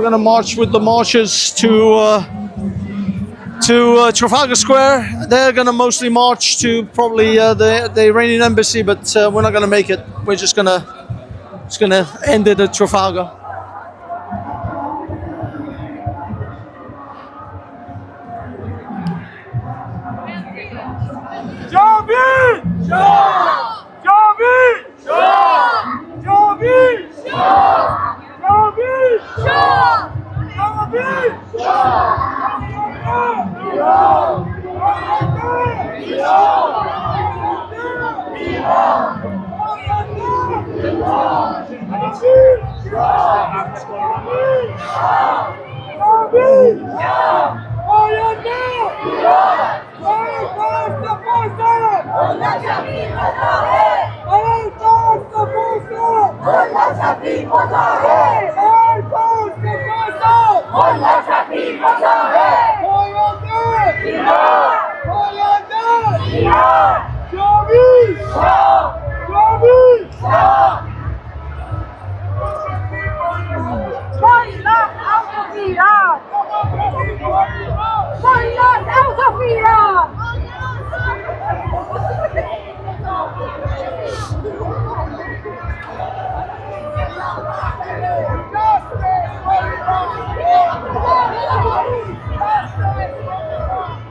gonna march with the marchers to Trafalgar Square. They're gonna mostly march to probably the Iranian embassy, but we're not gonna make it. We're just gonna end it at Trafalgar. Javid! Javid! Javid!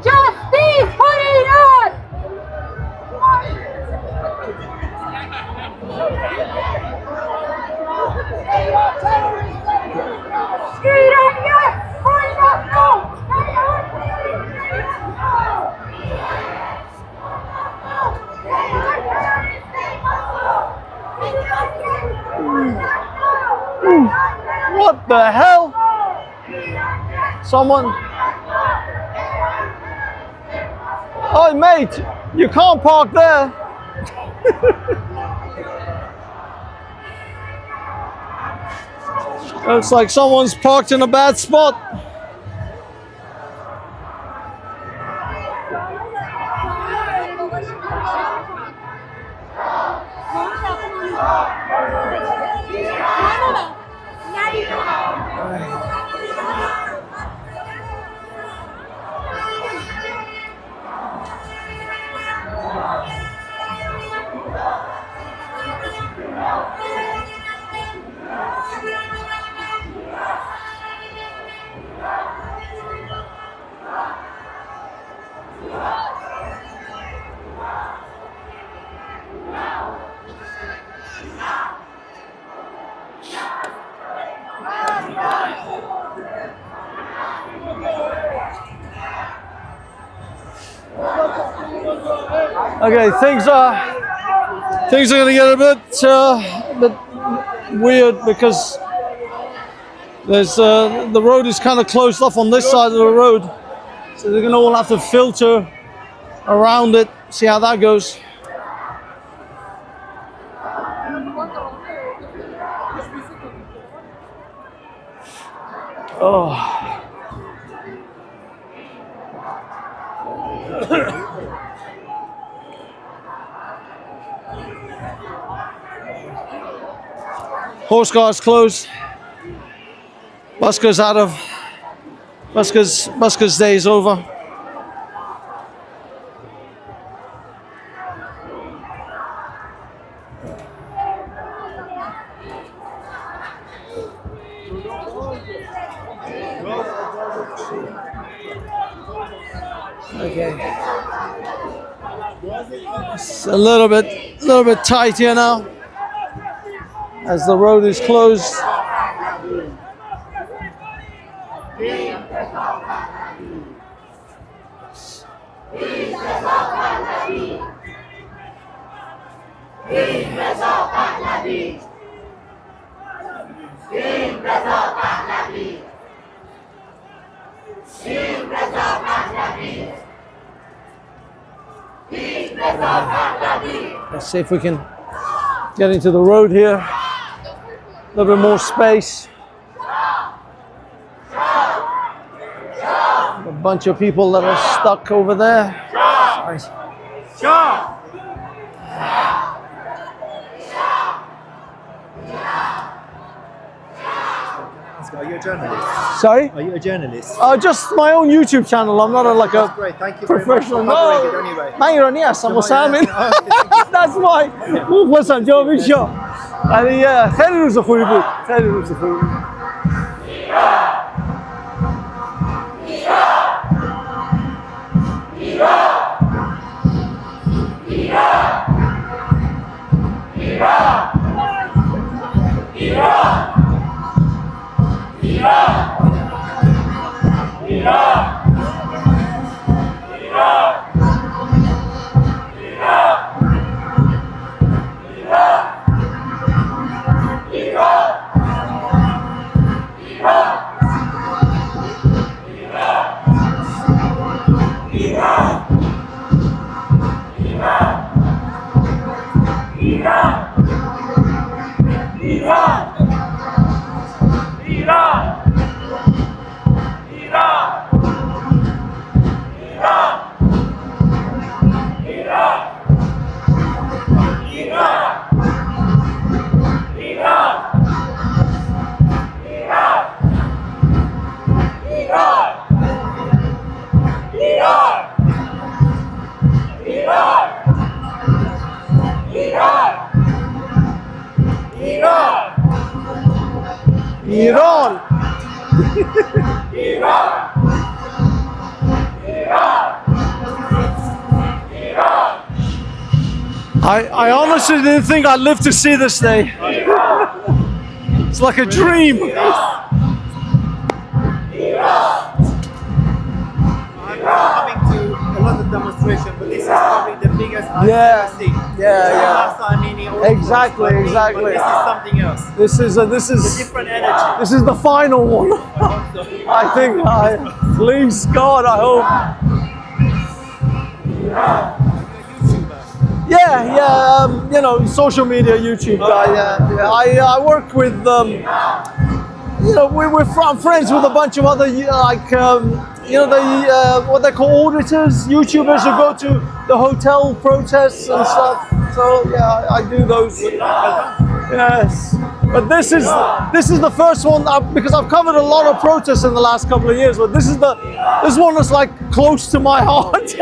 Justice for Iran! Iranians, find us now! What the hell? Someone. Oh, mate, you can't park there. Looks like someone's parked in a bad spot. Okay, things are going to get a bit weird because there's the road is kind of closed off on this side of the road, so they're going to all have to filter around it. See how that goes. Oh. Horse cars closed. Buskers out of Buskers day is over. Okay. It's a little bit tight here now, as the road is closed. Let's see if we can get into the road here. A little bit more space. A bunch of people that are stuck over there. Sorry. Are you a journalist? Sorry? Are you a journalist? Just my own YouTube channel. I'm not a Great, thank you professional. very much for covering it anyway. من ایرانی هستم مسلمان. That's why. مخلصم جوابی شو. ولی خیلی روز خوبی بود. خیلی روز خوبی بود. Iran. I honestly didn't think I'd live to see this day. It's like a dream. I'm coming to a lot of demonstrations, but this is probably the biggest I've ever seen. Exactly. But this is something else. This is a different energy. This is the final one. I think. Please God, I hope. Yeah. You know, social media, YouTube guy. Yeah. I work with. You know, I'm friends with a bunch of other like. You know, what they call auditors, YouTubers who go to the hotel protests and stuff. So yeah, I do those. Yes, but this is the first one because I've covered a lot of protests in the last couple of years. But this one that's like close to my heart.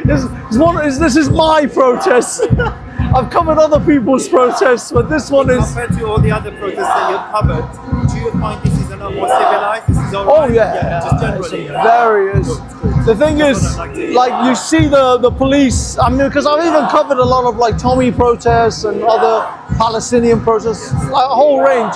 This is my protest. I've covered other people's protests, but this one is. Compared to all the other protests that you've covered, do you find this is a lot more civilized? This is all right? Oh yeah, just generally. Very is. The thing is, like you see the police. I mean, because I've even covered a lot of like Tommy protests and other Palestinian protests, like a whole range.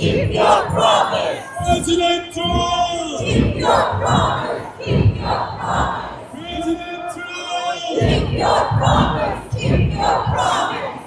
Keep your promise. President Trump. Keep your promise. Keep your promise. President Trump. Keep your promise. Keep your promise.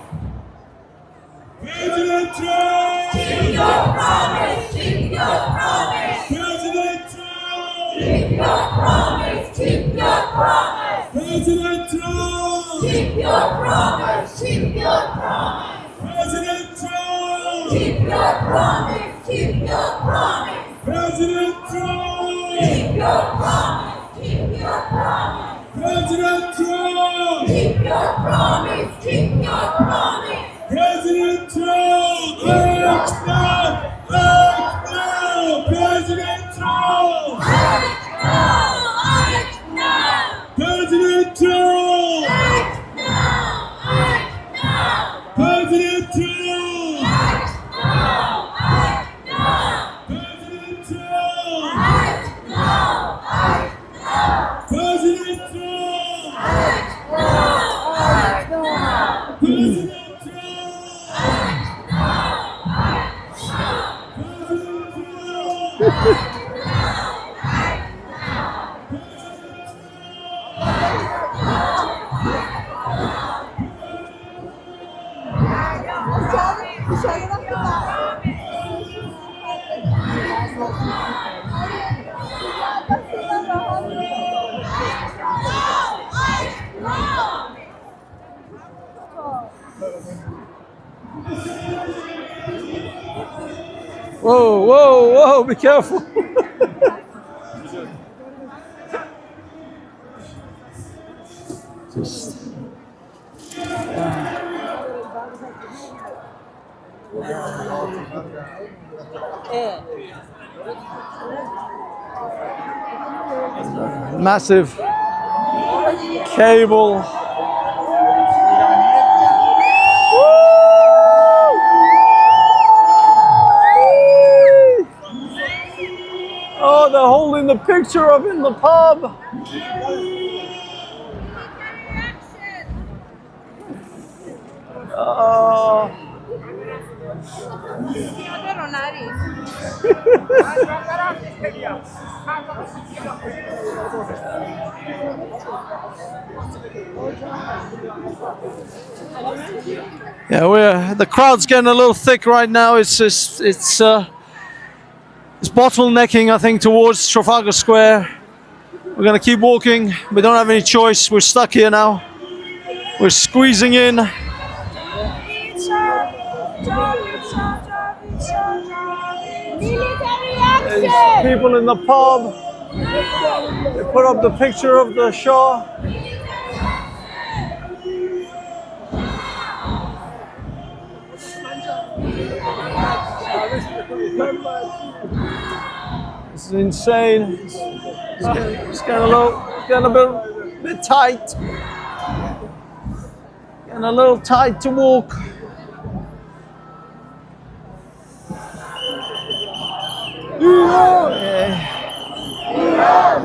President Trump. Keep your promise. Keep your promise. President Trump. Keep your promise. Keep your promise. President Trump. Keep your promise. Keep your promise. President Trump. Keep your promise. Keep your promise. President Trump. Keep your promise. Keep your promise. President Trump. Keep your promise. Keep your promise. President Trump. Act now. Act now. President Trump. Act now. Act now. President Trump. Act now. Act now. President Trump. Act now. Act now. President Trump. Act now. Act now. President Trump. Act now. Act now. President Trump. Act now. Act now. President Trump. Whoa, whoa, whoa, be careful. Just massive cable. Oh, they're holding the picture of in the pub. Oh. Yeah, the crowd's getting a little thick right now. It's bottlenecking, I think, towards Trafalgar Square. We're gonna keep walking. We don't have any choice. We're stuck here now. We're squeezing in. There's people in the pub. They put up the picture of the Shah. This is insane. It's getting a bit tight. Getting a little tight to walk. Yeah.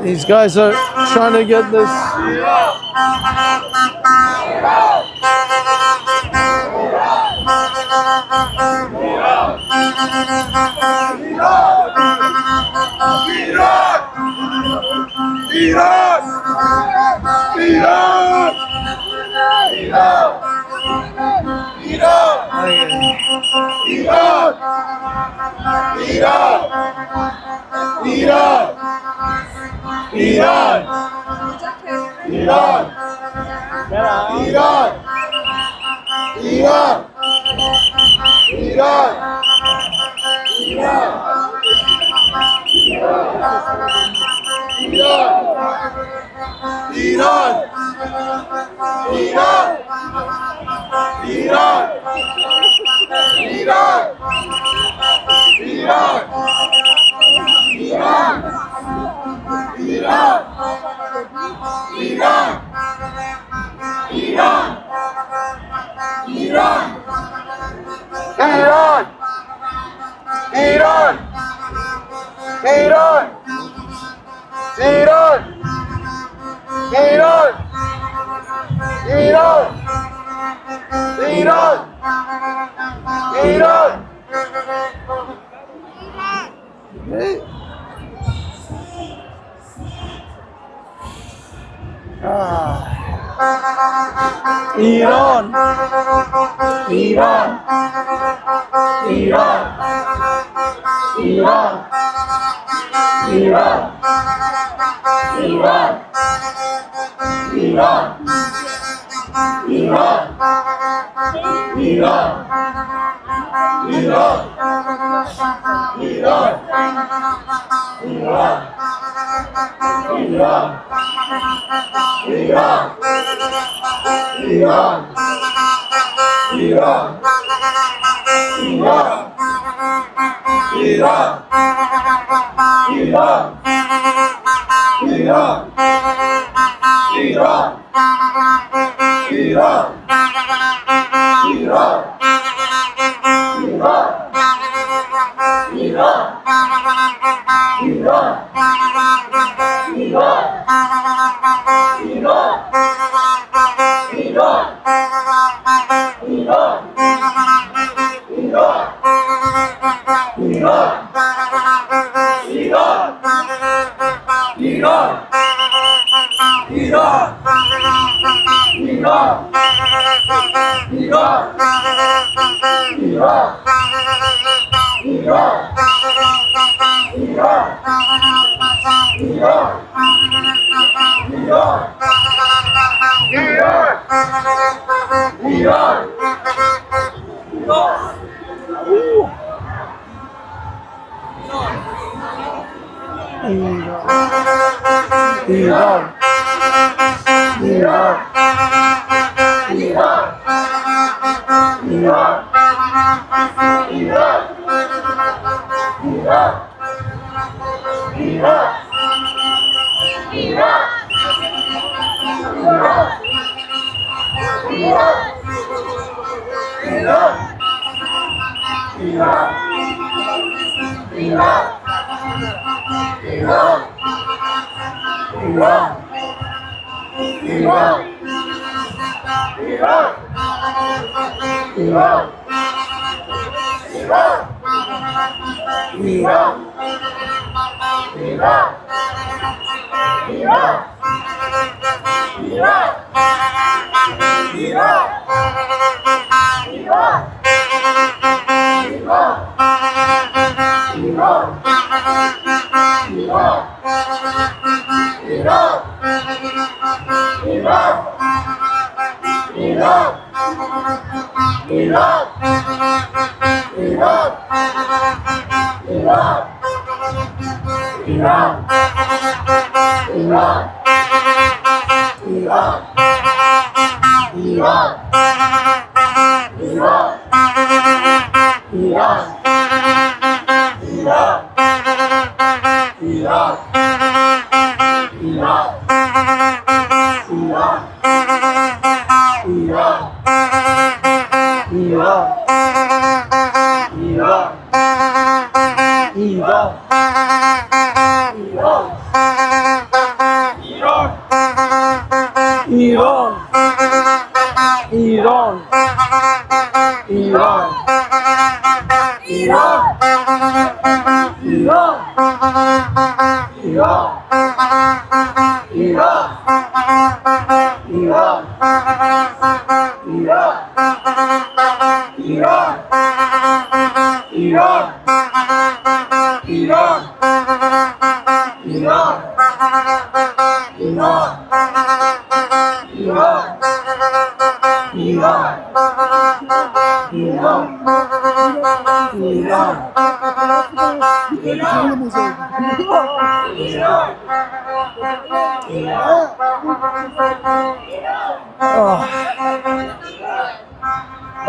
These guys are trying to get this. Okay. Iran. Iran. Iran. Iran. Iran. Iran. Iran. Iran. Iran.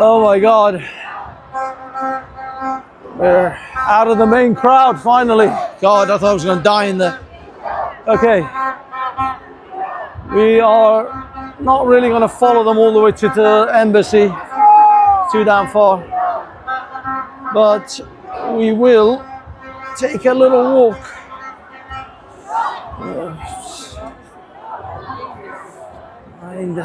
Oh my God. We're out of the main crowd finally. God, I thought I was going to die in there. Okay. We are not really going to follow them all the way to the embassy. Too damn far. But we will take a little walk. And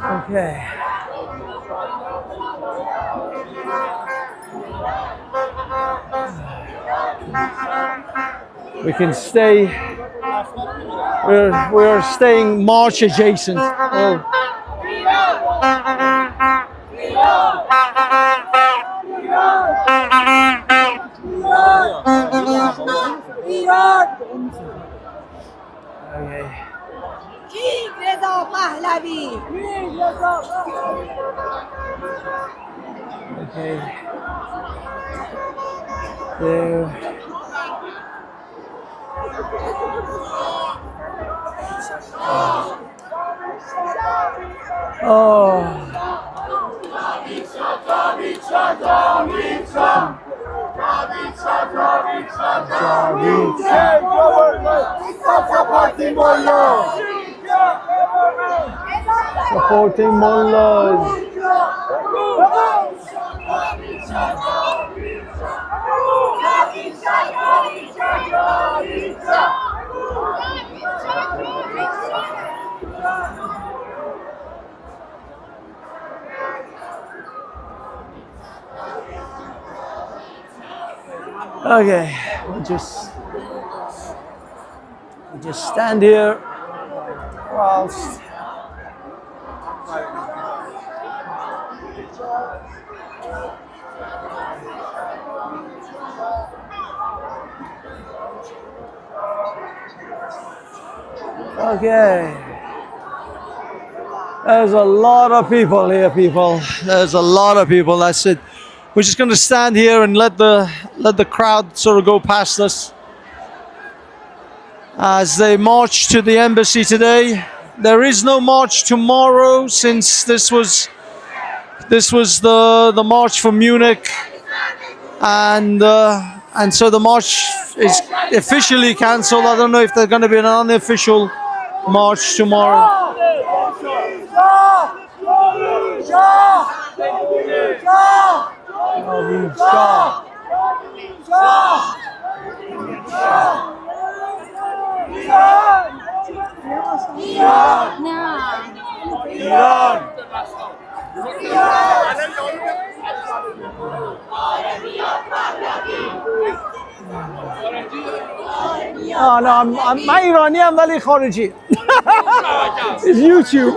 Okay. We can stay. We're staying march adjacent. Oh. Okay. King Reza Pahlavi. Okay. There. Oh. Supporting mullahs. Okay, we'll just stand here whilst okay. There's a lot of people here, people. There's a lot of people. That's it. We're just going to stand here and let the crowd sort of go past us as they march to the embassy today. There is no march tomorrow since this was the march from Munich, and so the march is officially cancelled. I don't know if there's going to be an unofficial march tomorrow. Oh no, I'm Iranian ولی خارجی. It's YouTube.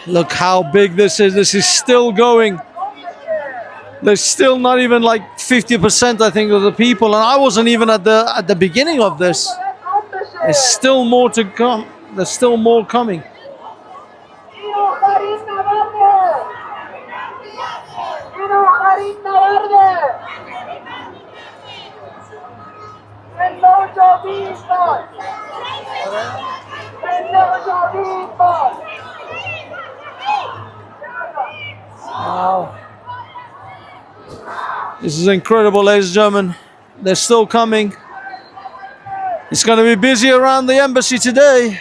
Look how big this is. This is still going. There's still not even like 50%, I think, of the people, and I wasn't even at the beginning of this. There's still more to come. There's still more coming. Wow. This is incredible, ladies and gentlemen. They're still coming. It's going to be busy around the embassy today.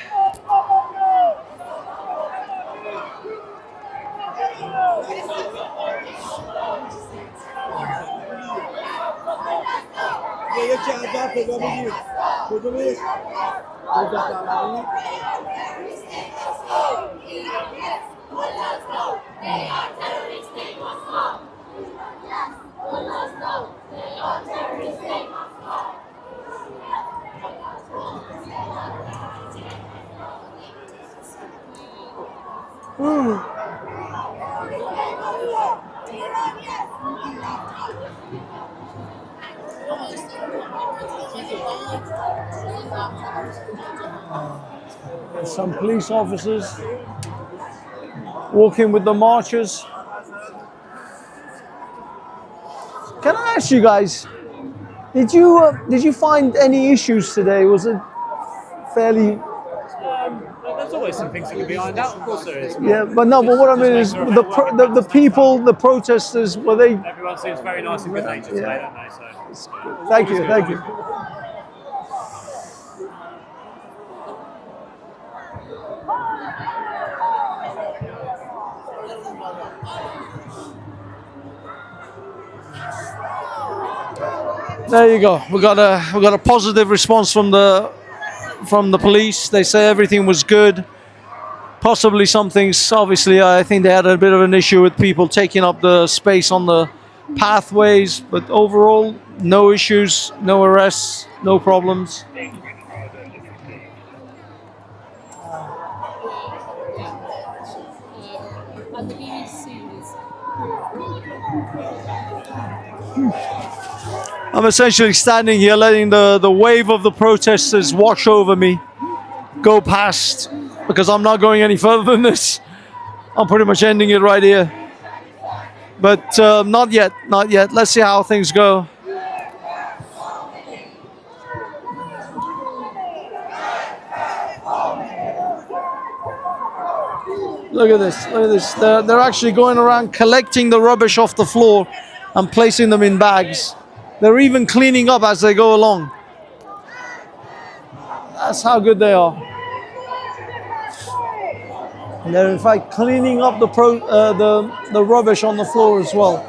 Some police officers walking with the marchers. Can I ask you guys, did you find any issues today? Was it fairly? There's always some things that can be ironed out. Of course there is. Yeah, but what I mean is the people, the protesters, were they? Everyone seems very nice and good natured today, don't they? So. Thank you, thank you. There you go. We got a positive response from the police. They say everything was good. Possibly something's obviously. I think they had a bit of an issue with people taking up the space on the pathways, but overall, no issues, no arrests, no problems. I'm essentially standing here letting the wave of the protesters wash over me, go past, because I'm not going any further than this. I'm pretty much ending it right here. But not yet, not yet. Let's see how things go. Look at this, look at this. They're actually going around collecting the rubbish off the floor and placing them in bags. They're even cleaning up as they go along. That's how good they are. And they're in fact cleaning up the rubbish on the floor as well.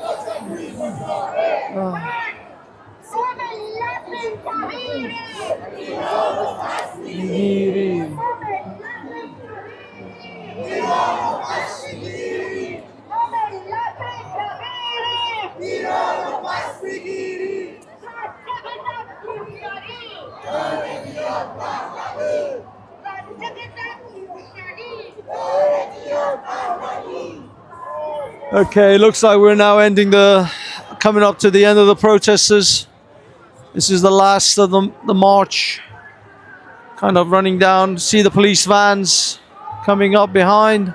Okay, looks like we're now coming up to the end of the protesters. This is the last of the march. Kind of running down. See the police vans coming up behind.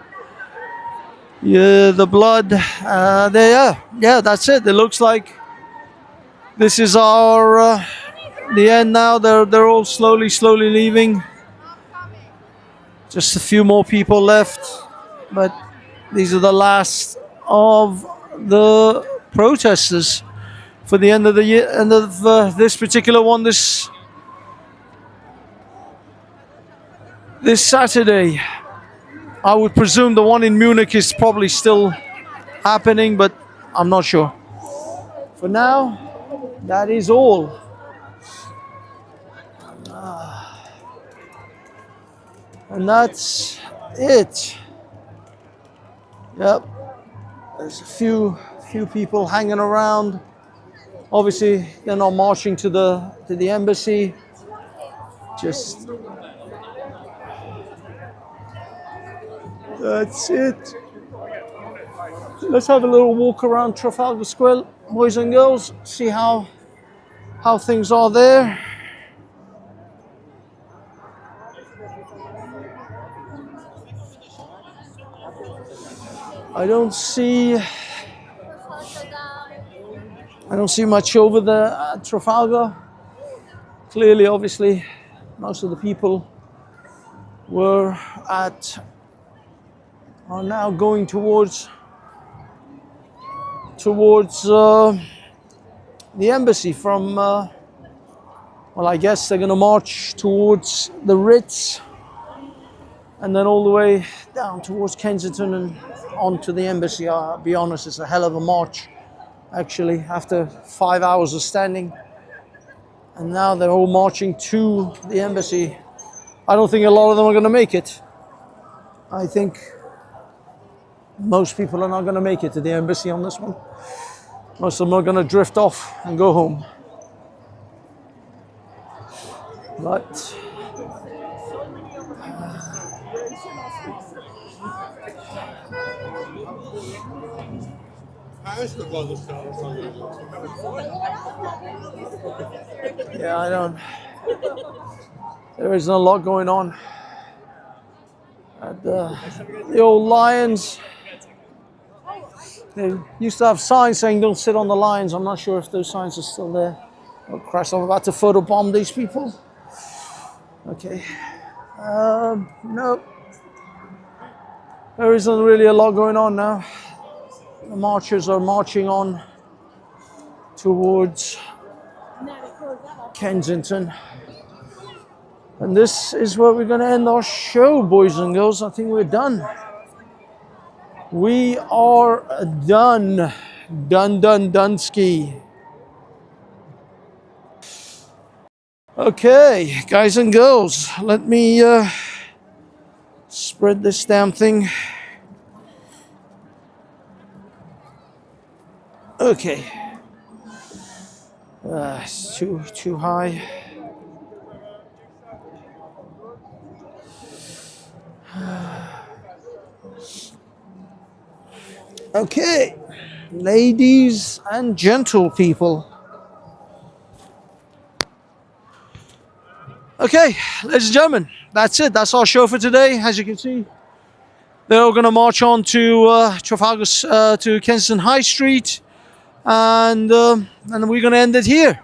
Yeah, the blood. Yeah, that's it. It looks like this is the end now. They're all slowly leaving. Just a few more people left, but these are the last of the protesters for the end of the year, end of this particular one this Saturday. I would presume the one in Munich is probably still happening, but I'm not sure. For now, that is all. And that's it. Yep. There's a few people hanging around. Obviously, they're not marching to the embassy. Just that's it. Let's have a little walk around Trafalgar Square, boys and girls. See how things are there. I don't see much over there at Trafalgar. Clearly, obviously, most of the people are now going towards the embassy from, well, I guess they're going to march towards the Ritz and then all the way down towards Kensington and onto the embassy. I'll be honest, it's a hell of a march, actually, after 5 hours of standing. And now they're all marching to the embassy. I don't think a lot of them are going to make it. I think most people are not going to make it to the embassy on this one. Most of them are going to drift off and go home. But Yeah, I don't. There isn't a lot going on at the old Lions. They used to have signs saying don't sit on the Lions. I'm not sure if those signs are still there. Oh Christ, I'm about to photobomb these people. Okay. No. There isn't really a lot going on now. The marchers are marching on towards Kensington. And this is where we're going to end our show, boys and girls. I think we're done. We are done. Done ski. Okay, guys and girls, let me spread this damn thing. Okay. It's too high. Okay, ladies and gentle people. Okay, ladies and gentlemen, that's it. That's our show for today. As you can see, they're all going to march on to Trafalgar, to Kensington High Street, and we're going to end it here.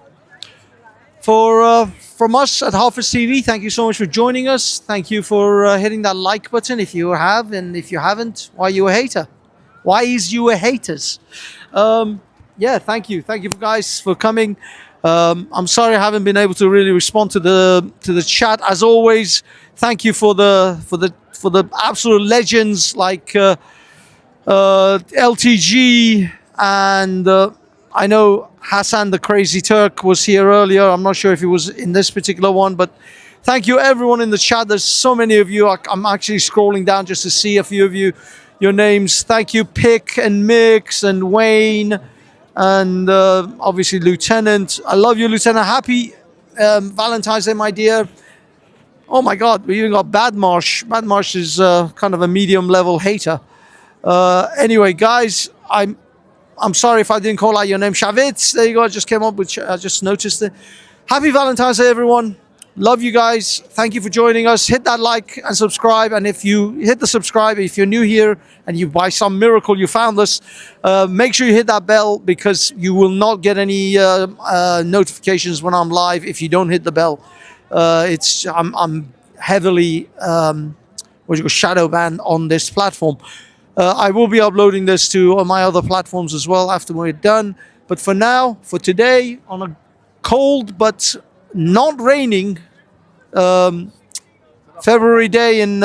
From us at HAFEZ TV, thank you so much for joining us. Thank you for hitting that like button if you have, and if you haven't, why are you a hater? Why is you a haters? Yeah, thank you guys for coming. I'm sorry I haven't been able to really respond to the chat. As always, thank you for the absolute legends like LTG, and I know Hassan the Crazy Turk was here earlier. I'm not sure if he was in this particular one, but thank you everyone in the chat. There's so many of you. I'm actually scrolling down just to see a few of you, your names. Thank you, Pick and Mix and Wayne, and obviously Lieutenant. I love you, Lieutenant. Happy Valentine's Day, my dear. Oh my God, we even got Badmarsh. Badmarsh is kind of a medium level hater. Anyway, guys, I'm sorry if I didn't call out your name. Shavitz, there you go. I just came up with, I just noticed it. Happy Valentine's Day, everyone. Love you guys. Thank you for joining us. Hit that like and subscribe. And if you hit the subscribe, if you're new here and you by some miracle you found us, make sure you hit that bell, because you will not get any notifications when I'm live if you don't hit the bell. I'm heavily shadow banned on this platform. I will be uploading this to my other platforms as well after we're done. But for now, for today, on a cold but not raining February day in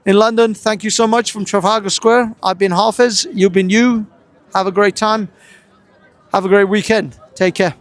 London, thank you so much from Trafalgar Square. I've been HAFEZ. You've been you. Have a great time. Have a great weekend. Take care.